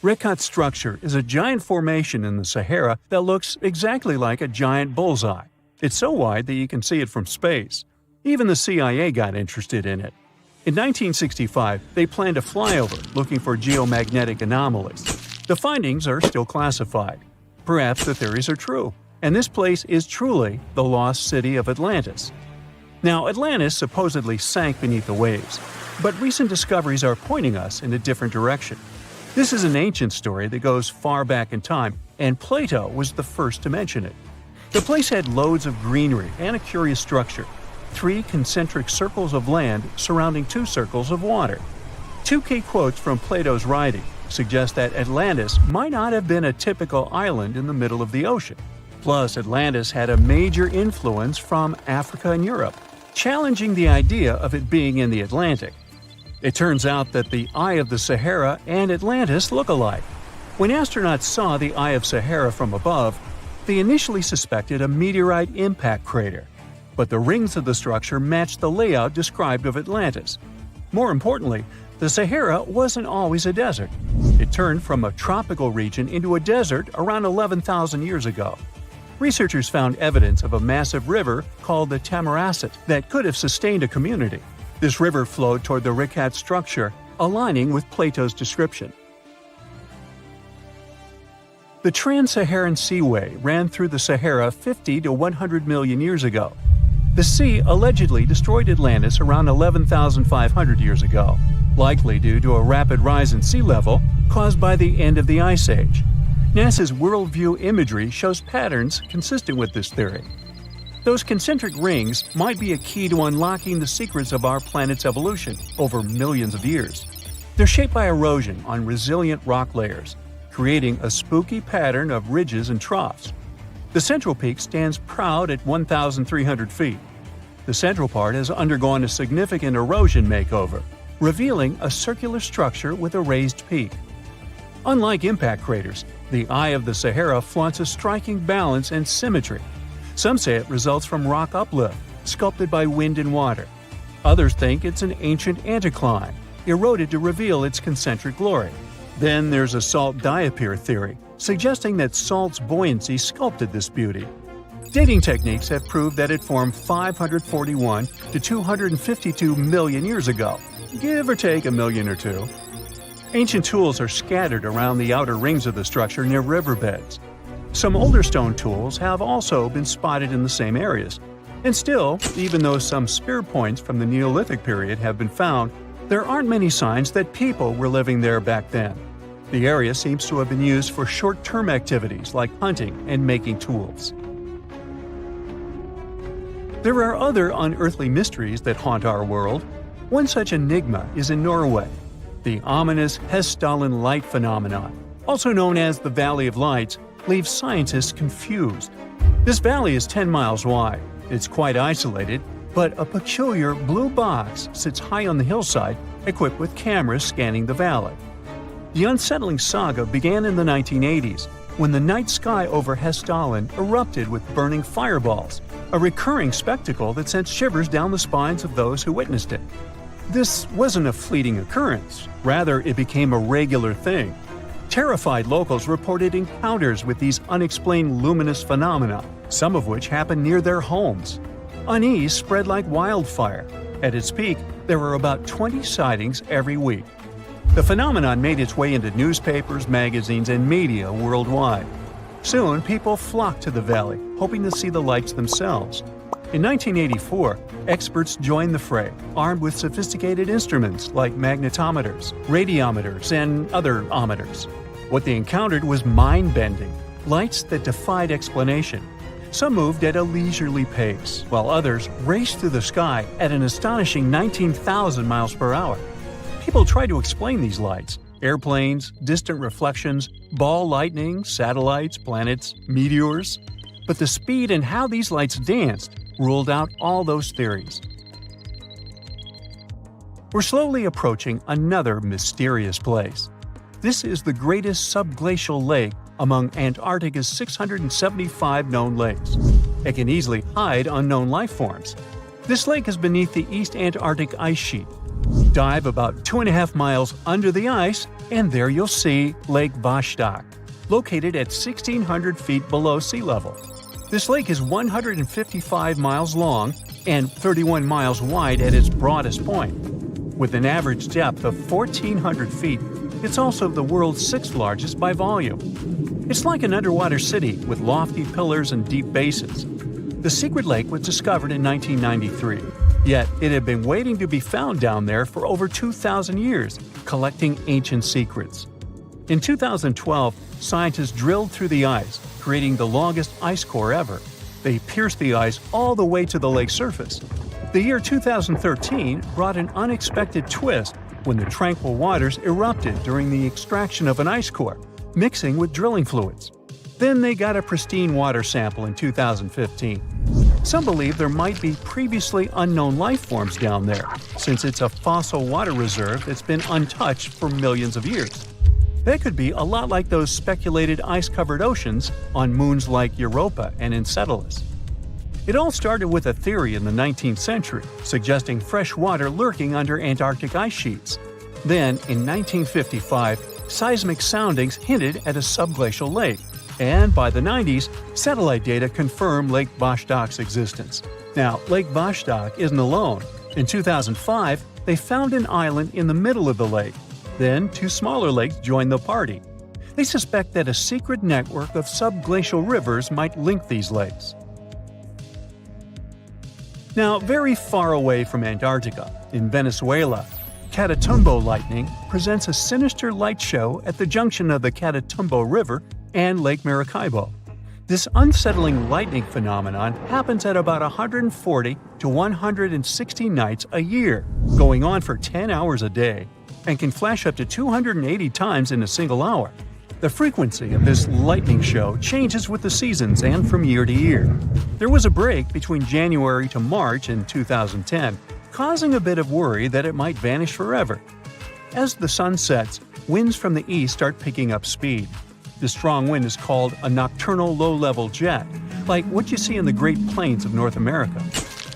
Rikat structure is a giant formation in the Sahara that looks exactly like a giant bullseye. It's so wide that you can see it from space. Even the CIA got interested in it. In 1965, they planned a flyover looking for geomagnetic anomalies. The findings are still classified. Perhaps the theories are true, and this place is truly the lost city of Atlantis. Now, Atlantis supposedly sank beneath the waves, but recent discoveries are pointing us in a different direction. This is an ancient story that goes far back in time, and Plato was the first to mention it. The place had loads of greenery and a curious structure: 3 concentric circles of land surrounding 2 circles of water. 2 key quotes from Plato's writing suggest that Atlantis might not have been a typical island in the middle of the ocean. Plus, Atlantis had a major influence from Africa and Europe, challenging the idea of it being in the Atlantic. It turns out that the Eye of the Sahara and Atlantis look alike. When astronauts saw the Eye of Sahara from above, they initially suspected a meteorite impact crater, but the rings of the structure matched the layout described of Atlantis. More importantly, the Sahara wasn't always a desert. It turned from a tropical region into a desert around 11,000 years ago. Researchers found evidence of a massive river called the Tamaracet that could have sustained a community. This river flowed toward the Rikat structure, aligning with Plato's description. The Trans-Saharan Seaway ran through the Sahara 50 to 100 million years ago. The sea allegedly destroyed Atlantis around 11,500 years ago, likely due to a rapid rise in sea level caused by the end of the Ice Age. NASA's worldview imagery shows patterns consistent with this theory. Those concentric rings might be a key to unlocking the secrets of our planet's evolution over millions of years. They're shaped by erosion on resilient rock layers, creating a spooky pattern of ridges and troughs. The central peak stands proud at 1,300 feet. The central part has undergone a significant erosion makeover, revealing a circular structure with a raised peak. Unlike impact craters, the Eye of the Sahara flaunts a striking balance and symmetry. Some say it results from rock uplift, sculpted by wind and water. Others think it's an ancient anticline, eroded to reveal its concentric glory. Then there's a salt diapir theory, suggesting that salt's buoyancy sculpted this beauty. Dating techniques have proved that it formed 541 to 252 million years ago, give or take a million or two. Ancient tools are scattered around the outer rings of the structure near riverbeds. Some older stone tools have also been spotted in the same areas. And still, even though some spear points from the Neolithic period have been found, there aren't many signs that people were living there back then. The area seems to have been used for short-term activities like hunting and making tools. There are other unearthly mysteries that haunt our world. One such enigma is in Norway, the ominous Hessdalen light phenomenon, also known as the Valley of Lights, leaves scientists confused. This valley is 10 miles wide. It's quite isolated, but a peculiar blue box sits high on the hillside, equipped with cameras scanning the valley. The unsettling saga began in the 1980s, when the night sky over Hessdalen erupted with burning fireballs, a recurring spectacle that sent shivers down the spines of those who witnessed it. This wasn't a fleeting occurrence, rather it became a regular thing. Terrified locals reported encounters with these unexplained luminous phenomena, some of which happened near their homes. Unease spread like wildfire. At its peak, there were about 20 sightings every week. The phenomenon made its way into newspapers, magazines, and media worldwide. Soon, people flocked to the valley, hoping to see the lights themselves. In 1984, experts joined the fray, armed with sophisticated instruments like magnetometers, radiometers, and other ometers. What they encountered was mind-bending, lights that defied explanation. Some moved at a leisurely pace, while others raced through the sky at an astonishing 19,000 miles per hour. People tried to explain these lights: airplanes, distant reflections, ball lightning, satellites, planets, meteors. But the speed and how these lights danced ruled out all those theories. We're slowly approaching another mysterious place. This is the greatest subglacial lake among Antarctica's 675 known lakes. It can easily hide unknown life forms. This lake is beneath the East Antarctic ice sheet. Dive about 2.5 miles under the ice, and there you'll see Lake Vostok, located at 1,600 feet below sea level. This lake is 155 miles long and 31 miles wide at its broadest point. With an average depth of 1,400 feet, it's also the world's sixth largest by volume. It's like an underwater city with lofty pillars and deep basins. The secret lake was discovered in 1993, yet it had been waiting to be found down there for over 2,000 years, collecting ancient secrets. In 2012, scientists drilled through the ice, creating the longest ice core ever. They pierced the ice all the way to the lake's surface. The year 2013 brought an unexpected twist when the tranquil waters erupted during the extraction of an ice core, mixing with drilling fluids. Then they got a pristine water sample in 2015. Some believe there might be previously unknown life forms down there, since it's a fossil water reserve that's been untouched for millions of years. That could be a lot like those speculated ice-covered oceans on moons like Europa and Enceladus. It all started with a theory in the 19th century, suggesting fresh water lurking under Antarctic ice sheets. Then, in 1955, seismic soundings hinted at a subglacial lake, and by the 90s, satellite data confirmed Lake Vostok's existence. Now, Lake Vostok isn't alone. In 2005, they found an island in the middle of the lake. Then, two smaller lakes joined the party. They suspect that a secret network of subglacial rivers might link these lakes. Now, very far away from Antarctica, in Venezuela, Catatumbo lightning presents a sinister light show at the junction of the Catatumbo River and Lake Maracaibo. This unsettling lightning phenomenon happens at about 140 to 160 nights a year, going on for 10 hours a day, and can flash up to 280 times in a single hour. The frequency of this lightning show changes with the seasons and from year to year. There was a break between January to March in 2010, causing a bit of worry that it might vanish forever. As the sun sets, winds from the east start picking up speed. The strong wind is called a nocturnal low-level jet, like what you see in the Great Plains of North America.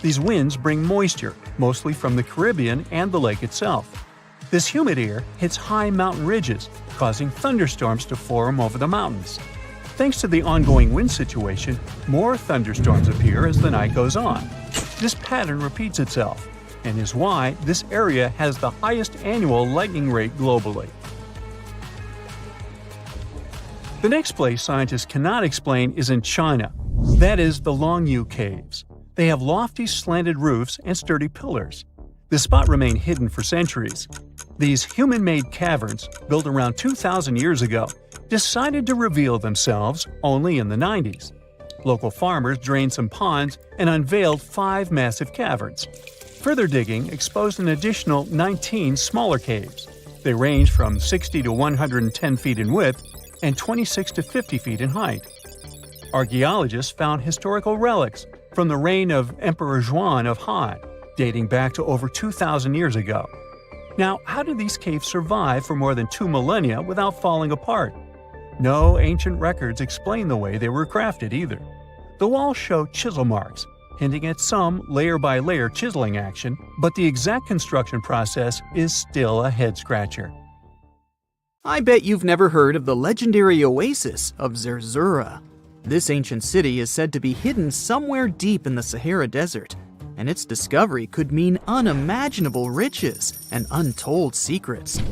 These winds bring moisture, mostly from the Caribbean and the lake itself. This humid air hits high mountain ridges, causing thunderstorms to form over the mountains. Thanks to the ongoing wind situation, more thunderstorms appear as the night goes on. This pattern repeats itself, and is why this area has the highest annual lightning rate globally. The next place scientists cannot explain is in China. That is the Longyu Caves. They have lofty slanted roofs and sturdy pillars. The spot remained hidden for centuries. These human-made caverns, built around 2,000 years ago, decided to reveal themselves only in the 90s. Local farmers drained some ponds and unveiled 5 massive caverns. Further digging exposed an additional 19 smaller caves. They range from 60 to 110 feet in width and 26 to 50 feet in height. Archaeologists found historical relics from the reign of Emperor Zhuan of Han, dating back to over 2,000 years ago. Now, how did these caves survive for more than 2 millennia without falling apart? No ancient records explain the way they were crafted either. The walls show chisel marks, hinting at some layer-by-layer chiseling action, but the exact construction process is still a head-scratcher. I bet you've never heard of the legendary oasis of Zerzura. This ancient city is said to be hidden somewhere deep in the Sahara Desert, and its discovery could mean unimaginable riches and untold secrets.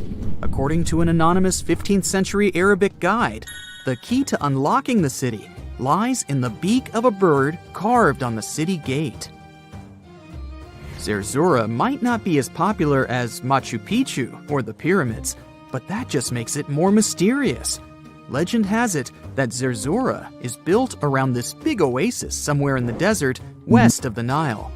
According to an anonymous 15th century Arabic guide, the key to unlocking the city lies in the beak of a bird carved on the city gate. Zerzura might not be as popular as Machu Picchu or the pyramids, but that just makes it more mysterious. Legend has it that Zerzura is built around this big oasis somewhere in the desert west of the Nile.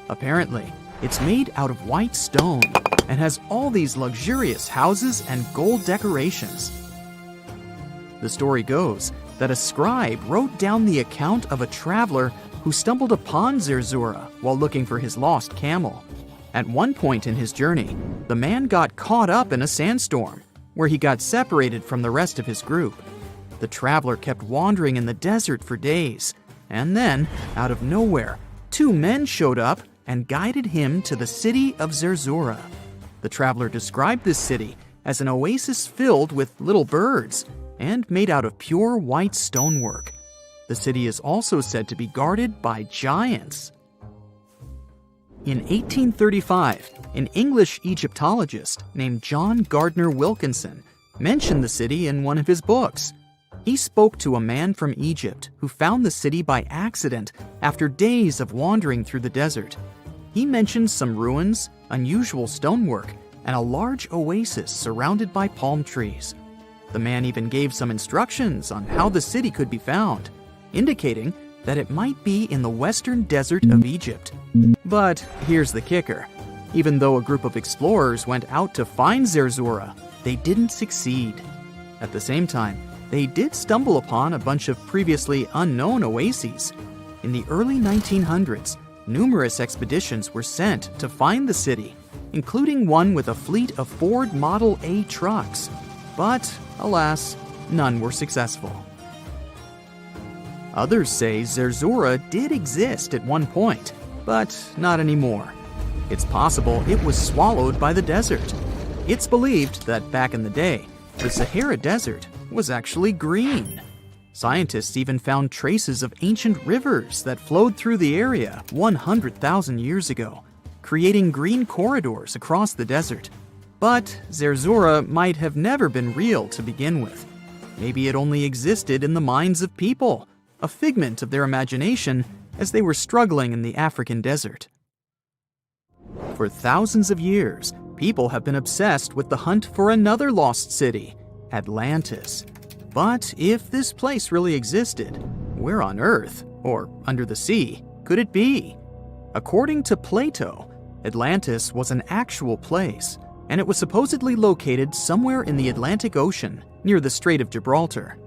Apparently, it's made out of white stone and has all these luxurious houses and gold decorations. The story goes that a scribe wrote down the account of a traveler who stumbled upon Zerzura while looking for his lost camel. At one point in his journey, the man got caught up in a sandstorm, where he got separated from the rest of his group. The traveler kept wandering in the desert for days, and then, out of nowhere, two men showed up and guided him to the city of Zerzura. The traveler described this city as an oasis filled with little birds and made out of pure white stonework. The city is also said to be guarded by giants. In 1835, an English Egyptologist named John Gardner Wilkinson mentioned the city in one of his books. He spoke to a man from Egypt who found the city by accident after days of wandering through the desert. He mentioned some ruins, unusual stonework, and a large oasis surrounded by palm trees. The man even gave some instructions on how the city could be found, indicating that it might be in the western desert of Egypt. But here's the kicker. Even though a group of explorers went out to find Zerzura, they didn't succeed. At the same time, they did stumble upon a bunch of previously unknown oases. In the early 1900s, numerous expeditions were sent to find the city, including one with a fleet of Ford Model A trucks. But, alas, none were successful. Others say Zerzura did exist at one point, but not anymore. It's possible it was swallowed by the desert. It's believed that back in the day, the Sahara Desert was actually green. Scientists even found traces of ancient rivers that flowed through the area 100,000 years ago, creating green corridors across the desert. But Zerzura might have never been real to begin with. Maybe it only existed in the minds of people, a figment of their imagination as they were struggling in the African desert. For thousands of years, people have been obsessed with the hunt for another lost city, Atlantis. But if this place really existed, where on Earth, or under the sea, could it be? According to Plato, Atlantis was an actual place, and it was supposedly located somewhere in the Atlantic Ocean, near the Strait of Gibraltar.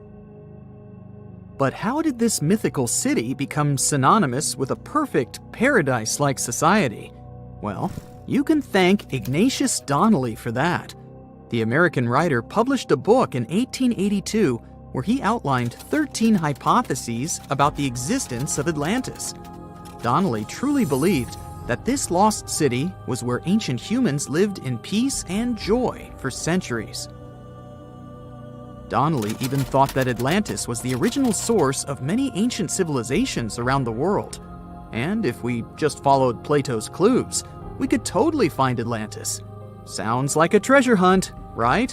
But how did this mythical city become synonymous with a perfect, paradise-like society? Well, you can thank Ignatius Donnelly for that. The American writer published a book in 1882 where he outlined 13 hypotheses about the existence of Atlantis. Donnelly truly believed that this lost city was where ancient humans lived in peace and joy for centuries. Donnelly even thought that Atlantis was the original source of many ancient civilizations around the world. And if we just followed Plato's clues, we could totally find Atlantis. Sounds like a treasure hunt, right?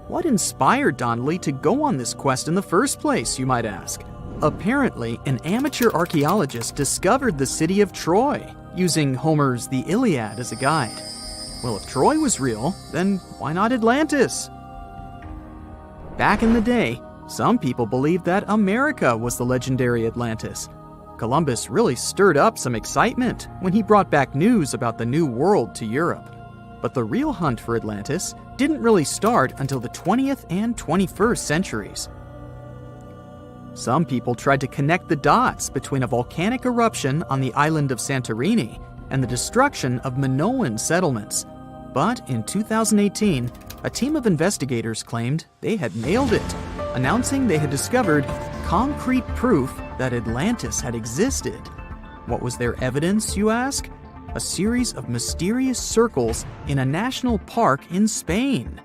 What inspired Donnelly to go on this quest in the first place, you might ask? Apparently, an amateur archaeologist discovered the city of Troy, using Homer's The Iliad as a guide. Well, if Troy was real, then why not Atlantis? Back in the day, some people believed that America was the legendary Atlantis. Columbus really stirred up some excitement when he brought back news about the New World to Europe. But the real hunt for Atlantis didn't really start until the 20th and 21st centuries. Some people tried to connect the dots between a volcanic eruption on the island of Santorini and the destruction of Minoan settlements. But in 2018, a team of investigators claimed they had nailed it, announcing they had discovered concrete proof that Atlantis had existed. What was their evidence, you ask? A series of mysterious circles in a national park in Spain.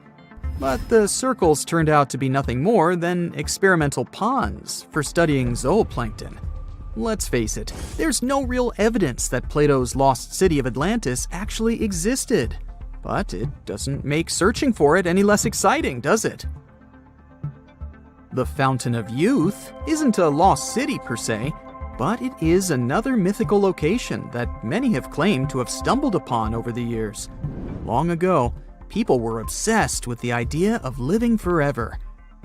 But the circles turned out to be nothing more than experimental ponds for studying zooplankton. Let's face it, there's no real evidence that Plato's lost city of Atlantis actually existed. But it doesn't make searching for it any less exciting, does it? The Fountain of Youth isn't a lost city per se, but it is another mythical location that many have claimed to have stumbled upon over the years. Long ago, people were obsessed with the idea of living forever,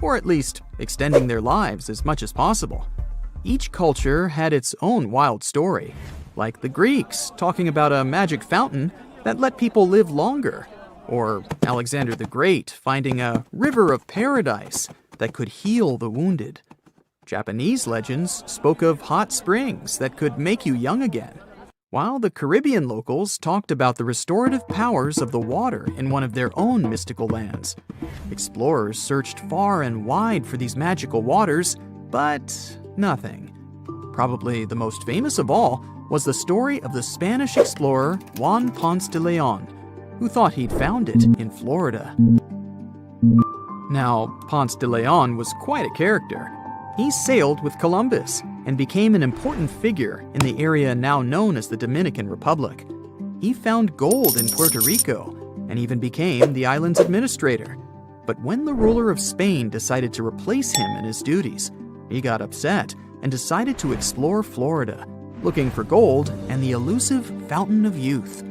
or at least extending their lives as much as possible. Each culture had its own wild story, like the Greeks talking about a magic fountain that let people live longer, or Alexander the Great finding a river of paradise that could heal the wounded. Japanese legends spoke of hot springs that could make you young again, while the Caribbean locals talked about the restorative powers of the water in one of their own mystical lands. Explorers searched far and wide for these magical waters, but nothing. Probably the most famous of all was the story of the Spanish explorer Juan Ponce de Leon, who thought he'd found it in Florida. Now, Ponce de Leon was quite a character. He sailed with Columbus and became an important figure in the area now known as the Dominican Republic. He found gold in Puerto Rico and even became the island's administrator. But when the ruler of Spain decided to replace him in his duties, he got upset and decided to explore Florida, looking for gold and the elusive Fountain of Youth.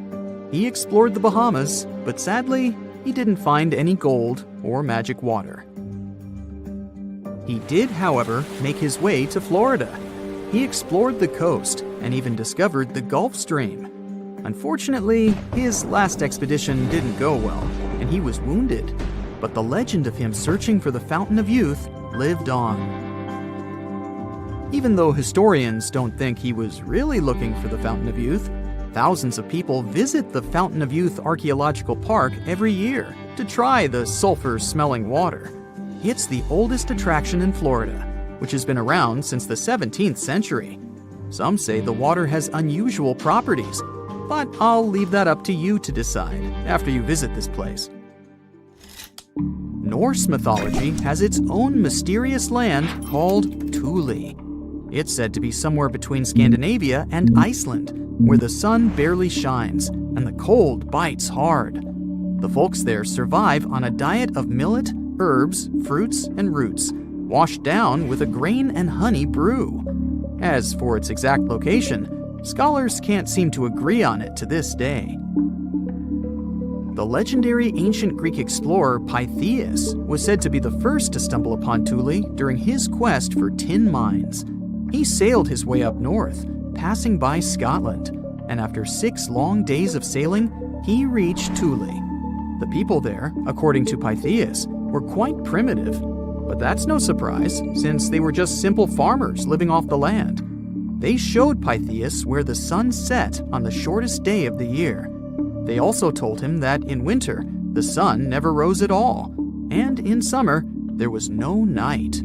He explored the Bahamas, but sadly, he didn't find any gold or magic water. He did, however, make his way to Florida. He explored the coast and even discovered the Gulf Stream. Unfortunately, his last expedition didn't go well, and he was wounded. But the legend of him searching for the Fountain of Youth lived on. Even though historians don't think he was really looking for the Fountain of Youth, thousands of people visit the Fountain of Youth Archaeological Park every year to try the sulfur-smelling water. It's the oldest attraction in Florida, which has been around since the 17th century. Some say the water has unusual properties, but I'll leave that up to you to decide after you visit this place. Norse mythology has its own mysterious land called Thule. It's said to be somewhere between Scandinavia and Iceland, where the sun barely shines and the cold bites hard. The folks there survive on a diet of millet, herbs, fruits, and roots, washed down with a grain and honey brew. As for its exact location, scholars can't seem to agree on it to this day. The legendary ancient Greek explorer Pytheas was said to be the first to stumble upon Thule during his quest for tin mines. He sailed his way up north, passing by Scotland, and after 6 long days of sailing, he reached Thule. The people there, according to Pytheas, were quite primitive, but that's no surprise since they were just simple farmers living off the land. They showed Pytheas where the sun set on the shortest day of the year. They also told him that in winter, the sun never rose at all, and in summer, there was no night.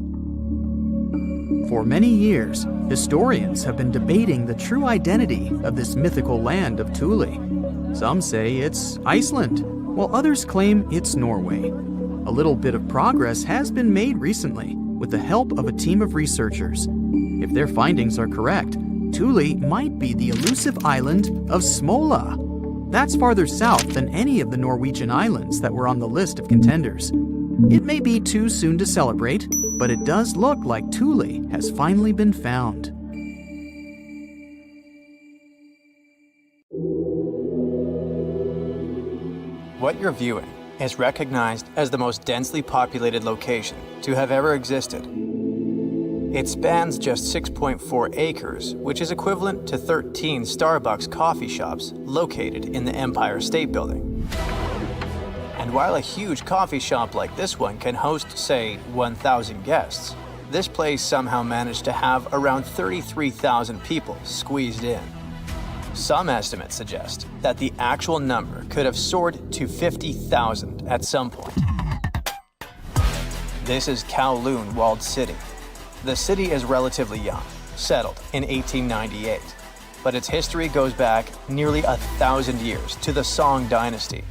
For many years, historians have been debating the true identity of this mythical land of Thule. Some say it's Iceland, while others claim it's Norway. A little bit of progress has been made recently with the help of a team of researchers. If their findings are correct, Thule might be the elusive island of Smola. That's farther south than any of the Norwegian islands that were on the list of contenders. It may be too soon to celebrate, but it does look like Thule has finally been found. What you're viewing is recognized as the most densely populated location to have ever existed. It spans just 6.4 acres, which is equivalent to 13 Starbucks coffee shops located in the Empire State Building. And while a huge coffee shop like this one can host, say, 1,000 guests, this place somehow managed to have around 33,000 people squeezed in. Some estimates suggest that the actual number could have soared to 50,000 at some point. This is Kowloon Walled City. The city is relatively young, settled in 1898. but its history goes back nearly 1,000 years to the Song dynasty.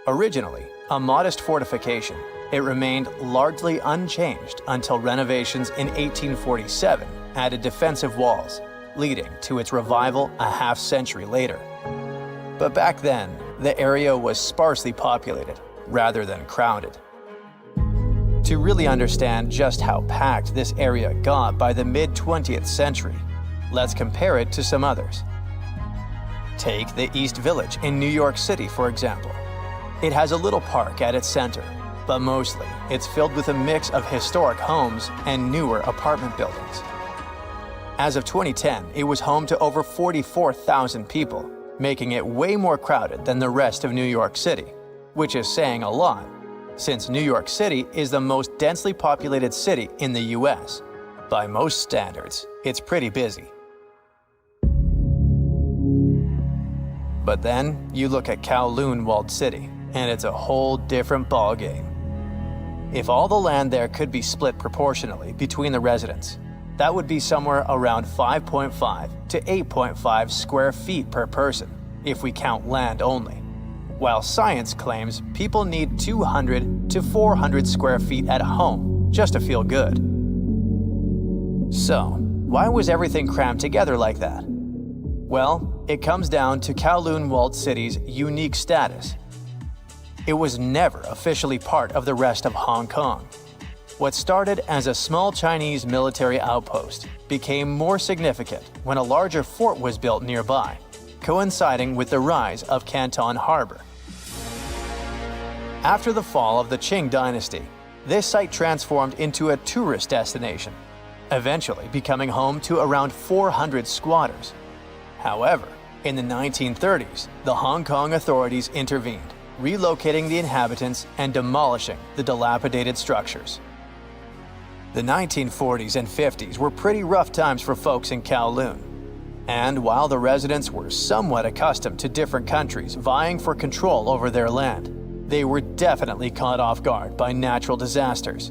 Originally a modest fortification, it remained largely unchanged until renovations in 1847 added defensive walls, leading to its revival a half-century later. But back then, the area was sparsely populated rather than crowded. To really understand just how packed this area got by the mid-20th century, let's compare it to some others. Take the East Village in New York City, for example. It has a little park at its center, but mostly it's filled with a mix of historic homes and newer apartment buildings. As of 2010, it was home to over 44,000 people, making it way more crowded than the rest of New York City, which is saying a lot, since New York City is the most densely populated city in the US. By most standards, it's pretty busy. But then you look at Kowloon Walled City, and it's a whole different ballgame. If all the land there could be split proportionally between the residents, that would be somewhere around 5.5 to 8.5 square feet per person, if we count land only, while science claims people need 200 to 400 square feet at home just to feel good. So, why was everything crammed together like that? Well, it comes down to Kowloon Walled City's unique status. It was never officially part of the rest of Hong Kong. What started as a small Chinese military outpost became more significant when a larger fort was built nearby, coinciding with the rise of Canton Harbor. After the fall of the Qing dynasty, this site transformed into a tourist destination, eventually becoming home to around 400 squatters. However, in the 1930s, the Hong Kong authorities intervened, relocating the inhabitants and demolishing the dilapidated structures. The 1940s and 50s were pretty rough times for folks in Kowloon. And while the residents were somewhat accustomed to different countries vying for control over their land, they were definitely caught off guard by natural disasters.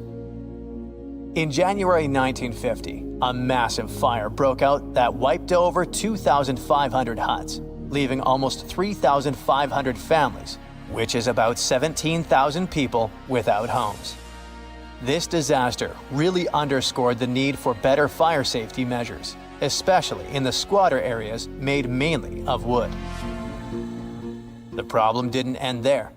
In January 1950, a massive fire broke out that wiped over 2,500 huts, leaving almost 3,500 families, which is about 17,000 people without homes. This disaster really underscored the need for better fire safety measures, especially in the squatter areas made mainly of wood. The problem didn't end there.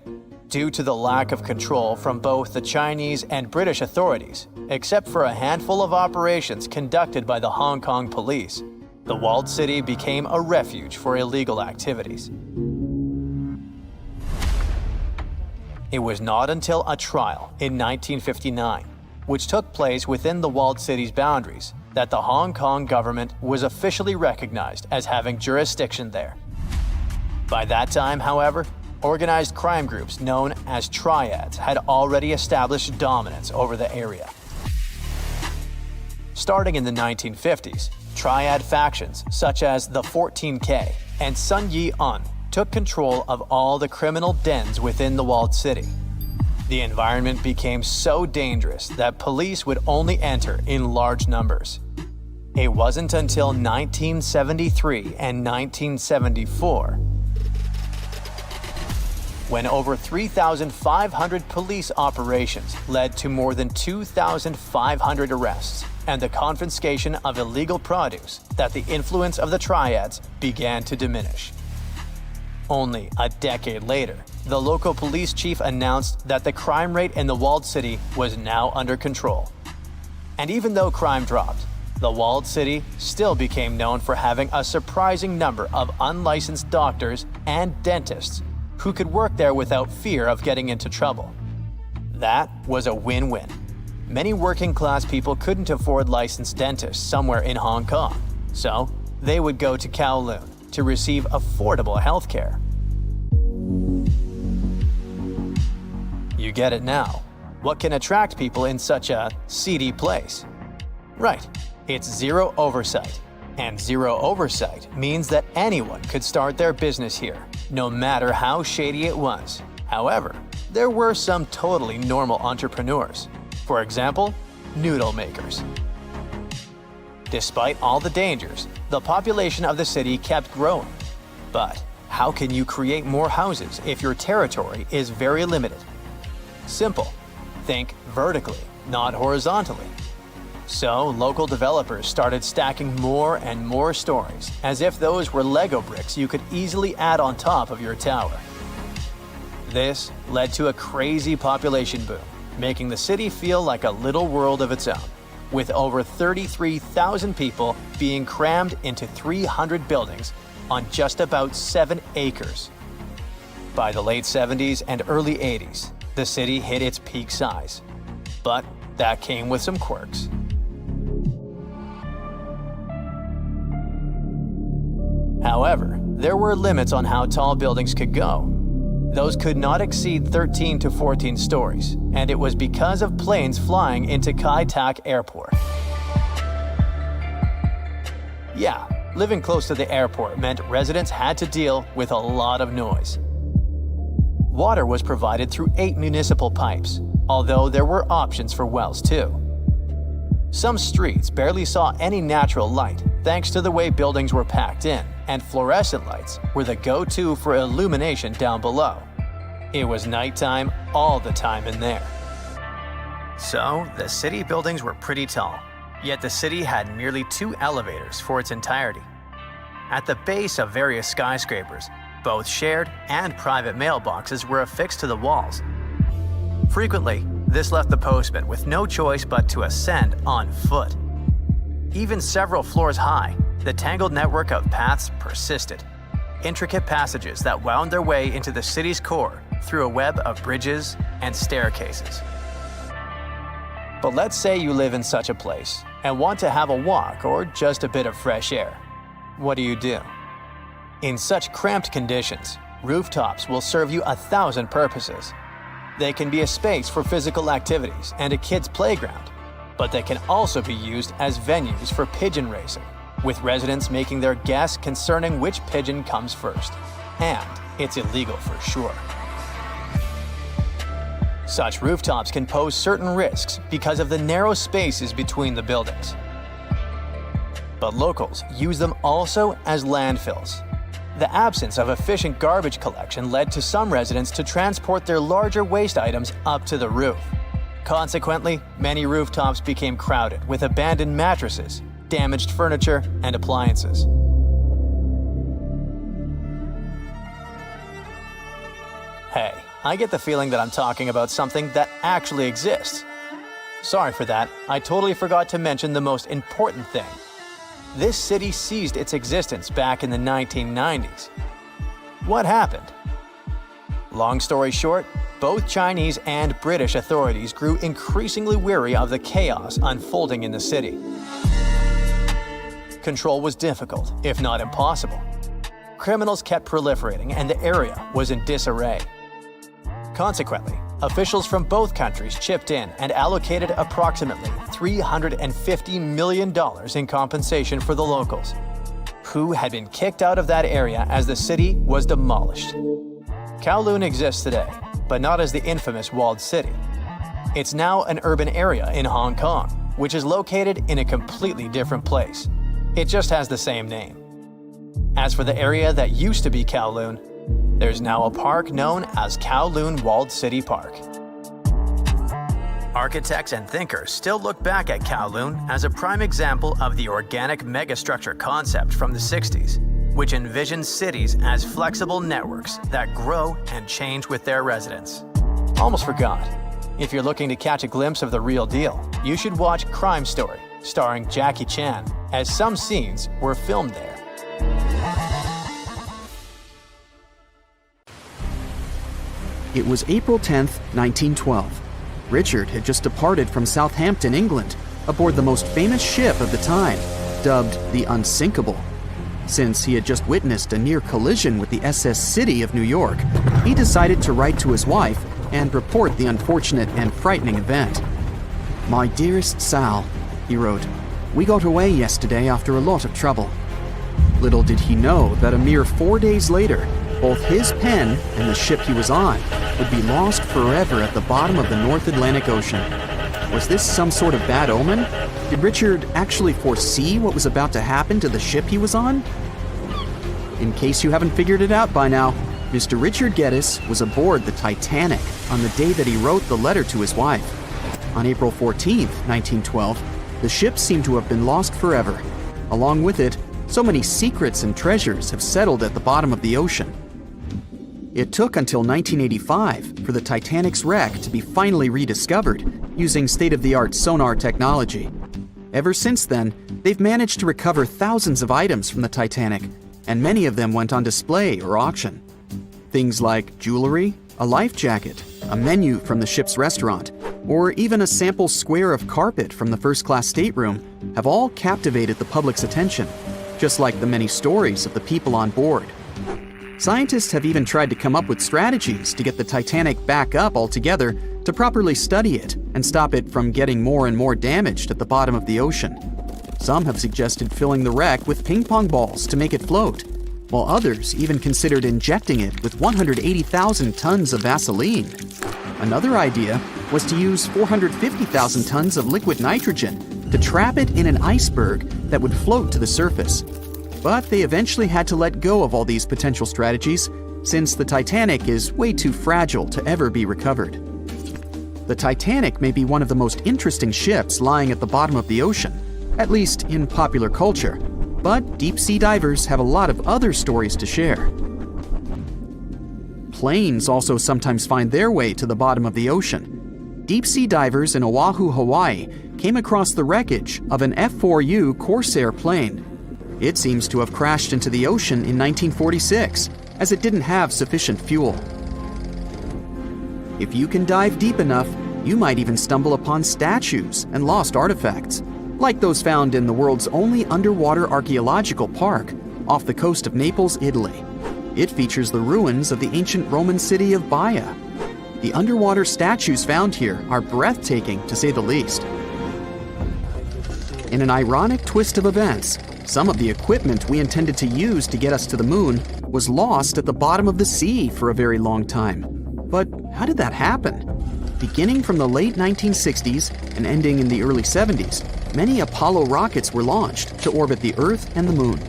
Due to the lack of control from both the Chinese and British authorities, except for a handful of operations conducted by the Hong Kong police, the walled city became a refuge for illegal activities. It was not until a trial in 1959, which took place within the walled city's boundaries, that the Hong Kong government was officially recognized as having jurisdiction there. By that time, however, organized crime groups known as triads had already established dominance over the area. Starting in the 1950s, triad factions such as the 14K and Sun Yee-un took control of all the criminal dens within the walled city. The environment became so dangerous that police would only enter in large numbers. It wasn't until 1973 and 1974 when over 3,500 police operations led to more than 2,500 arrests and the confiscation of illegal produce that the influence of the triads began to diminish. Only a decade later, the local police chief announced that the crime rate in the walled city was now under control. And even though crime dropped, the walled city still became known for having a surprising number of unlicensed doctors and dentists who could work there without fear of getting into trouble. That was a win-win. Many working-class people couldn't afford licensed dentists somewhere in Hong Kong, so they would go to Kowloon to receive affordable health care. You get it now. What can attract people in such a seedy place? Right, it's zero oversight. And zero oversight means that anyone could start their business here, no matter how shady it was. However, there were some totally normal entrepreneurs. For example, noodle makers. Despite all the dangers, the population of the city kept growing. But how can you create more houses if your territory is very limited? Simple. Think vertically, not horizontally. So, local developers started stacking more and more stories, as if those were Lego bricks you could easily add on top of your tower. This led to a crazy population boom, making the city feel like a little world of its own, with over 33,000 people being crammed into 300 buildings on just about 7 acres. By the late 70s and early 80s, the city hit its peak size. But that came with some quirks. However, there were limits on how tall buildings could go. Those could not exceed 13 to 14 stories, and it was because of planes flying into Kai Tak Airport. Yeah, living close to the airport meant residents had to deal with a lot of noise. Water was provided through 8 municipal pipes, although there were options for wells too. Some streets barely saw any natural light thanks to the way buildings were packed in, and fluorescent lights were the go-to for illumination down below. It was nighttime all the time in there. So, the city buildings were pretty tall, yet the city had merely 2 elevators for its entirety. At the base of various skyscrapers, both shared and private mailboxes were affixed to the walls. Frequently, this left the postman with no choice but to ascend on foot. Even several floors high, the tangled network of paths persisted, intricate passages that wound their way into the city's core through a web of bridges and staircases. But let's say you live in such a place and want to have a walk or just a bit of fresh air. What do? In such cramped conditions, rooftops will serve you 1,000 purposes. They can be a space for physical activities and a kid's playground, but they can also be used as venues for pigeon racing, with residents making their guess concerning which pigeon comes first. And it's illegal for sure. Such rooftops can pose certain risks because of the narrow spaces between the buildings. But locals use them also as landfills. The absence of efficient garbage collection led to some residents to transport their larger waste items up to the roof. Consequently, many rooftops became crowded with abandoned mattresses, damaged furniture, and appliances. Hey, I get the feeling that I'm talking about something that actually exists. Sorry for that, I totally forgot to mention the most important thing. This city ceased its existence back in the 1990s. What happened? Long story short, both Chinese and British authorities grew increasingly weary of the chaos unfolding in the city. Control was difficult, if not impossible. Criminals kept proliferating and the area was in disarray. Consequently, officials from both countries chipped in and allocated approximately $350 million in compensation for the locals, who had been kicked out of that area as the city was demolished. Kowloon exists today, but not as the infamous walled city. It's now an urban area in Hong Kong, which is located in a completely different place. It just has the same name. As for the area that used to be Kowloon, there's now a park known as Kowloon Walled City Park. Architects and thinkers still look back at Kowloon as a prime example of the organic megastructure concept from the 60s, which envisions cities as flexible networks that grow and change with their residents. Almost forgot. If you're looking to catch a glimpse of the real deal, you should watch Crime Story, starring Jackie Chan, as some scenes were filmed there. It was April 10th, 1912. Richard had just departed from Southampton, England, aboard the most famous ship of the time, dubbed the Unsinkable. Since he had just witnessed a near collision with the SS City of New York, he decided to write to his wife and report the unfortunate and frightening event. "My dearest Sal," he wrote, "we got away yesterday after a lot of trouble." Little did he know that a mere 4 days later, both his pen and the ship he was on would be lost forever at the bottom of the North Atlantic Ocean. Was this some sort of bad omen? Did Richard actually foresee what was about to happen to the ship he was on? In case you haven't figured it out by now, Mr. Richard Geddes was aboard the Titanic on the day that he wrote the letter to his wife. On April 14, 1912, the ship seemed to have been lost forever. Along with it, so many secrets and treasures have settled at the bottom of the ocean. It took until 1985 for the Titanic's wreck to be finally rediscovered using state-of-the-art sonar technology. Ever since then, they've managed to recover thousands of items from the Titanic, and many of them went on display or auction. Things like jewelry, a life jacket, a menu from the ship's restaurant, or even a sample square of carpet from the first-class stateroom have all captivated the public's attention, just like the many stories of the people on board. Scientists have even tried to come up with strategies to get the Titanic back up altogether to properly study it and stop it from getting more and more damaged at the bottom of the ocean. Some have suggested filling the wreck with ping pong balls to make it float, while others even considered injecting it with 180,000 tons of Vaseline. Another idea was to use 450,000 tons of liquid nitrogen to trap it in an iceberg that would float to the surface. But they eventually had to let go of all these potential strategies since the Titanic is way too fragile to ever be recovered. The Titanic may be one of the most interesting ships lying at the bottom of the ocean, at least in popular culture, but deep-sea divers have a lot of other stories to share. Planes also sometimes find their way to the bottom of the ocean. Deep-sea divers in Oahu, Hawaii came across the wreckage of an F-4U Corsair plane. It seems to have crashed into the ocean in 1946, as it didn't have sufficient fuel. If you can dive deep enough, you might even stumble upon statues and lost artifacts, like those found in the world's only underwater archaeological park off the coast of Naples, Italy. It features the ruins of the ancient Roman city of Baia. The underwater statues found here are breathtaking, to say the least. In an ironic twist of events, some of the equipment we intended to use to get us to the moon was lost at the bottom of the sea for a very long time. But how did that happen? Beginning from the late 1960s and ending in the early 70s, many Apollo rockets were launched to orbit the Earth and the Moon.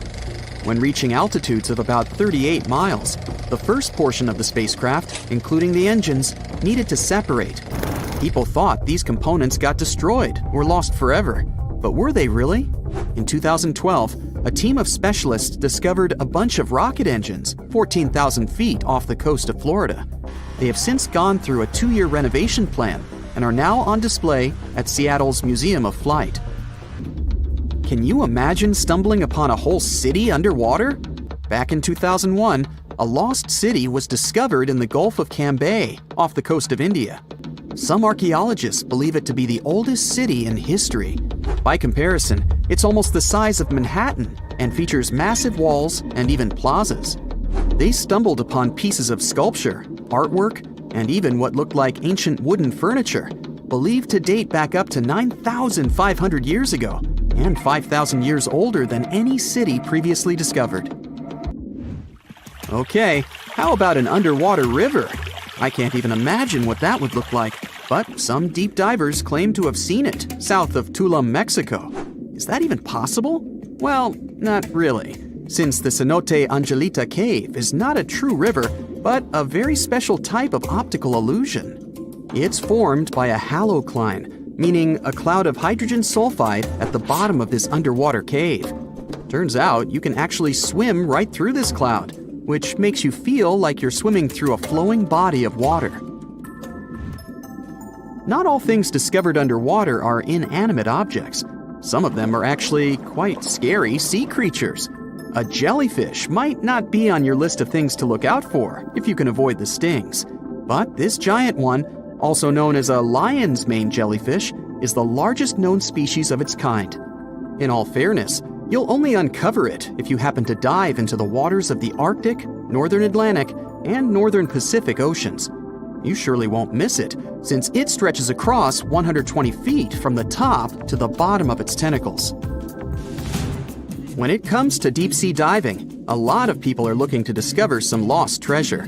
When reaching altitudes of about 38 miles, the first portion of the spacecraft, including the engines, needed to separate. People thought these components got destroyed or lost forever. But were they really? In 2012, a team of specialists discovered a bunch of rocket engines 14,000 feet off the coast of Florida. They have since gone through a 2-year renovation plan and are now on display at Seattle's Museum of Flight. Can you imagine stumbling upon a whole city underwater? Back in 2001, a lost city was discovered in the Gulf of Cambay, off the coast of India. Some archaeologists believe it to be the oldest city in history. By comparison, it's almost the size of Manhattan and features massive walls and even plazas. They stumbled upon pieces of sculpture, artwork, and even what looked like ancient wooden furniture, believed to date back up to 9,500 years ago and 5,000 years older than any city previously discovered. Okay, how about an underwater river? I can't even imagine what that would look like, but some deep divers claim to have seen it south of Tulum, Mexico. Is that even possible? Well, not really, since the Cenote Angelita Cave is not a true river, but a very special type of optical illusion. It's formed by a halocline, meaning a cloud of hydrogen sulfide at the bottom of this underwater cave. Turns out you can actually swim right through this cloud, which makes you feel like you're swimming through a flowing body of water. Not all things discovered underwater are inanimate objects. Some of them are actually quite scary sea creatures. A jellyfish might not be on your list of things to look out for if you can avoid the stings. But this giant one, also known as a lion's mane jellyfish, is the largest known species of its kind. In all fairness, you'll only uncover it if you happen to dive into the waters of the Arctic, Northern Atlantic, and Northern Pacific Oceans. You surely won't miss it, since it stretches across 120 feet from the top to the bottom of its tentacles. When it comes to deep-sea diving, a lot of people are looking to discover some lost treasure.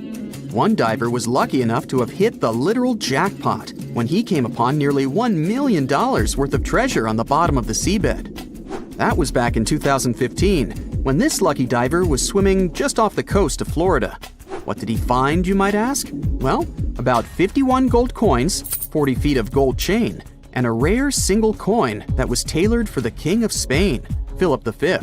One diver was lucky enough to have hit the literal jackpot when he came upon nearly $1 million worth of treasure on the bottom of the seabed. That was back in 2015, when this lucky diver was swimming just off the coast of Florida. What did he find, you might ask? Well, about 51 gold coins, 40 feet of gold chain, and a rare single coin that was tailored for the King of Spain, Philip V.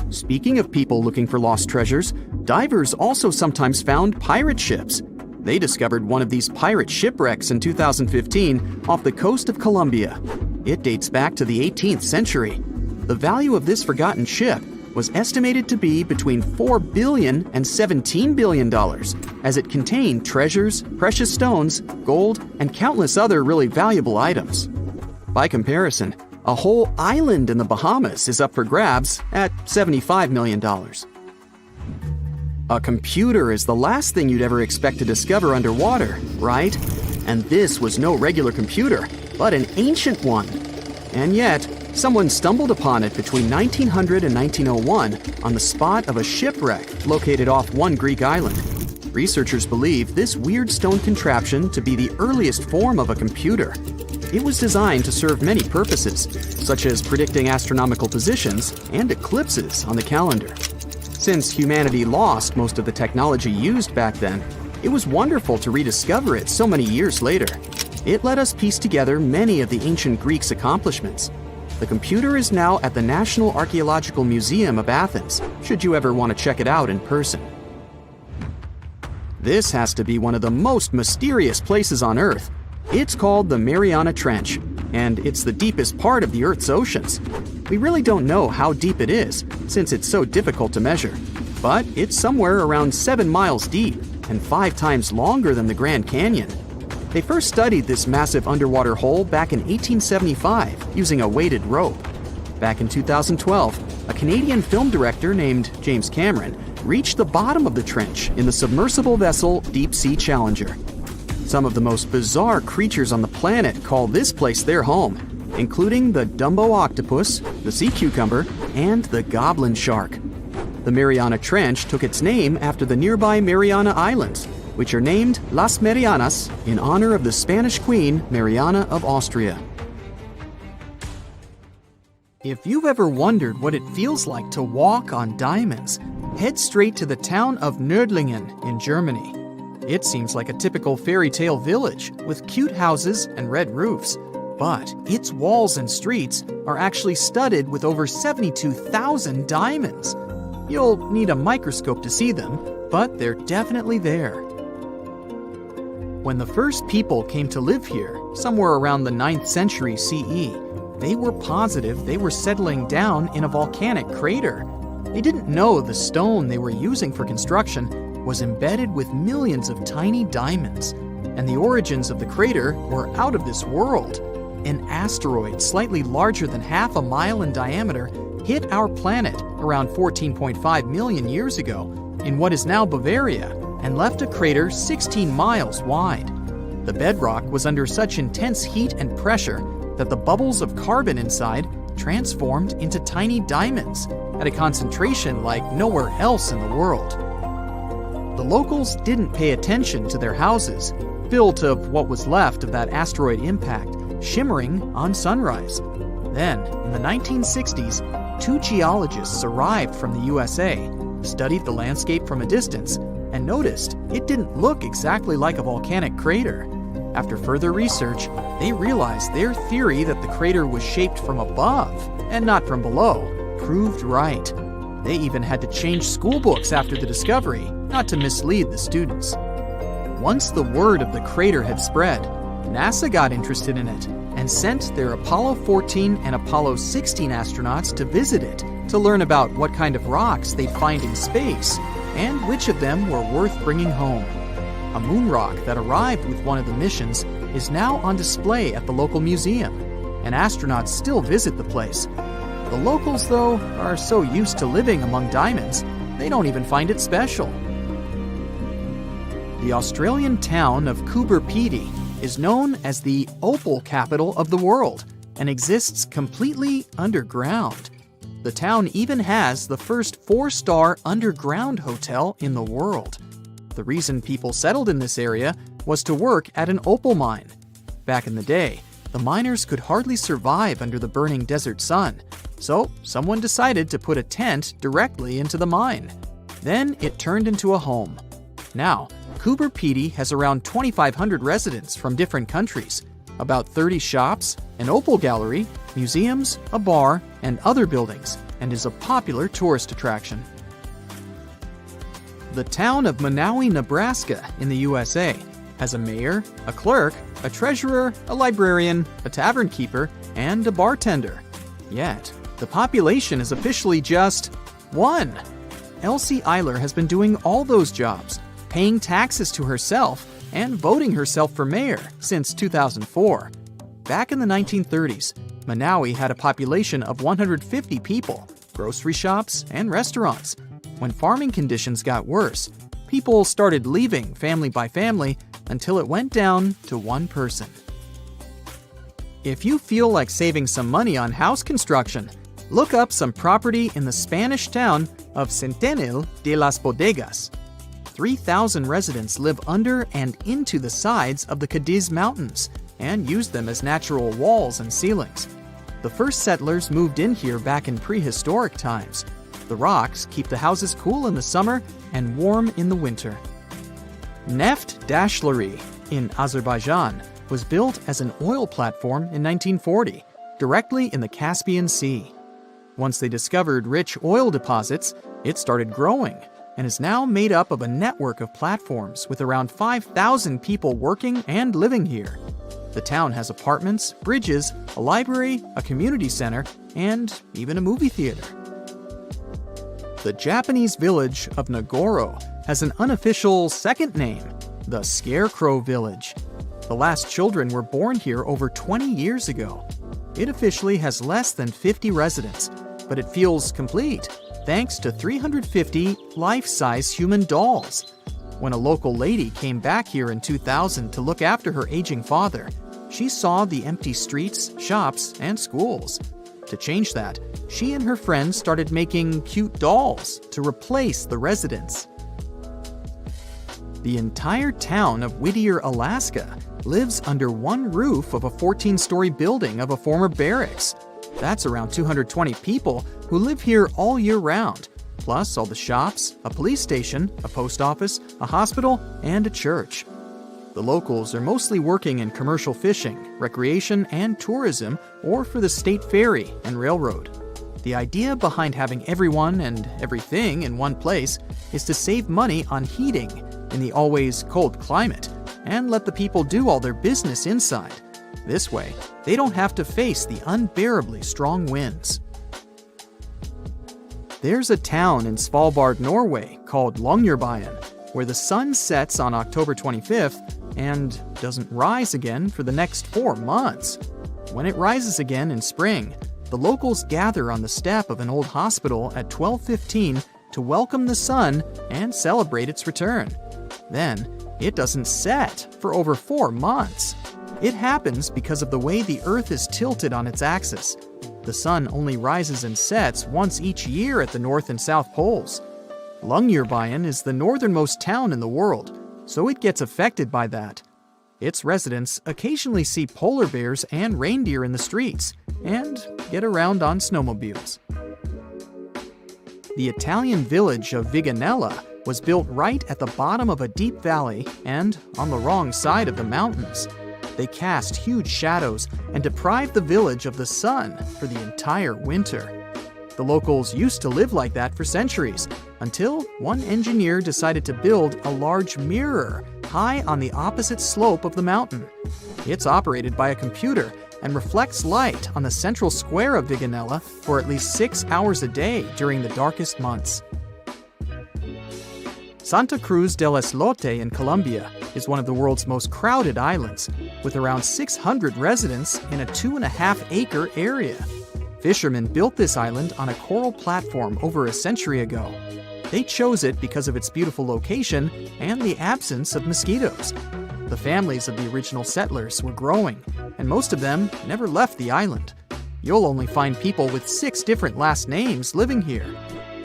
Speaking of people looking for lost treasures, divers also sometimes found pirate ships. They discovered one of these pirate shipwrecks in 2015 off the coast of Colombia. It dates back to the 18th century. The value of this forgotten ship was estimated to be between $4 billion and $17 billion, as it contained treasures, precious stones, gold, and countless other really valuable items. By comparison, a whole island in the Bahamas is up for grabs at $75 million. A computer is the last thing you'd ever expect to discover underwater, right? And this was no regular computer, but an ancient one. And yet, someone stumbled upon it between 1900 and 1901 on the spot of a shipwreck located off one Greek island. Researchers believe this weird stone contraption to be the earliest form of a computer. It was designed to serve many purposes, such as predicting astronomical positions and eclipses on the calendar. Since humanity lost most of the technology used back then, it was wonderful to rediscover it so many years later. It let us piece together many of the ancient Greeks' accomplishments. The computer is now at the National Archaeological Museum of Athens, should you ever want to check it out in person. This has to be one of the most mysterious places on Earth. It's called the Mariana Trench, and it's the deepest part of the Earth's oceans. We really don't know how deep it is, since it's so difficult to measure, but it's somewhere around 7 miles deep and 5 times longer than the Grand Canyon. They first studied this massive underwater hole back in 1875 using a weighted rope. Back in 2012, a Canadian film director named James Cameron reached the bottom of the trench in the submersible vessel Deep Sea Challenger. Some of the most bizarre creatures on the planet call this place their home, including the Dumbo octopus, the sea cucumber, and the goblin shark. The Mariana Trench took its name after the nearby Mariana Islands, which are named Las Marianas in honor of the Spanish Queen Mariana of Austria. If you've ever wondered what it feels like to walk on diamonds, head straight to the town of Nördlingen in Germany. It seems like a typical fairy tale village with cute houses and red roofs, but its walls and streets are actually studded with over 72,000 diamonds. You'll need a microscope to see them, but they're definitely there. When the first people came to live here, somewhere around the 9th century CE, they were positive they were settling down in a volcanic crater. They didn't know the stone they were using for construction was embedded with millions of tiny diamonds, and the origins of the crater were out of this world. An asteroid slightly larger than half a mile in diameter hit our planet around 14.5 million years ago in what is now Bavaria and left a crater 16 miles wide. The bedrock was under such intense heat and pressure that the bubbles of carbon inside transformed into tiny diamonds at a concentration like nowhere else in the world. The locals didn't pay attention to their houses, built of what was left of that asteroid impact, shimmering on sunrise. Then, in the 1960s, 2 geologists arrived from the USA, studied the landscape from a distance, and noticed it didn't look exactly like a volcanic crater. After further research, they realized their theory that the crater was shaped from above and not from below proved right. They even had to change school books after the discovery, not to mislead the students. Once the word of the crater had spread, NASA got interested in it and sent their Apollo 14 and Apollo 16 astronauts to visit it to learn about what kind of rocks they'd find in space and which of them were worth bringing home. A moon rock that arrived with one of the missions is now on display at the local museum, and astronauts still visit the place. The locals, though, are so used to living among diamonds, they don't even find it special. The Australian town of Coober Pedy is known as the opal capital of the world and exists completely underground. The town even has the first 4-star underground hotel in the world. The reason people settled in this area was to work at an opal mine. Back in the day, the miners could hardly survive under the burning desert sun, so someone decided to put a tent directly into the mine. Then it turned into a home. Now, Coober Pedy has around 2,500 residents from different countries, about 30 shops, an opal gallery, museums, a bar, and other buildings, and is a popular tourist attraction. The town of Monowi, Nebraska, in the USA, has a mayor, a clerk, a treasurer, a librarian, a tavern keeper, and a bartender. Yet, the population is officially just one. Elsie Eiler has been doing all those jobs, paying taxes to herself, and voting herself for mayor since 2004. Back in the 1930s, Monowi had a population of 150 people, grocery shops, and restaurants. When farming conditions got worse, people started leaving family by family until it went down to one person. If you feel like saving some money on house construction, look up some property in the Spanish town of Centenil de las Bodegas. 3,000 residents live under and into the sides of the Cadiz Mountains and use them as natural walls and ceilings. The first settlers moved in here back in prehistoric times. The rocks keep the houses cool in the summer and warm in the winter. Neft Dashleri in Azerbaijan was built as an oil platform in 1940, directly in the Caspian Sea. Once they discovered rich oil deposits, it started growing and is now made up of a network of platforms with around 5,000 people working and living here. The town has apartments, bridges, a library, a community center, and even a movie theater. The Japanese village of Nagoro has an unofficial second name, the Scarecrow Village. The last children were born here over 20 years ago. It officially has less than 50 residents, but it feels complete thanks to 350 life-size human dolls. When a local lady came back here in 2000 to look after her aging father, she saw the empty streets, shops, and schools. To change that, she and her friends started making cute dolls to replace the residents. The entire town of Whittier, Alaska, lives under one roof of a 14-story building of a former barracks. That's around 220 people who live here all year round, plus all the shops, a police station, a post office, a hospital, and a church. The locals are mostly working in commercial fishing, recreation, and tourism, or for the state ferry and railroad. The idea behind having everyone and everything in one place is to save money on heating in the always cold climate and let the people do all their business inside. This way, they don't have to face the unbearably strong winds. There's a town in Svalbard, Norway called Longyearbyen, where the sun sets on October 25th and doesn't rise again for the next 4 months. When it rises again in spring, the locals gather on the step of an old hospital at 12:15 to welcome the sun and celebrate its return. Then, it doesn't set for over 4 months. It happens because of the way the Earth is tilted on its axis. The sun only rises and sets once each year at the North and South Poles. Longyearbyen is the northernmost town in the world, so it gets affected by that. Its residents occasionally see polar bears and reindeer in the streets and get around on snowmobiles. The Italian village of Viganella was built right at the bottom of a deep valley and on the wrong side of the mountains. They cast huge shadows and deprived the village of the sun for the entire winter. The locals used to live like that for centuries, until one engineer decided to build a large mirror high on the opposite slope of the mountain. It's operated by a computer and reflects light on the central square of Viganella for at least 6 hours a day during the darkest months. Santa Cruz del Islote in Colombia is one of the world's most crowded islands, with around 600 residents in a 2.5-acre area. Fishermen built this island on a coral platform over a century ago. They chose it because of its beautiful location and the absence of mosquitoes. The families of the original settlers were growing, and most of them never left the island. You'll only find people with 6 different last names living here.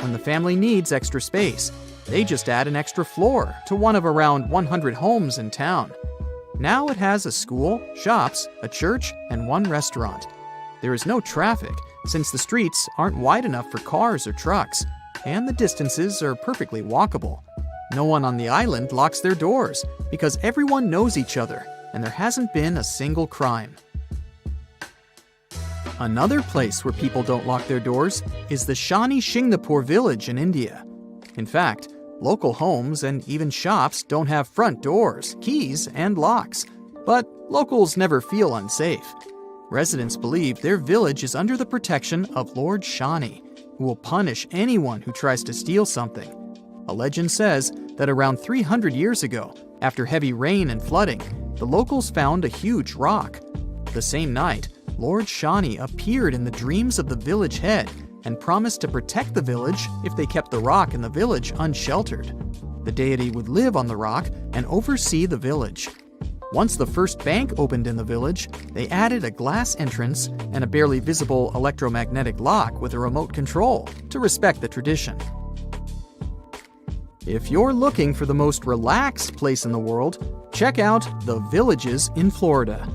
When the family needs extra space, They just add an extra floor to one of around 100 homes in town. Now it has a school, shops, a church, and one restaurant. There is no traffic since the streets aren't wide enough for cars or trucks, and the distances are perfectly walkable. No one on the island locks their doors because everyone knows each other, and there hasn't been a single crime. Another place where people don't lock their doors is the Shani Shingnapur village in India. In fact, local homes and even shops don't have front doors, keys, and locks, but locals never feel unsafe. Residents believe their village is under the protection of Lord Shani, who will punish anyone who tries to steal something. A legend says that around 300 years ago, after heavy rain and flooding, the locals found a huge rock. The same night, Lord Shani appeared in the dreams of the village head and promised to protect the village if they kept the rock and the village unsheltered. The deity would live on the rock and oversee the village. Once the first bank opened in the village, they added a glass entrance and a barely visible electromagnetic lock with a remote control to respect the tradition. If you're looking for the most relaxed place in the world, check out the Villages in Florida.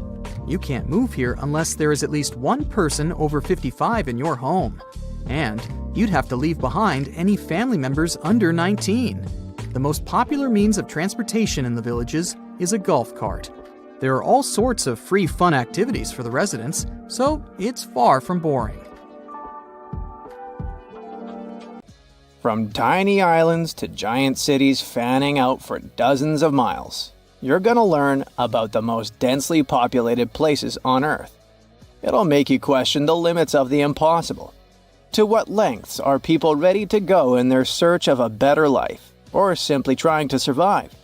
You can't move here unless there is at least one person over 55 in your home. And you'd have to leave behind any family members under 19. The most popular means of transportation in the villages is a golf cart. There are all sorts of free fun activities for the residents, so it's far from boring. From tiny islands to giant cities fanning out for dozens of miles, you're gonna learn about the most densely populated places on Earth. It'll make you question the limits of the impossible. To what lengths are people ready to go in their search of a better life, or simply trying to survive?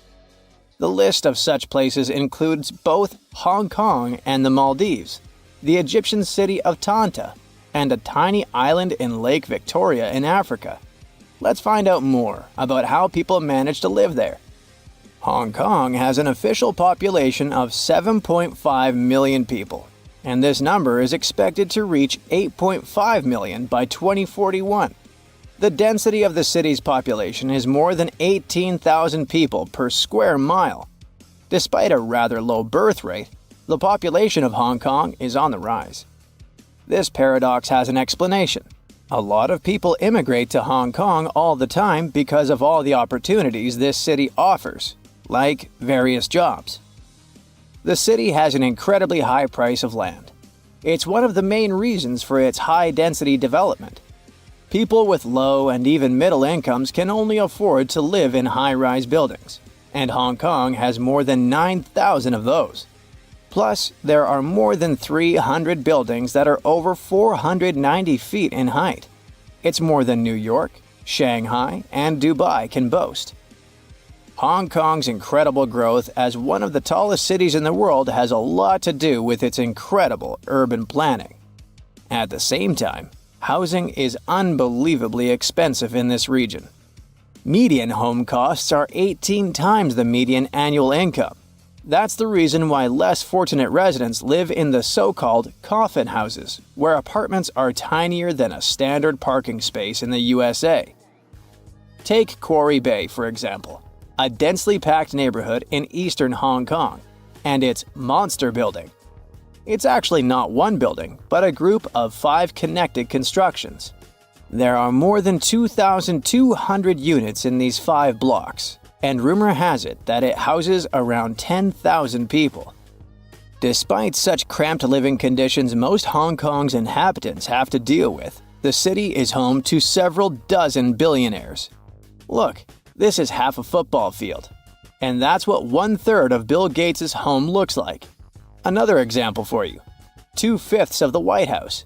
The list of such places includes both Hong Kong and the Maldives, the Egyptian city of Tanta, and a tiny island in Lake Victoria in Africa. Let's find out more about how people manage to live there. Hong Kong has an official population of 7.5 million people, and this number is expected to reach 8.5 million by 2041. The density of the city's population is more than 18,000 people per square mile. Despite a rather low birth rate, the population of Hong Kong is on the rise. This paradox has an explanation. A lot of people immigrate to Hong Kong all the time because of all the opportunities this city offers, like various jobs. The city has an incredibly high price of land. It's one of the main reasons for its high-density development. People with low and even middle incomes can only afford to live in high-rise buildings, and Hong Kong has more than 9,000 of those. Plus, there are more than 300 buildings that are over 490 feet in height. It's more than New York, Shanghai, and Dubai can boast. Hong Kong's incredible growth as one of the tallest cities in the world has a lot to do with its incredible urban planning. At the same time, housing is unbelievably expensive in this region. Median home costs are 18 times the median annual income. That's the reason why less fortunate residents live in the so-called coffin houses, where apartments are tinier than a standard parking space in the USA. Take Quarry Bay, for example, a densely packed neighborhood in eastern Hong Kong, and its monster building. It's actually not one building, but a group of 5 connected constructions. There are more than 2,200 units in these 5 blocks, and rumor has it that it houses around 10,000 people. Despite such cramped living conditions most Hong Kong's inhabitants have to deal with, the city is home to several dozen billionaires. Look, this is half a football field, and that's what 1/3 of Bill Gates' home looks like. Another example for you, 2/5 of the White House.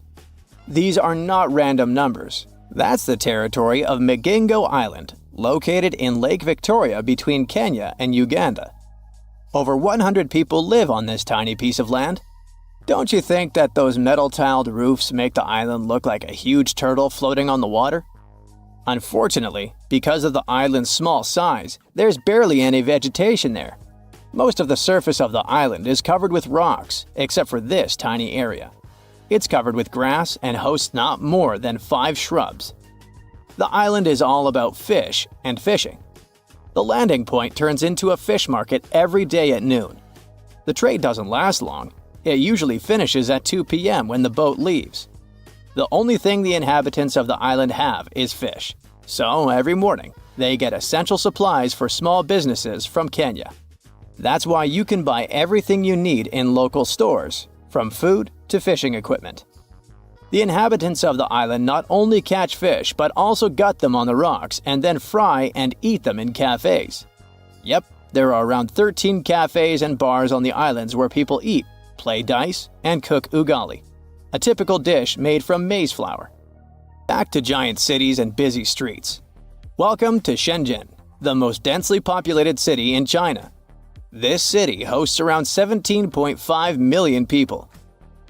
These are not random numbers. That's the territory of Migingo Island, located in Lake Victoria between Kenya and Uganda. Over 100 people live on this tiny piece of land. Don't you think that those metal-tiled roofs make the island look like a huge turtle floating on the water? Unfortunately, because of the island's small size, there's barely any vegetation there. Most of the surface of the island is covered with rocks, except for this tiny area. It's covered with grass and hosts not more than 5 shrubs. The island is all about fish and fishing, The landing point turns into a fish market every day at noon. The trade doesn't last long. It usually finishes at 2 p.m. when the boat leaves. The only thing the inhabitants of the island have is fish. So every morning, they get essential supplies for small businesses from Kenya. That's why you can buy everything you need in local stores, from food to fishing equipment. The inhabitants of the island not only catch fish but also gut them on the rocks and then fry and eat them in cafes. Yep, there are around 13 cafes and bars on the islands where people eat, play dice, and cook ugali, a typical dish made from maize flour. Back to giant cities and busy streets. Welcome to Shenzhen, the most densely populated city in China. This city hosts around 17.5 million people.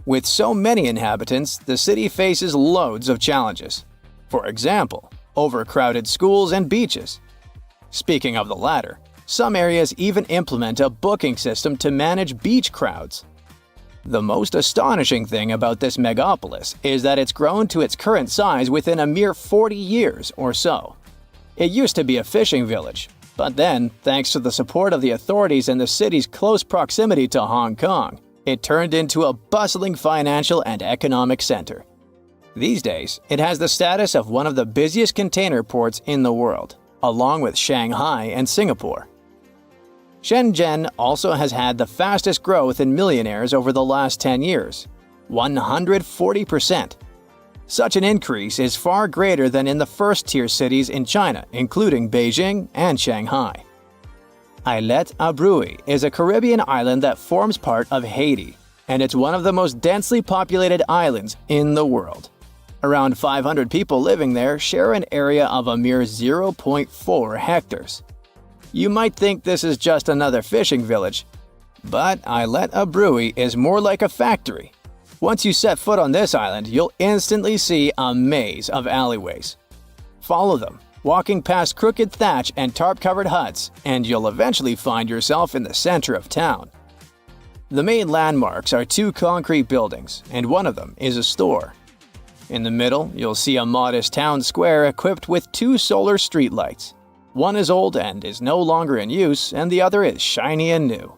With so many inhabitants, the city faces loads of challenges. For example, overcrowded schools and beaches. Speaking of the latter, some areas even implement a booking system to manage beach crowds. The most astonishing thing about this megapolis is that it's grown to its current size within a mere 40 years or so. It used to be a fishing village, but then, thanks to the support of the authorities and the city's close proximity to Hong Kong, it turned into a bustling financial and economic center. These days, it has the status of one of the busiest container ports in the world, along with Shanghai and Singapore. Shenzhen also has had the fastest growth in millionaires over the last 10 years, 140%. Such an increase is far greater than in the first-tier cities in China, including Beijing and Shanghai. Islet Abrui is a Caribbean island that forms part of Haiti, and it's one of the most densely populated islands in the world. Around 500 people living there share an area of a mere 0.4 hectares. You might think this is just another fishing village, but Islet Abrui is more like a factory. Once you set foot on this island, you'll instantly see a maze of alleyways. Follow them, walking past crooked thatch and tarp-covered huts, and you'll eventually find yourself in the center of town. The main landmarks are 2 concrete buildings, and one of them is a store. In the middle, you'll see a modest town square equipped with 2 solar streetlights. One is old and is no longer in use, and the other is shiny and new.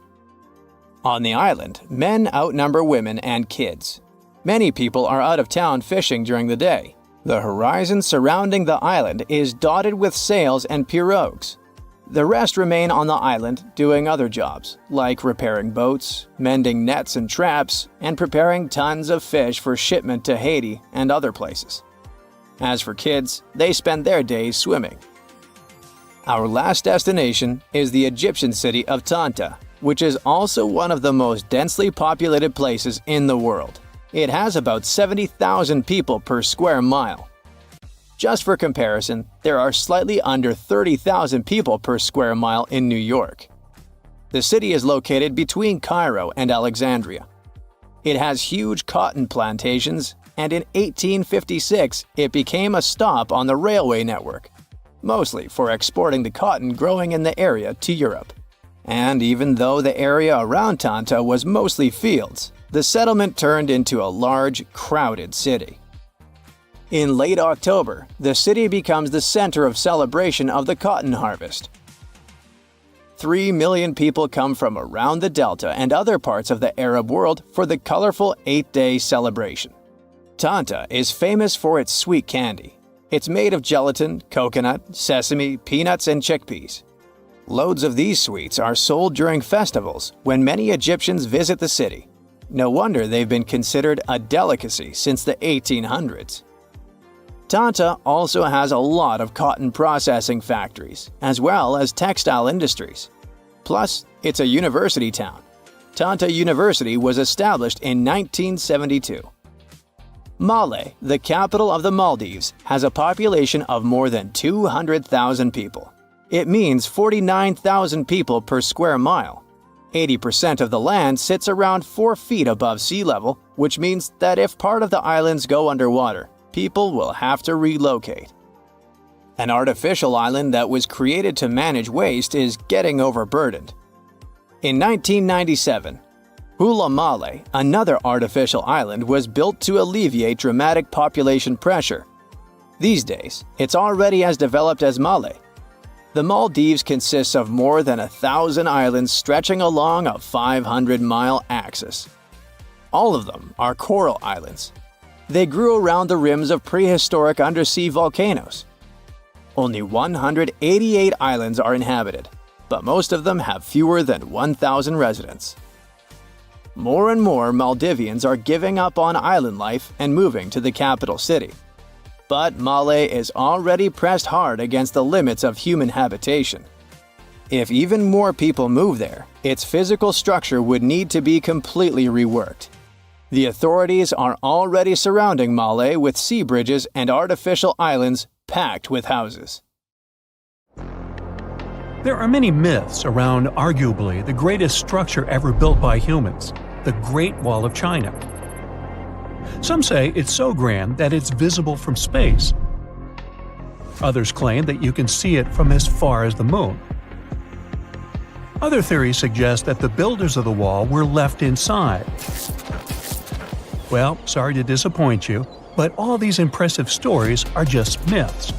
On the island, men outnumber women and kids. Many people are out of town fishing during the day. The horizon surrounding the island is dotted with sails and pirogues. The rest remain on the island doing other jobs, like repairing boats, mending nets and traps, and preparing tons of fish for shipment to Haiti and other places. As for kids, they spend their days swimming. Our last destination is the Egyptian city of Tanta, which is also one of the most densely populated places in the world. It has about 70,000 people per square mile. Just for comparison, there are slightly under 30,000 people per square mile in New York. The city is located between Cairo and Alexandria. It has huge cotton plantations, and in 1856 it became a stop on the railway network, mostly for exporting the cotton growing in the area to Europe. And even though the area around Tanta was mostly fields, the settlement turned into a large, crowded city. In late October, the city becomes the center of celebration of the cotton harvest. 3 million people come from around the Delta and other parts of the Arab world for the colorful 8-day celebration. Tanta is famous for its sweet candy. It's made of gelatin, coconut, sesame, peanuts, and chickpeas. Loads of these sweets are sold during festivals when many Egyptians visit the city. No wonder they've been considered a delicacy since the 1800s. Tanta also has a lot of cotton processing factories, as well as textile industries. Plus, it's a university town. Tanta University was established in 1972. Male, the capital of the Maldives, has a population of more than 200,000 people. It means 49,000 people per square mile. 80% of the land sits around 4 feet above sea level, which means that if part of the islands go underwater, people will have to relocate. An artificial island that was created to manage waste is getting overburdened. In 1997, Hula Male, another artificial island, was built to alleviate dramatic population pressure. These days, it's already as developed as Male. The Maldives consists of more than 1,000 islands stretching along a 500-mile axis. All of them are coral islands. They grew around the rims of prehistoric undersea volcanoes. Only 188 islands are inhabited, but most of them have fewer than 1,000 residents. More and more Maldivians are giving up on island life and moving to the capital city. But Malé is already pressed hard against the limits of human habitation. If even more people move there, its physical structure would need to be completely reworked. The authorities are already surrounding Malé with sea bridges and artificial islands packed with houses. There are many myths around arguably the greatest structure ever built by humans, the Great Wall of China. Some say it's so grand that it's visible from space. Others claim that you can see it from as far as the moon. Other theories suggest that the builders of the wall were left inside. Well, sorry to disappoint you, but all these impressive stories are just myths.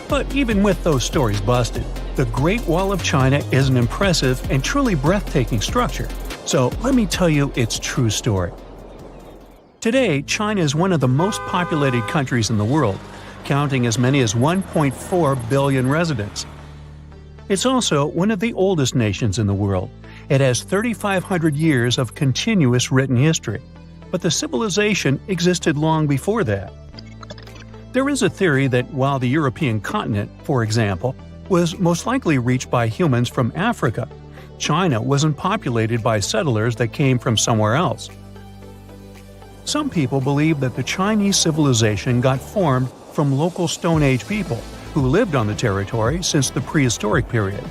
But even with those stories busted, the Great Wall of China is an impressive and truly breathtaking structure. So let me tell you its true story. Today, China is one of the most populated countries in the world, counting as many as 1.4 billion residents. It's also one of the oldest nations in the world. It has 3,500 years of continuous written history, but the civilization existed long before that. There is a theory that while the European continent, for example, was most likely reached by humans from Africa, China wasn't populated by settlers that came from somewhere else. Some people believe that the Chinese civilization got formed from local Stone Age people who lived on the territory since the prehistoric period.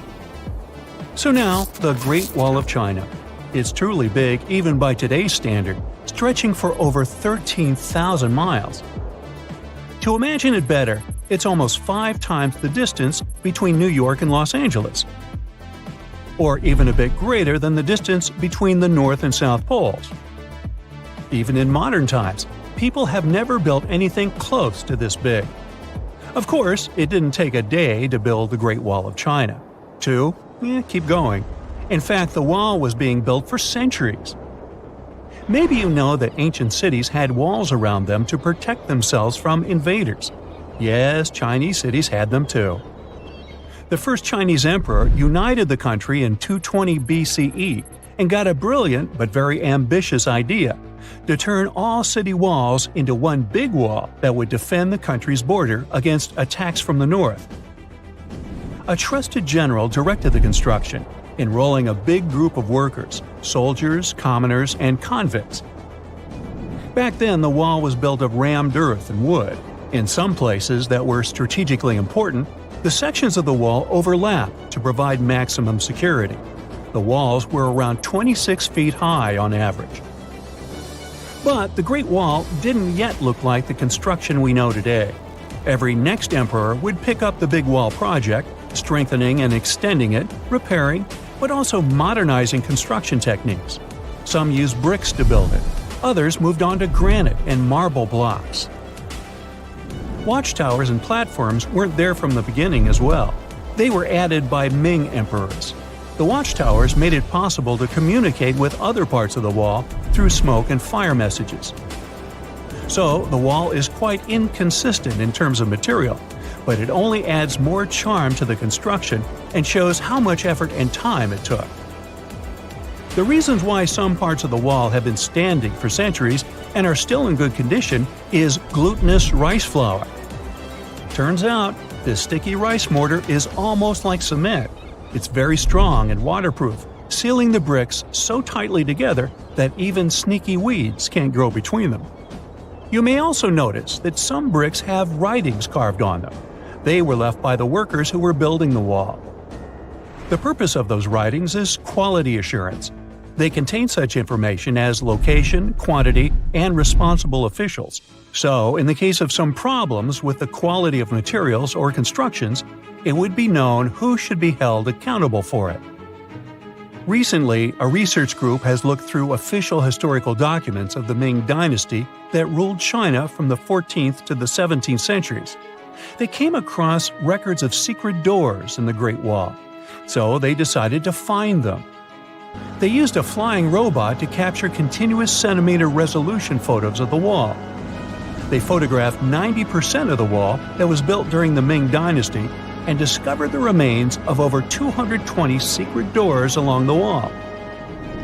So now, the Great Wall of China. It's truly big even by today's standard, stretching for over 13,000 miles. To imagine it better, it's almost 5 times the distance between New York and Los Angeles. Or even a bit greater than the distance between the North and South Poles. Even in modern times, people have never built anything close to this big. Of course, it didn't take a day to build the Great Wall of China. Keep going. In fact, the wall was being built for centuries. Maybe you know that ancient cities had walls around them to protect themselves from invaders. Yes, Chinese cities had them too. The first Chinese emperor united the country in 220 BCE and got a brilliant but very ambitious idea to turn all city walls into one big wall that would defend the country's border against attacks from the north. A trusted general directed the construction, enrolling a big group of workers, soldiers, commoners, and convicts. Back then, the wall was built of rammed earth and wood. In some places that were strategically important, the sections of the wall overlapped to provide maximum security. The walls were around 26 feet high on average. But the Great Wall didn't yet look like the construction we know today. Every next emperor would pick up the big wall project, strengthening and extending it, repairing, but also modernizing construction techniques. Some used bricks to build it. Others moved on to granite and marble blocks. Watchtowers and platforms weren't there from the beginning as well. They were added by Ming emperors. The watchtowers made it possible to communicate with other parts of the wall through smoke and fire messages. So, the wall is quite inconsistent in terms of material, but it only adds more charm to the construction and shows how much effort and time it took. The reasons why some parts of the wall have been standing for centuries and are still in good condition is glutinous rice flour. Turns out, this sticky rice mortar is almost like cement. It's very strong and waterproof, sealing the bricks so tightly together that even sneaky weeds can't grow between them. You may also notice that some bricks have writings carved on them. They were left by the workers who were building the wall. The purpose of those writings is quality assurance. They contain such information as location, quantity, and responsible officials. So, in the case of some problems with the quality of materials or constructions, it would be known who should be held accountable for it. Recently, a research group has looked through official historical documents of the Ming Dynasty that ruled China from the 14th to the 17th centuries. They came across records of secret doors in the Great Wall, so they decided to find them. They used a flying robot to capture continuous centimeter resolution photos of the wall. They photographed 90% of the wall that was built during the Ming Dynasty and discovered the remains of over 220 secret doors along the wall.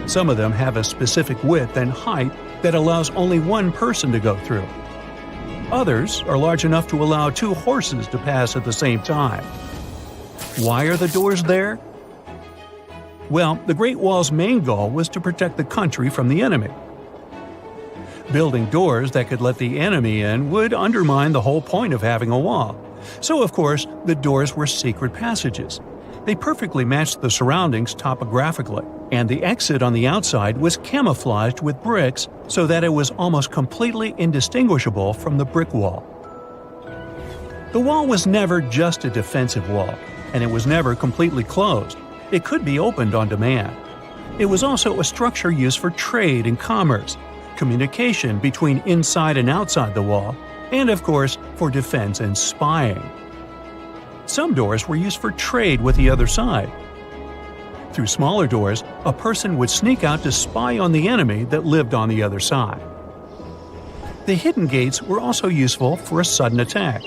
Some of them have a specific width and height that allows only one person to go through. Others are large enough to allow 2 horses to pass at the same time. Why are the doors there? Well, the Great Wall's main goal was to protect the country from the enemy. Building doors that could let the enemy in would undermine the whole point of having a wall. So, of course, the doors were secret passages. They perfectly matched the surroundings topographically, and the exit on the outside was camouflaged with bricks so that it was almost completely indistinguishable from the brick wall. The wall was never just a defensive wall, and it was never completely closed. It could be opened on demand. It was also a structure used for trade and commerce, communication between inside and outside the wall, and of course, for defense and spying. Some doors were used for trade with the other side. Through smaller doors, a person would sneak out to spy on the enemy that lived on the other side. The hidden gates were also useful for a sudden attack.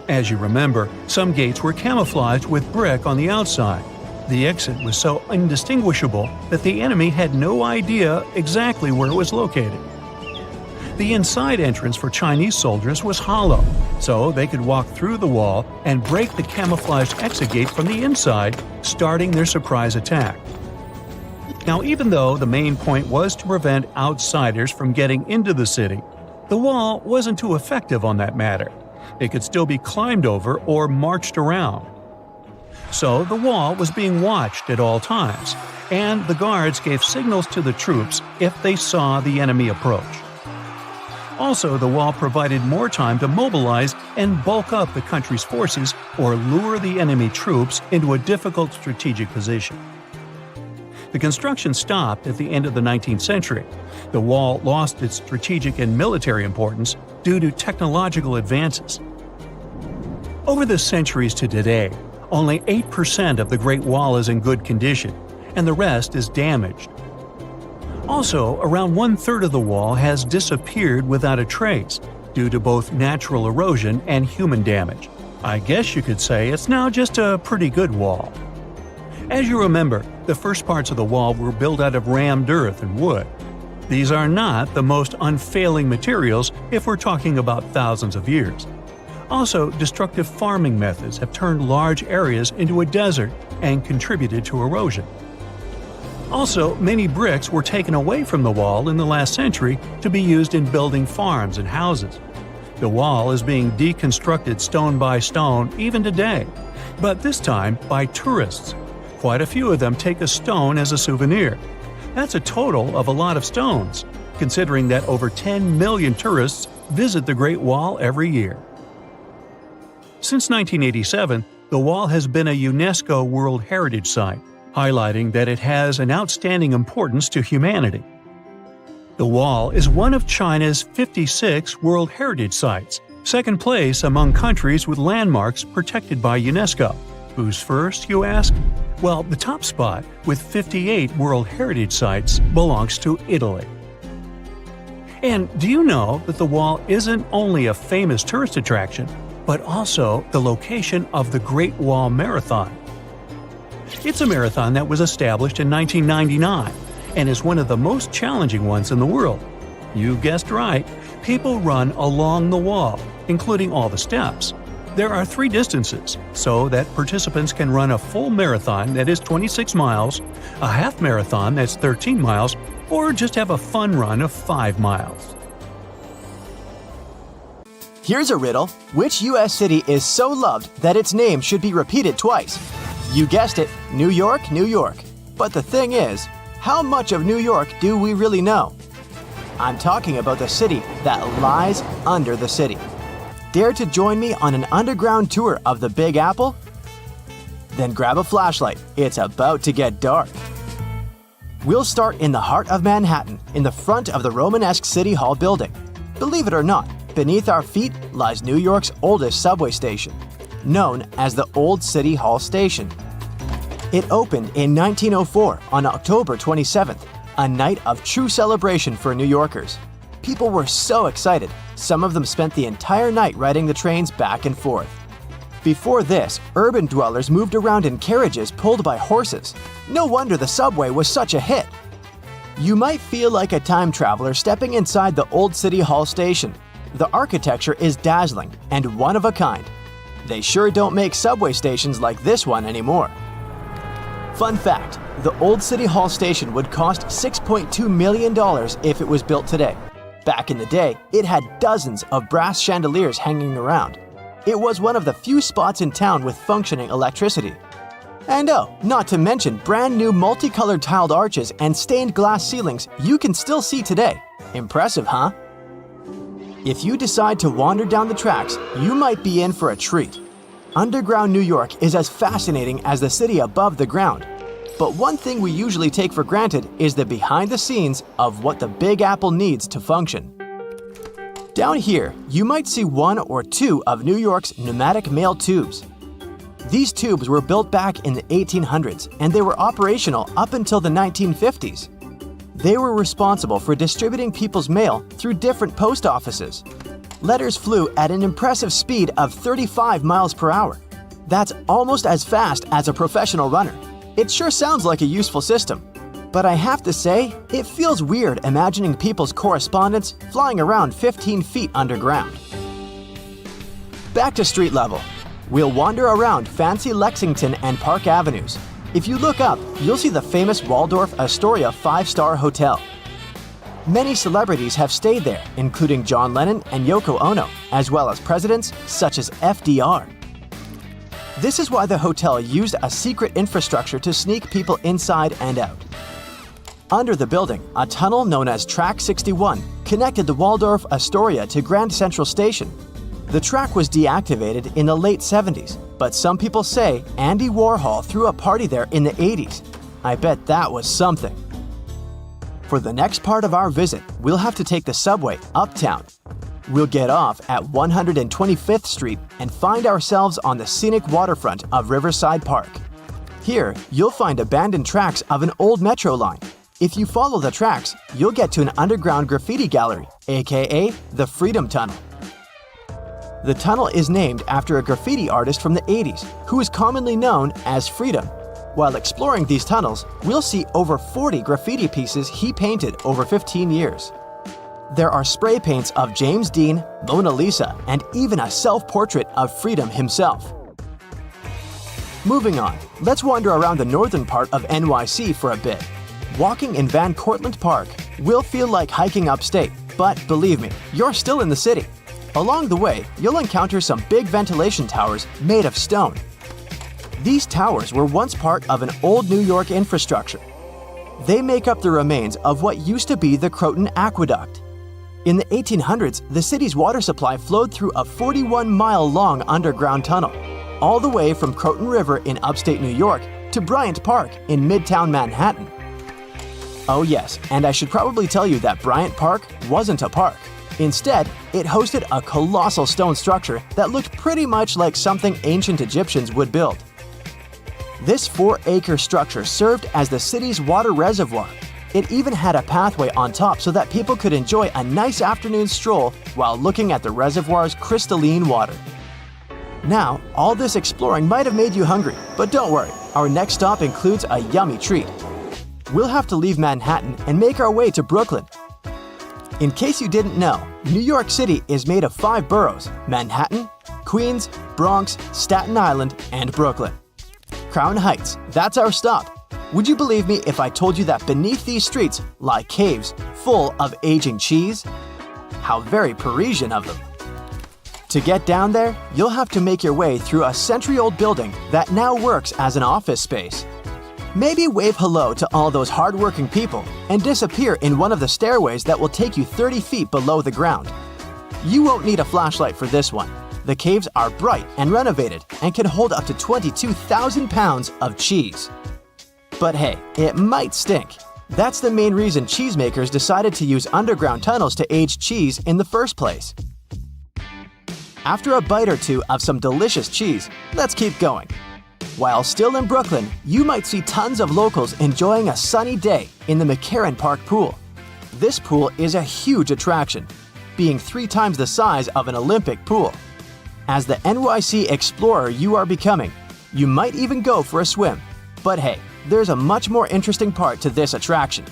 As you remember, some gates were camouflaged with brick on the outside. The exit was so indistinguishable that the enemy had no idea exactly where it was located. The inside entrance for Chinese soldiers was hollow, so they could walk through the wall and break the camouflaged exit gate from the inside, starting their surprise attack. Now, even though the main point was to prevent outsiders from getting into the city, the wall wasn't too effective on that matter. It could still be climbed over or marched around. So the wall was being watched at all times, and the guards gave signals to the troops if they saw the enemy approach. Also, the wall provided more time to mobilize and bulk up the country's forces or lure the enemy troops into a difficult strategic position. The construction stopped at the end of the 19th century. The wall lost its strategic and military importance due to technological advances. Over the centuries to today, only 8% of the Great Wall is in good condition, and the rest is damaged. Also, around 1/3 of the wall has disappeared without a trace, due to both natural erosion and human damage. I guess you could say it's now just a pretty good wall. As you remember, the first parts of the wall were built out of rammed earth and wood. These are not the most unfailing materials if we're talking about thousands of years. Also, destructive farming methods have turned large areas into a desert and contributed to erosion. Also, many bricks were taken away from the wall in the last century to be used in building farms and houses. The wall is being deconstructed stone by stone even today, but this time by tourists. Quite a few of them take a stone as a souvenir. That's a total of a lot of stones, considering that over 10 million tourists visit the Great Wall every year. Since 1987, the wall has been a UNESCO World Heritage Site, highlighting that it has an outstanding importance to humanity. The wall is one of China's 56 World Heritage Sites, second place among countries with landmarks protected by UNESCO. Who's first, you ask? Well, the top spot, with 58 World Heritage Sites, belongs to Italy. And do you know that the wall isn't only a famous tourist attraction, but also the location of the Great Wall Marathon? It's a marathon that was established in 1999 and is one of the most challenging ones in the world. You guessed right, people run along the wall, including all the steps. There are 3 distances, so that participants can run a full marathon that is 26 miles, a half marathon that's 13 miles, or just have a fun run of 5 miles. Here's a riddle. Which U.S. city is so loved that its name should be repeated twice? You guessed it, New York, New York. But the thing is, how much of New York do we really know? I'm talking about the city that lies under the city. Dare to join me on an underground tour of the Big Apple? Then grab a flashlight, it's about to get dark. We'll start in the heart of Manhattan, in the front of the Romanesque City Hall building. Believe it or not, beneath our feet lies New York's oldest subway station, known as the Old City Hall Station. It opened in 1904 on October 27th, a night of true celebration for New Yorkers. People were so excited, some of them spent the entire night riding the trains back and forth. Before this, urban dwellers moved around in carriages pulled by horses. No wonder the subway was such a hit. You might feel like a time traveler stepping inside the Old City Hall Station. The architecture is dazzling and one of a kind. They sure don't make subway stations like this one anymore. Fun fact, the Old City Hall Station would cost $6.2 million if it was built today. Back in the day, it had dozens of brass chandeliers hanging around. It was one of the few spots in town with functioning electricity. And oh, not to mention brand new multicolored tiled arches and stained glass ceilings you can still see today. Impressive, huh? If you decide to wander down the tracks, you might be in for a treat. Underground New York is as fascinating as the city above the ground. But one thing we usually take for granted is the behind the scenes of what the Big Apple needs to function. Down here, you might see one or two of New York's pneumatic mail tubes. These tubes were built back in the 1800s and they were operational up until the 1950s. They were responsible for distributing people's mail through different post offices. Letters flew at an impressive speed of 35 miles per hour. That's almost as fast as a professional runner. It sure sounds like a useful system. But I have to say, it feels weird imagining people's correspondence flying around 15 feet underground. Back to street level. We'll wander around fancy Lexington and Park Avenues. If you look up, you'll see the famous Waldorf Astoria 5-star hotel. Many celebrities have stayed there, including John Lennon and Yoko Ono, as well as presidents such as FDR. This is why the hotel used a secret infrastructure to sneak people inside and out. Under the building, a tunnel known as Track 61 connected the Waldorf Astoria to Grand Central Station. The track was deactivated in the late 70s, but some people say Andy Warhol threw a party there in the 80s. I bet that was something. For the next part of our visit, we'll have to take the subway uptown. We'll get off at 125th Street and find ourselves on the scenic waterfront of Riverside Park. Here, you'll find abandoned tracks of an old metro line. If you follow the tracks, you'll get to an underground graffiti gallery, aka the Freedom Tunnel. The tunnel is named after a graffiti artist from the 80s, who is commonly known as Freedom. While exploring these tunnels, we'll see over 40 graffiti pieces he painted over 15 years. There are spray paints of James Dean, Mona Lisa, and even a self-portrait of Freedom himself. Moving on, let's wander around the northern part of NYC for a bit. Walking in Van Cortlandt Park will feel like hiking upstate, but believe me, you're still in the city. Along the way, you'll encounter some big ventilation towers made of stone. These towers were once part of an old New York infrastructure. They make up the remains of what used to be the Croton Aqueduct. In the 1800s, the city's water supply flowed through a 41-mile-long underground tunnel, all the way from Croton River in upstate New York to Bryant Park in Midtown Manhattan. Oh yes, and I should probably tell you that Bryant Park wasn't a park. Instead, it hosted a colossal stone structure that looked pretty much like something ancient Egyptians would build. This 4-acre structure served as the city's water reservoir. It even had a pathway on top so that people could enjoy a nice afternoon stroll while looking at the reservoir's crystalline water. Now, all this exploring might have made you hungry, but don't worry, our next stop includes a yummy treat. We'll have to leave Manhattan and make our way to Brooklyn. In case you didn't know, New York City is made of 5 boroughs: Manhattan, Queens, Bronx, Staten Island, and Brooklyn. Crown Heights, that's our stop. Would you believe me if I told you that beneath these streets lie caves full of aging cheese? How very Parisian of them. To get down there, you'll have to make your way through a century-old building that now works as an office space. Maybe wave hello to all those hardworking people and disappear in one of the stairways that will take you 30 feet below the ground. You won't need a flashlight for this one. The caves are bright and renovated and can hold up to 22,000 pounds of cheese. But hey, it might stink. That's the main reason cheesemakers decided to use underground tunnels to age cheese in the first place. After a bite or two of some delicious cheese, let's keep going. While still in Brooklyn, you might see tons of locals enjoying a sunny day in the McCarran Park pool. This pool is a huge attraction, being 3 times the size of an Olympic pool. As the NYC explorer you are becoming, you might even go for a swim. But hey, there's a much more interesting part to this attraction.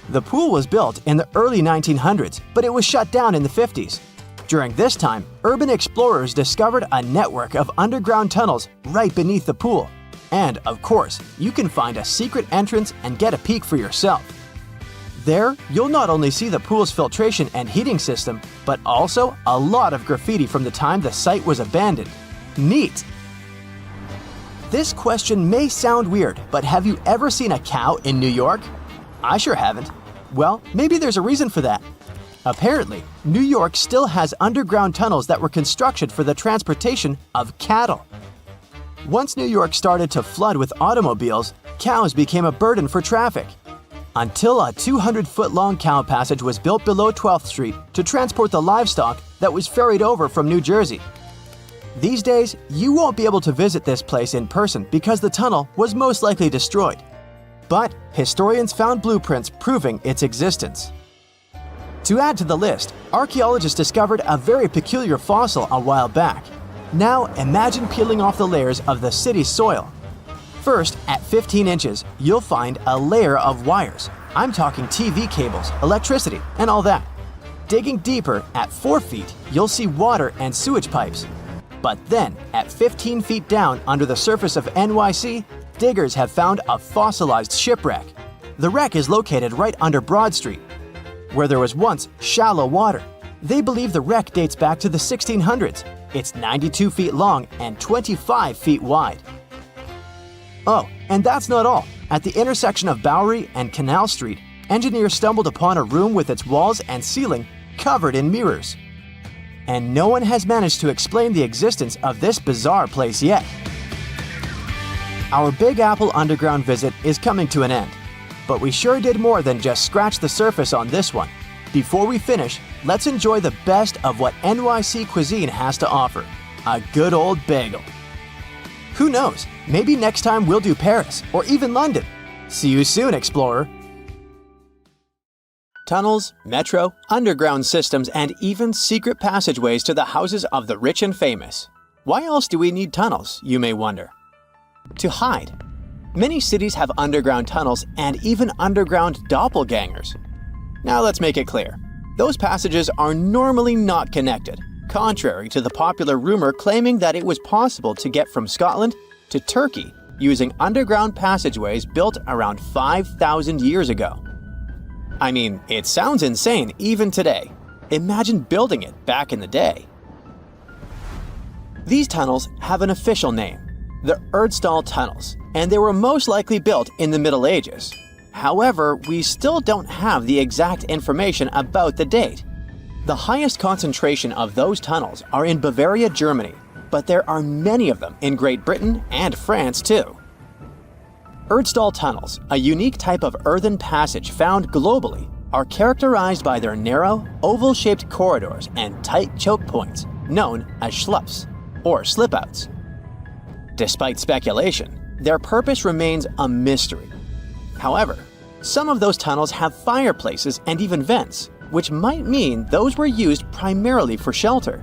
The pool was built in the early 1900s, but it was shut down in the 50s. During this time, urban explorers discovered a network of underground tunnels right beneath the pool. And, of course, you can find a secret entrance and get a peek for yourself. There, you'll not only see the pool's filtration and heating system, but also a lot of graffiti from the time the site was abandoned. Neat! This question may sound weird, but have you ever seen a cow in New York? I sure haven't. Well, maybe there's a reason for that. Apparently, New York still has underground tunnels that were constructed for the transportation of cattle. Once New York started to flood with automobiles, cows became a burden for traffic. Until a 200-foot-long cow passage was built below 12th Street to transport the livestock that was ferried over from New Jersey. These days, you won't be able to visit this place in person because the tunnel was most likely destroyed. But historians found blueprints proving its existence. To add to the list, archaeologists discovered a very peculiar fossil a while back. Now imagine peeling off the layers of the city's soil. First, at 15 inches, you'll find a layer of wires. I'm talking TV cables, electricity, and all that. Digging deeper, at 4 feet, you'll see water and sewage pipes. But then, at 15 feet down under the surface of NYC, diggers have found a fossilized shipwreck. The wreck is located right under Broad Street, where there was once shallow water. They believe the wreck dates back to the 1600s. It's 92 feet long and 25 feet wide. Oh, and that's not all. At the intersection of Bowery and Canal Street, engineers stumbled upon a room with its walls and ceiling covered in mirrors. And no one has managed to explain the existence of this bizarre place yet. Our Big Apple Underground visit is coming to an end, but we sure did more than just scratch the surface on this one. Before we finish, let's enjoy the best of what NYC cuisine has to offer, a good old bagel. Who knows, maybe next time we'll do Paris or even London. See you soon, explorer! Tunnels, metro, underground systems, and even secret passageways to the houses of the rich and famous. Why else do we need tunnels, you may wonder? To hide. Many cities have underground tunnels and even underground doppelgangers. Now let's make it clear. Those passages are normally not connected, contrary to the popular rumor claiming that it was possible to get from Scotland to Turkey using underground passageways built around 5,000 years ago. I mean, it sounds insane even today. Imagine building it back in the day. These tunnels have an official name, the Erdstall Tunnels, and they were most likely built in the Middle Ages. However, we still don't have the exact information about the date. The highest concentration of those tunnels are in Bavaria, Germany, but there are many of them in Great Britain and France too. Erdstall tunnels, a unique type of earthen passage found globally, are characterized by their narrow, oval-shaped corridors and tight choke points, known as schlups, or slip-outs. Despite speculation, their purpose remains a mystery. However, some of those tunnels have fireplaces and even vents, which might mean those were used primarily for shelter.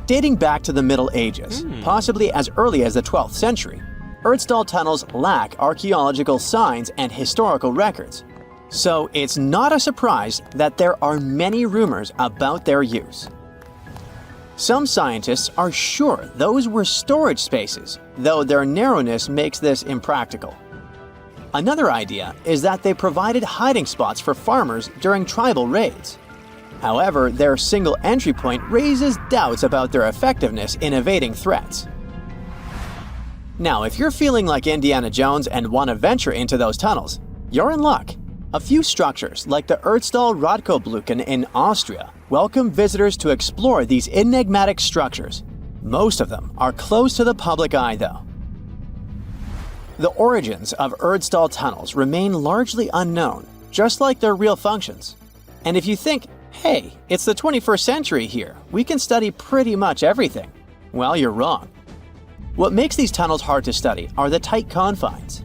Dating back to the Middle Ages, possibly as early as the 12th century, Erdstall tunnels lack archaeological signs and historical records, so it's not a surprise that there are many rumors about their use. Some scientists are sure those were storage spaces, though their narrowness makes this impractical. Another idea is that they provided hiding spots for farmers during tribal raids. However, their single entry point raises doubts about their effectiveness in evading threats. Now, if you're feeling like Indiana Jones and want to venture into those tunnels, you're in luck. A few structures, like the Erdstall Radkobluken in Austria, welcome visitors to explore these enigmatic structures. Most of them are closed to the public eye, though. The origins of Erdstall tunnels remain largely unknown, just like their real functions. And if you think, Hey, it's the 21st century here. We can study pretty much everything. Well, you're wrong. What makes these tunnels hard to study are the tight confines.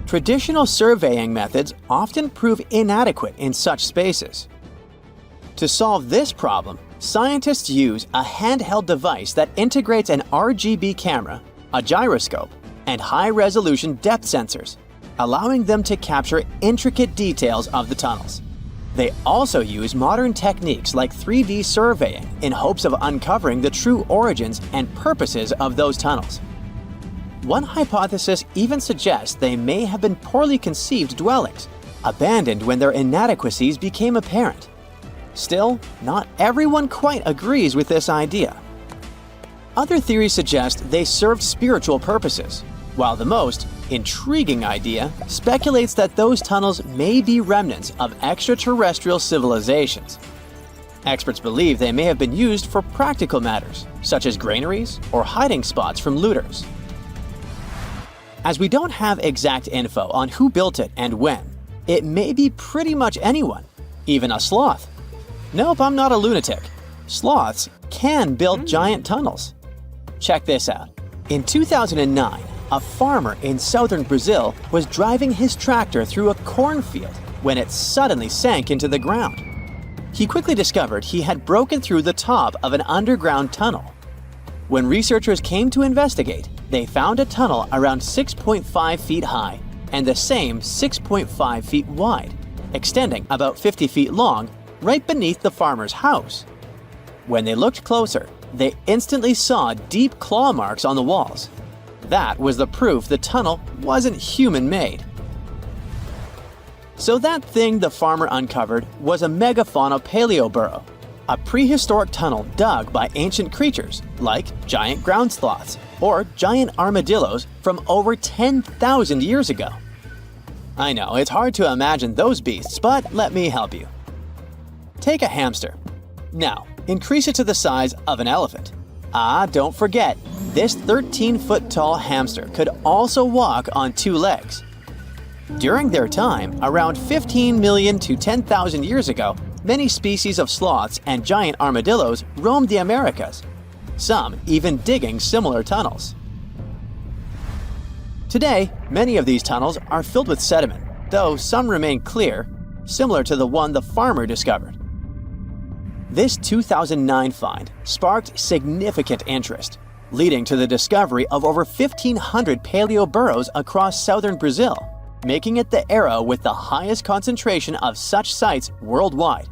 Traditional surveying methods often prove inadequate in such spaces. To solve this problem, scientists use a handheld device that integrates an RGB camera, a gyroscope, and high-resolution depth sensors, allowing them to capture intricate details of the tunnels. They also use modern techniques like 3D surveying in hopes of uncovering the true origins and purposes of those tunnels. One hypothesis even suggests they may have been poorly conceived dwellings, abandoned when their inadequacies became apparent. Still, not everyone quite agrees with this idea. Other theories suggest they served spiritual purposes, while the most intriguing idea speculates that those tunnels may be remnants of extraterrestrial civilizations. Experts believe they may have been used for practical matters, such as granaries or hiding spots from looters. As we don't have exact info on who built it and when, it may be pretty much anyone, even a sloth. Nope, I'm not a lunatic. Sloths can build giant tunnels. Check this out. In 2009, a farmer in southern Brazil was driving his tractor through a cornfield when it suddenly sank into the ground. He quickly discovered he had broken through the top of an underground tunnel. When researchers came to investigate, they found a tunnel around 6.5 feet high and the same 6.5 feet wide, extending about 50 feet long right beneath the farmer's house. When they looked closer, they instantly saw deep claw marks on the walls. That was the proof the tunnel wasn't human-made. So that thing the farmer uncovered was a megafauna paleoburrow, a prehistoric tunnel dug by ancient creatures like giant ground sloths or giant armadillos from over 10,000 years ago. I know, it's hard to imagine those beasts, but let me help you. Take a hamster. Now, increase it to the size of an elephant. Don't forget, this 13-foot-tall hamster could also walk on two legs. During their time, around 15 million to 10,000 years ago, many species of sloths and giant armadillos roamed the Americas, some even digging similar tunnels. Today, many of these tunnels are filled with sediment, though some remain clear, similar to the one the farmer discovered. This 2009 find sparked significant interest, leading to the discovery of over 1,500 paleoburrows across southern Brazil, making it the era with the highest concentration of such sites worldwide.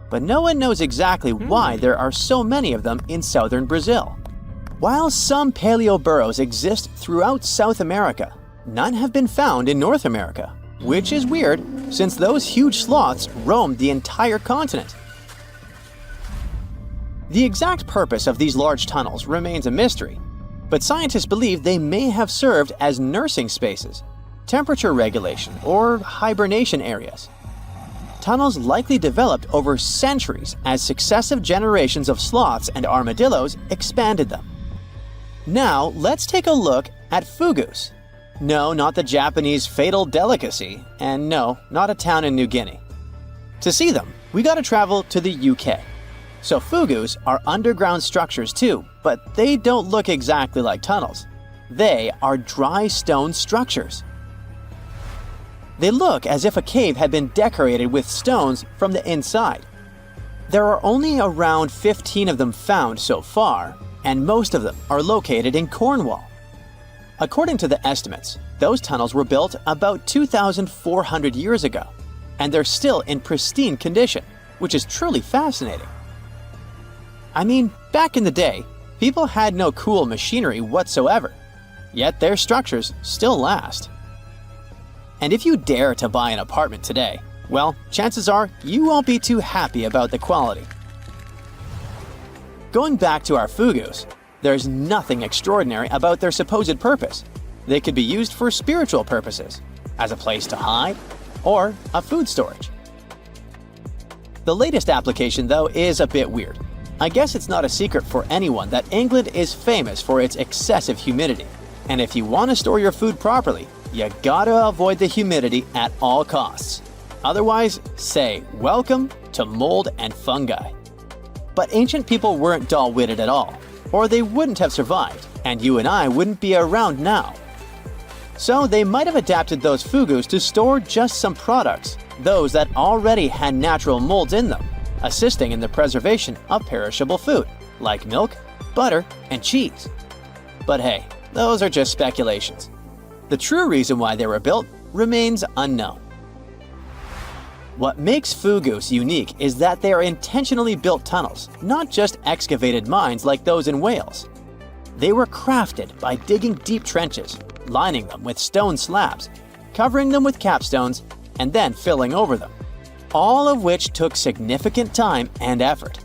But no one knows exactly why there are so many of them in southern Brazil. While some paleoburrows exist throughout South America, none have been found in North America, which is weird since those huge sloths roamed the entire continent. The exact purpose of these large tunnels remains a mystery, but scientists believe they may have served as nursing spaces, temperature regulation, or hibernation areas. Tunnels likely developed over centuries as successive generations of sloths and armadillos expanded them. Now, let's take a look at fugus. No, not the Japanese fatal delicacy, and no, not a town in New Guinea. To see them, we gotta travel to the UK. So fugus are underground structures too, but they don't look exactly like tunnels. They are dry stone structures. They look as if a cave had been decorated with stones from the inside. There are only around 15 of them found so far, and most of them are located in Cornwall. According to the estimates, those tunnels were built about 2,400 years ago, and they're still in pristine condition, which is truly fascinating. I mean, back in the day, people had no cool machinery whatsoever, yet their structures still last. And if you dare to buy an apartment today, well, chances are you won't be too happy about the quality. Going back to our fugus, there's nothing extraordinary about their supposed purpose. They could be used for spiritual purposes, as a place to hide, or a food storage. The latest application, though, is a bit weird. I guess it's not a secret for anyone that England is famous for its excessive humidity. And if you want to store your food properly, you gotta avoid the humidity at all costs. Otherwise, say welcome to mold and fungi. But ancient people weren't dull-witted at all, or they wouldn't have survived, and you and I wouldn't be around now. So they might have adapted those fugus to store just some products, those that already had natural molds in them, assisting in the preservation of perishable food, like milk, butter, and cheese. But hey, those are just speculations. The true reason why they were built remains unknown. What makes fugus unique is that they are intentionally built tunnels, not just excavated mines like those in Wales. They were crafted by digging deep trenches, lining them with stone slabs, covering them with capstones, and then filling over them, all of which took significant time and effort.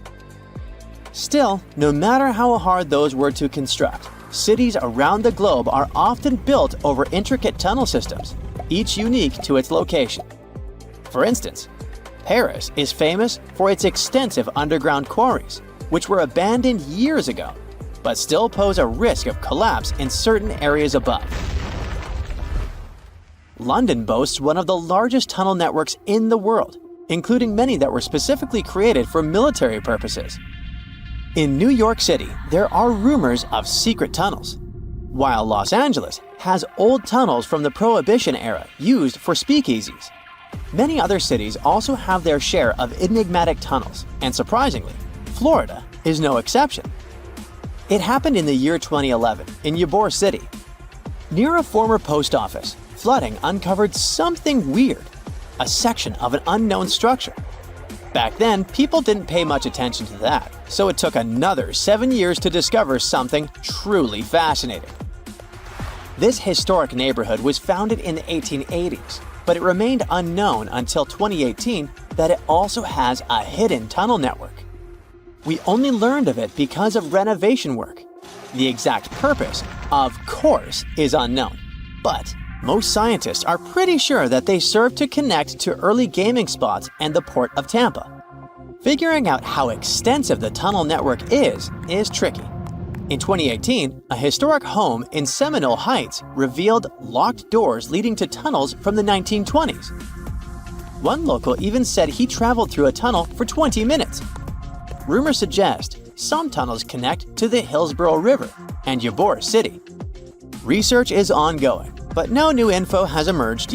Still, no matter how hard those were to construct, cities around the globe are often built over intricate tunnel systems, each unique to its location. For instance, Paris is famous for its extensive underground quarries, which were abandoned years ago, but still pose a risk of collapse in certain areas above. London boasts one of the largest tunnel networks in the world, including many that were specifically created for military purposes. In New York City, there are rumors of secret tunnels, while Los Angeles has old tunnels from the Prohibition era used for speakeasies. Many other cities also have their share of enigmatic tunnels, and surprisingly, Florida is no exception. It happened in the year 2011 in Ybor City. Near a former post office, flooding uncovered something weird, a section of an unknown structure. Back then, people didn't pay much attention to that, so it took another 7 years to discover something truly fascinating. This historic neighborhood was founded in the 1880s, but it remained unknown until 2018 that it also has a hidden tunnel network. We only learned of it because of renovation work. The exact purpose, of course, is unknown, but most scientists are pretty sure that they serve to connect to early gaming spots and the port of Tampa. Figuring out how extensive the tunnel network is tricky. In 2018, a historic home in Seminole Heights revealed locked doors leading to tunnels from the 1920s. One local even said he traveled through a tunnel for 20 minutes. Rumors suggest some tunnels connect to the Hillsborough River and Ybor City. Research is ongoing, but no new info has emerged yet.